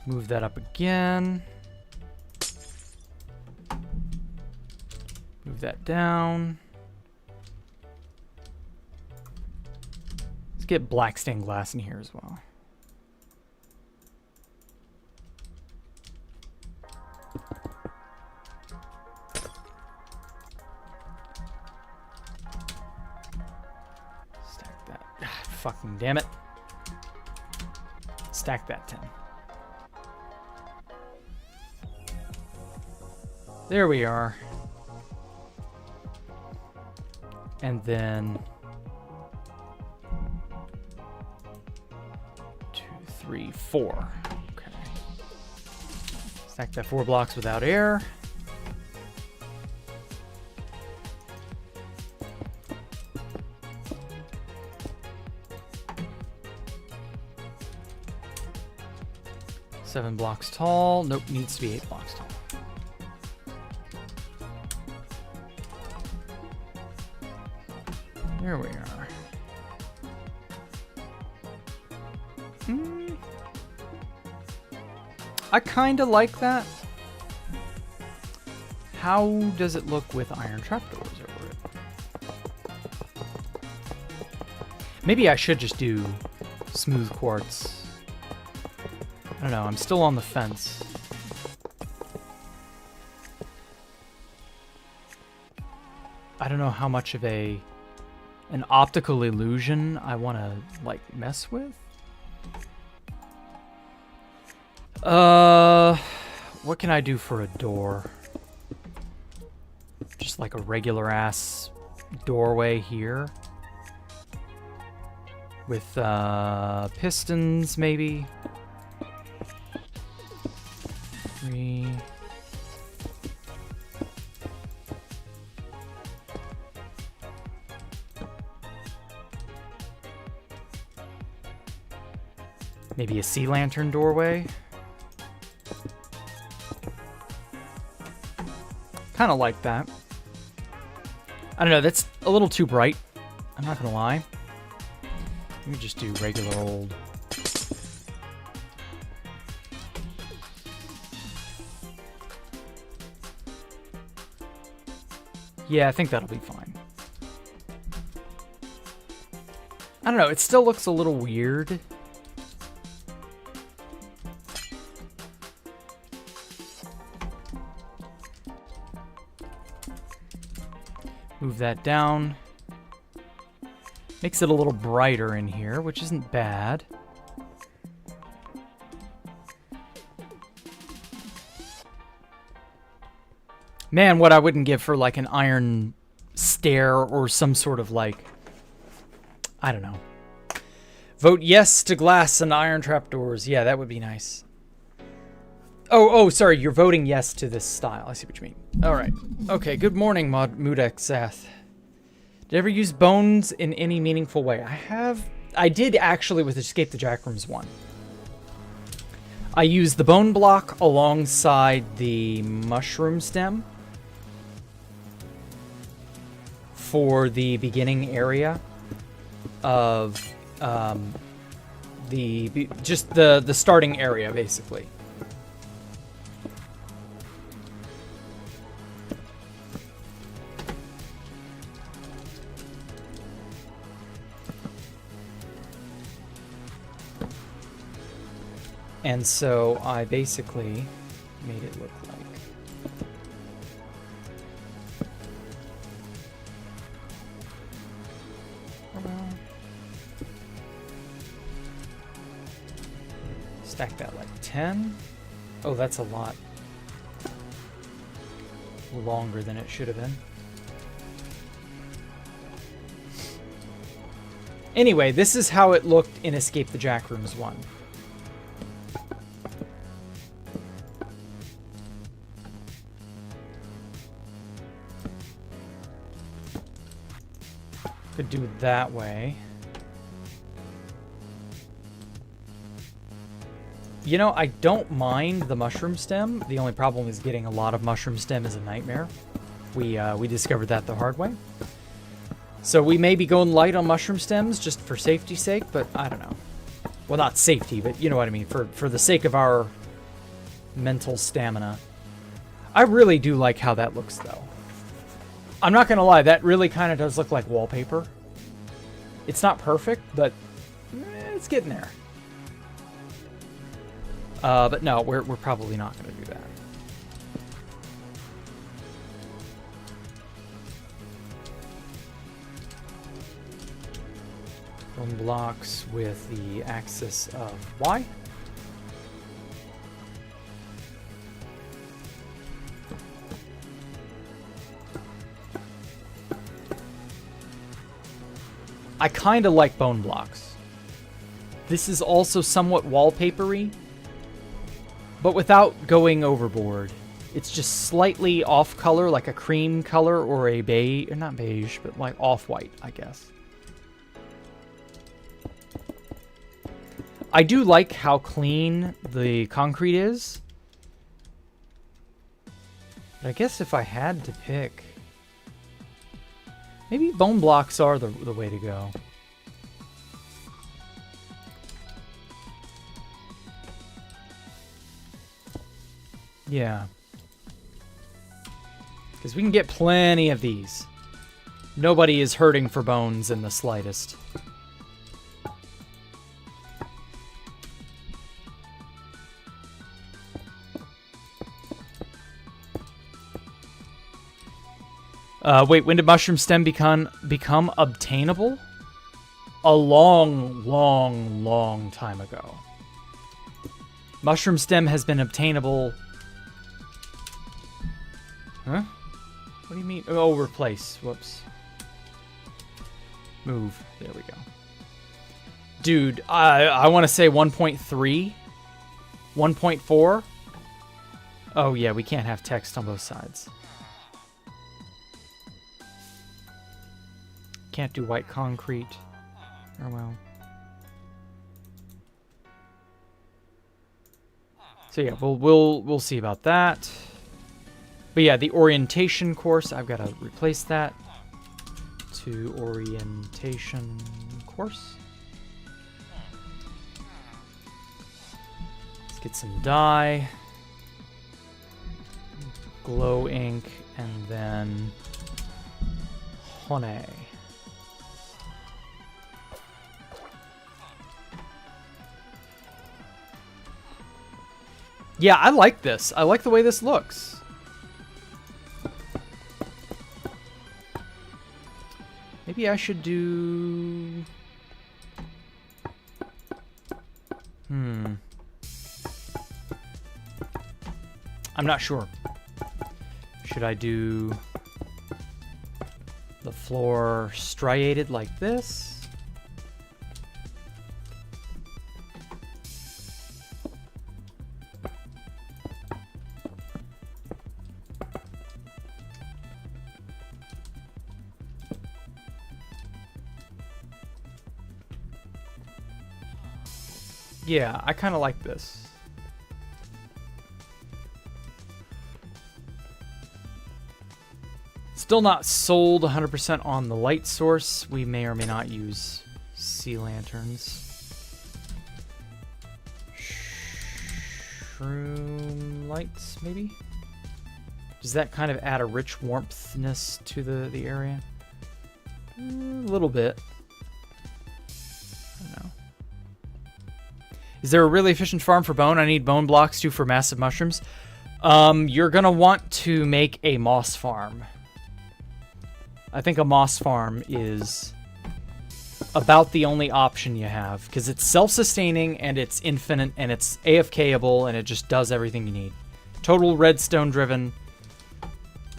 Move that up again. Move that down. Let's get black stained glass in here as well. Fucking damn it. Stack that 10. There we are. And then 2, 3, 4. Okay. Stack that 4 blocks without air. Seven blocks tall. Nope, needs to be 8 blocks tall. There we are. I kind of like that. How does it look with iron trapdoors over it? Maybe I should just do smooth quartz. I don't know, I'm still on the fence. I don't know how much of an optical illusion I want to, like, mess with. What can I do for a door? Just like a regular ass doorway here. With, pistons, maybe. 3. Maybe a sea lantern doorway. Kind of like that. I don't know, that's a little too bright. I'm not gonna lie. Let me just do regular old. Yeah, I think that'll be fine. I don't know, it still looks a little weird. Move that down. Makes it a little brighter in here, which isn't bad. Man, what I wouldn't give for like an iron stair or some sort of like, I don't know. Vote yes to glass and iron trapdoors. Yeah, that would be nice. Oh, sorry, you're voting yes to this style. I see what you mean. All right. Okay, good morning, Mudex Zath. Did you ever use bones in any meaningful way? I did actually with Escape the Jackrooms 1. I used the bone block alongside the mushroom stem for the beginning area of the starting area, basically. And so I basically made it look like stack that like 10. Oh, that's a lot longer than it should have been. Anyway, this is how it looked in Escape the Jackrooms 1. Could do it that way. You know, I don't mind the mushroom stem. The only problem is getting a lot of mushroom stem is a nightmare. We discovered that the hard way. So we may be going light on mushroom stems just for safety's sake, but I don't know. Well, not safety, but you know what I mean. For the sake of our mental stamina. I really do like how that looks, though. I'm not going to lie, that really kind of does look like wallpaper. It's not perfect, but it's getting there. But no, we're probably not going to do that. Bone blocks with the axis of Y. I kind of like bone blocks. This is also somewhat wallpapery, but without going overboard. It's just slightly off color, like a cream color or a beige, or not beige, but like off-white, I guess. I do like how clean the concrete is. But I guess if I had to pick, maybe bone blocks are the way to go. Yeah. Because we can get plenty of these. Nobody is hurting for bones in the slightest. Wait, when did mushroom stem become obtainable? A long, long, long time ago. Mushroom stem has been obtainable... Huh? What do you mean? Oh, replace. Whoops. Move. There we go. Dude, I want to say 1.3? 1.4? Oh, yeah, we can't have text on both sides. Can't do white concrete. Oh, well. So, yeah, we'll see about that. But yeah, the orientation course, I've got to replace that to orientation course. Let's get some dye, glow ink, and then honey. Yeah, I like this. I like the way this looks. Maybe I should do... I'm not sure. Should I do the floor striated like this? Yeah, I kind of like this. Still not sold 100% on the light source. We may or may not use sea lanterns. Shroom lights, maybe? Does that kind of add a rich warmthness to the area? A little bit. I don't know. Is there a really efficient farm for bone? I need bone blocks too for massive mushrooms. You're gonna want to make a moss farm. I think a moss farm is about the only option you have, because it's self-sustaining and it's infinite and it's AFKable and it just does everything you need. Total redstone driven.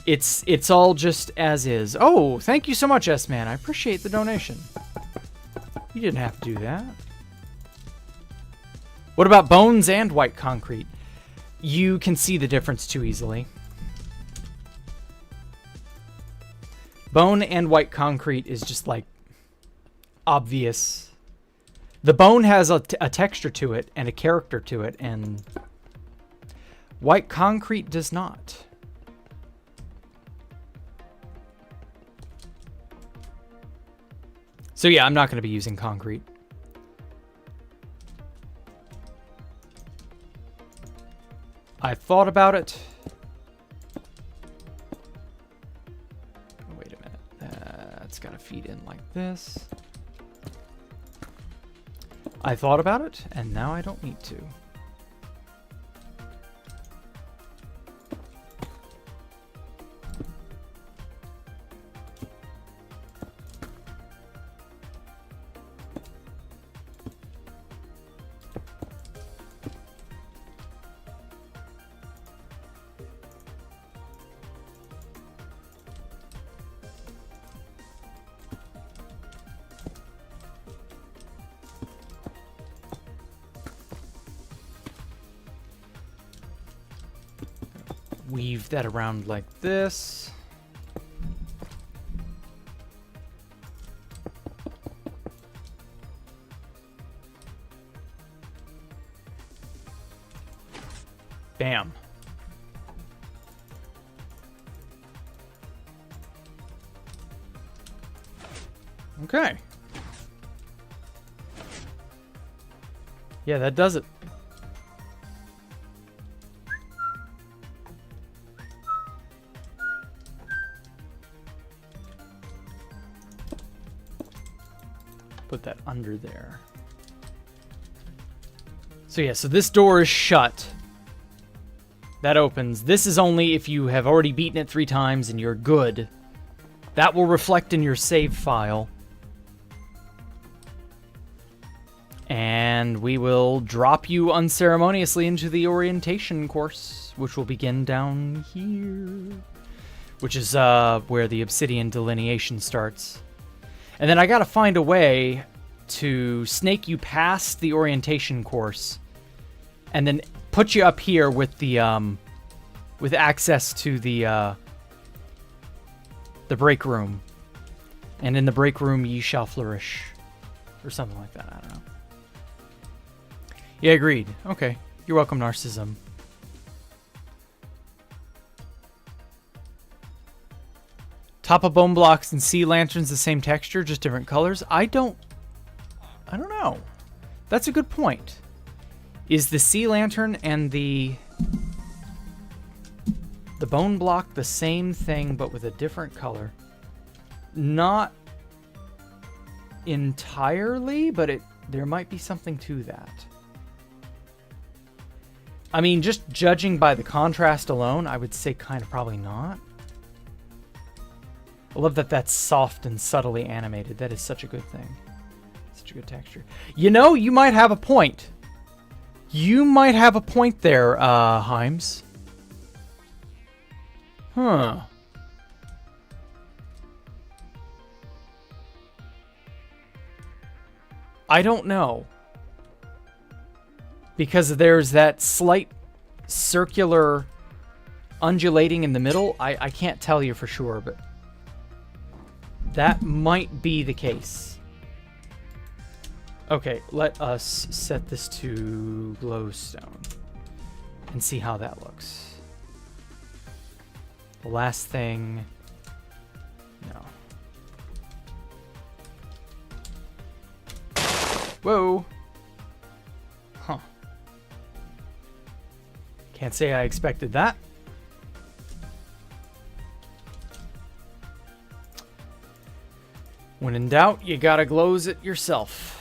It's all just as is. Oh, thank you so much, S-Man. I appreciate the donation. You didn't have to do that. What about bones and white concrete? You can see the difference too easily. Bone and white concrete is just like obvious. The bone has a texture to it and a character to it, and white concrete does not. So yeah, I'm not going to be using concrete. I thought about it. Oh, wait a minute. It's got to feed in like this. I thought about it, and now I don't need to. weave that around like this. Bam. Okay. Yeah, that does it. Put that under there. So yeah, so this door is shut. That opens. This is only if you have already beaten it 3 times and you're good. That will reflect in your save file. And we will drop you unceremoniously into the orientation course, which will begin down here. Which is where the obsidian delineation starts. And then I gotta find a way to snake you past the orientation course. And then put you up here with the with access to the break room. And in the break room ye shall flourish. Or something like that, I don't know. Yeah, agreed. Okay. You're welcome, Narcissism. Top of bone blocks and sea lanterns the same texture, just different colors. I don't know. That's a good point. Is the sea lantern and the bone block the same thing but with a different color? Not entirely, but there might be something to that. I mean, just judging by the contrast alone, I would say kind of probably not. I love that that's soft and subtly animated. That is such a good thing. Such a good texture. You know, you might have a point. You might have a point there, Himes. Huh. I don't know. Because there's that slight circular undulating in the middle. I can't tell you for sure, but that might be the case. Okay, let us set this to glowstone and see how that looks. The last thing... No. Whoa! Huh. Can't say I expected that. When in doubt, you gotta glows it yourself.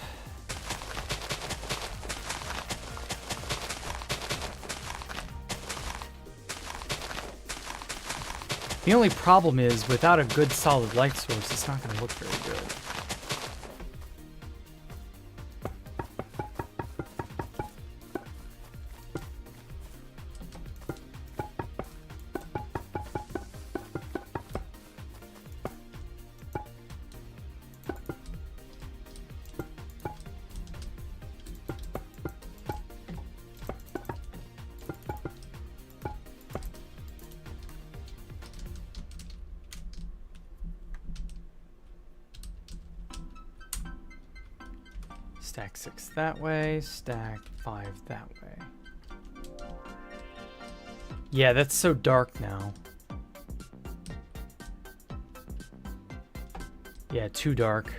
The only problem is, without a good solid light source, it's not gonna look very good. Stack 6 that way, stack 5 that way. Yeah, that's so dark now. Yeah, too dark.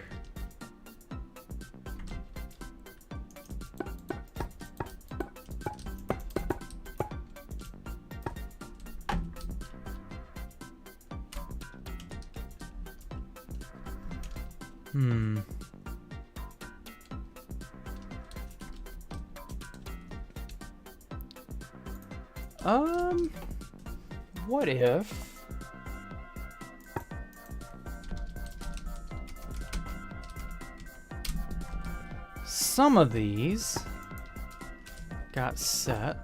What if... some of these got set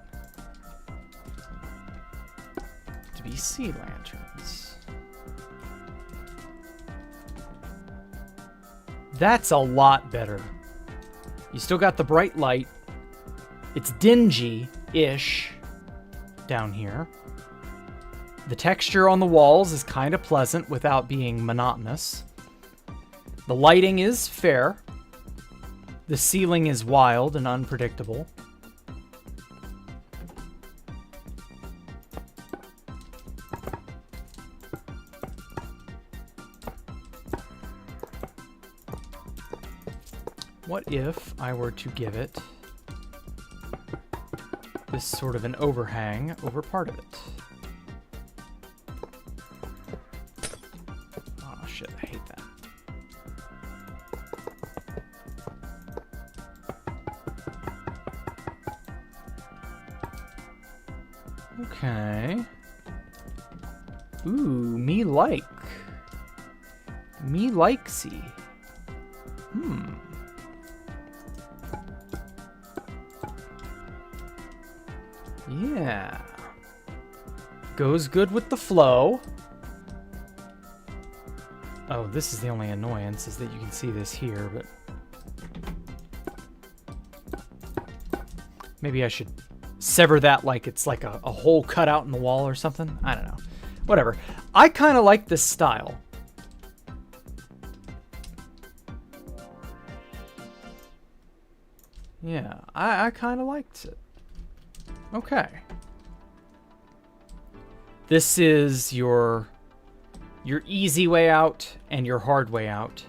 to be sea lanterns. That's a lot better. You still got the bright light. It's dingy-ish down here. The texture on the walls is kind of pleasant without being monotonous. The lighting is fair. The ceiling is wild and unpredictable. What if I were to give it this sort of an overhang over part of it? Oh shit, I hate that. Okay. Ooh, me likesy. Yeah. Goes good with the flow. Oh, this is the only annoyance, is that you can see this here, but maybe I should sever that like it's like a hole cut out in the wall or something. I don't know. Whatever. I kind of like this style. Yeah, I kind of liked it. Okay. This is your easy way out and your hard way out.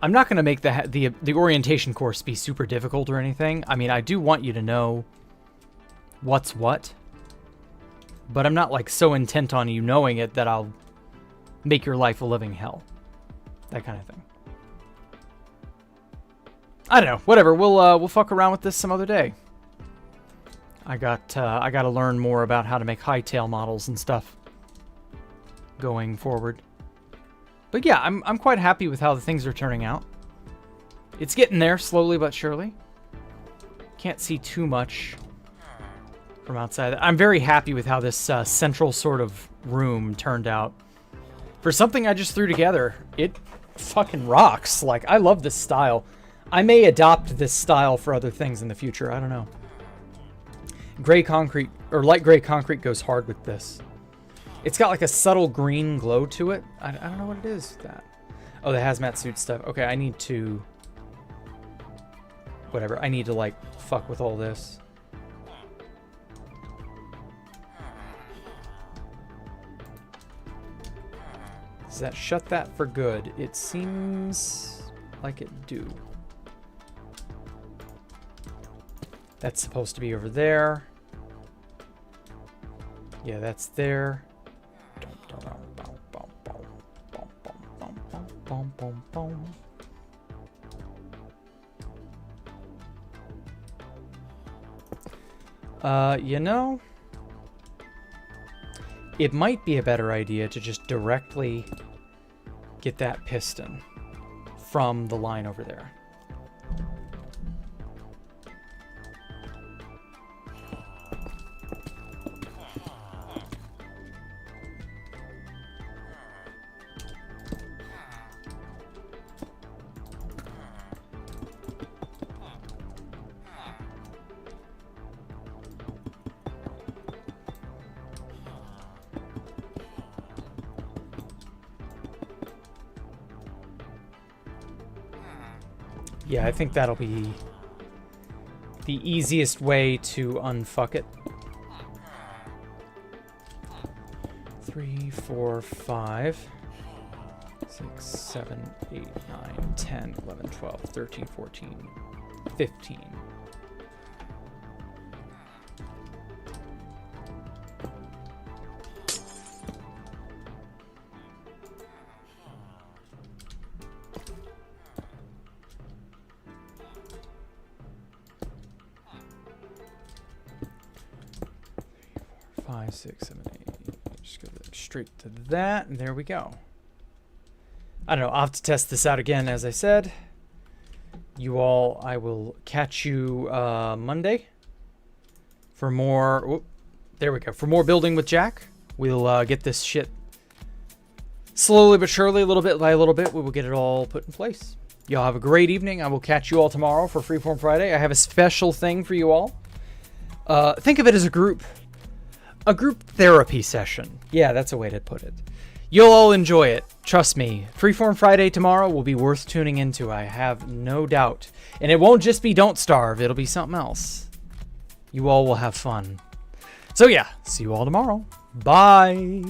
I'm not going to make the orientation course be super difficult or anything. I mean, I do want you to know what's what, but I'm not like so intent on you knowing it that I'll make your life a living hell. That kind of thing. I don't know. Whatever. We'll fuck around with this some other day. I got to learn more about how to make hightail models and stuff going forward. But yeah, I'm quite happy with how the things are turning out. It's getting there slowly but surely. Can't see too much from outside. I'm very happy with how this central sort of room turned out. For something I just threw together, it fucking rocks. Like, I love this style. I may adopt this style for other things in the future. I don't know. Gray concrete, or light gray concrete, goes hard with this. It's got like a subtle green glow to it. I don't know what it is with that. Oh, the hazmat suit stuff. Okay, I need to... Whatever, I need to like fuck with all this. Does that shut that for good? It seems like it do. That's supposed to be over there. Yeah, that's there. You know, it might be a better idea to just directly get that piston from the line over there. Yeah, I think that'll be the easiest way to unfuck it. 3, 4, 5, 6, 7, 8, 9, 10, 11, 12, 13, 14, 15. Five, 6, 7, 8. Just go straight to that, and there we go. I don't know. I'll have to test this out again, as I said. You all, I will catch you Monday for more. Whoop, there we go. For more building with Jack. We'll get this shit slowly but surely, a little bit by a little bit. We will get it all put in place. Y'all have a great evening. I will catch you all tomorrow for Freeform Friday. I have a special thing for you all. Think of it as a group. A group therapy session. Yeah, that's a way to put it. You'll all enjoy it. Trust me. Freeform Friday tomorrow will be worth tuning into. I have no doubt. And it won't just be Don't Starve. It'll be something else. You all will have fun. So yeah, see you all tomorrow. Bye.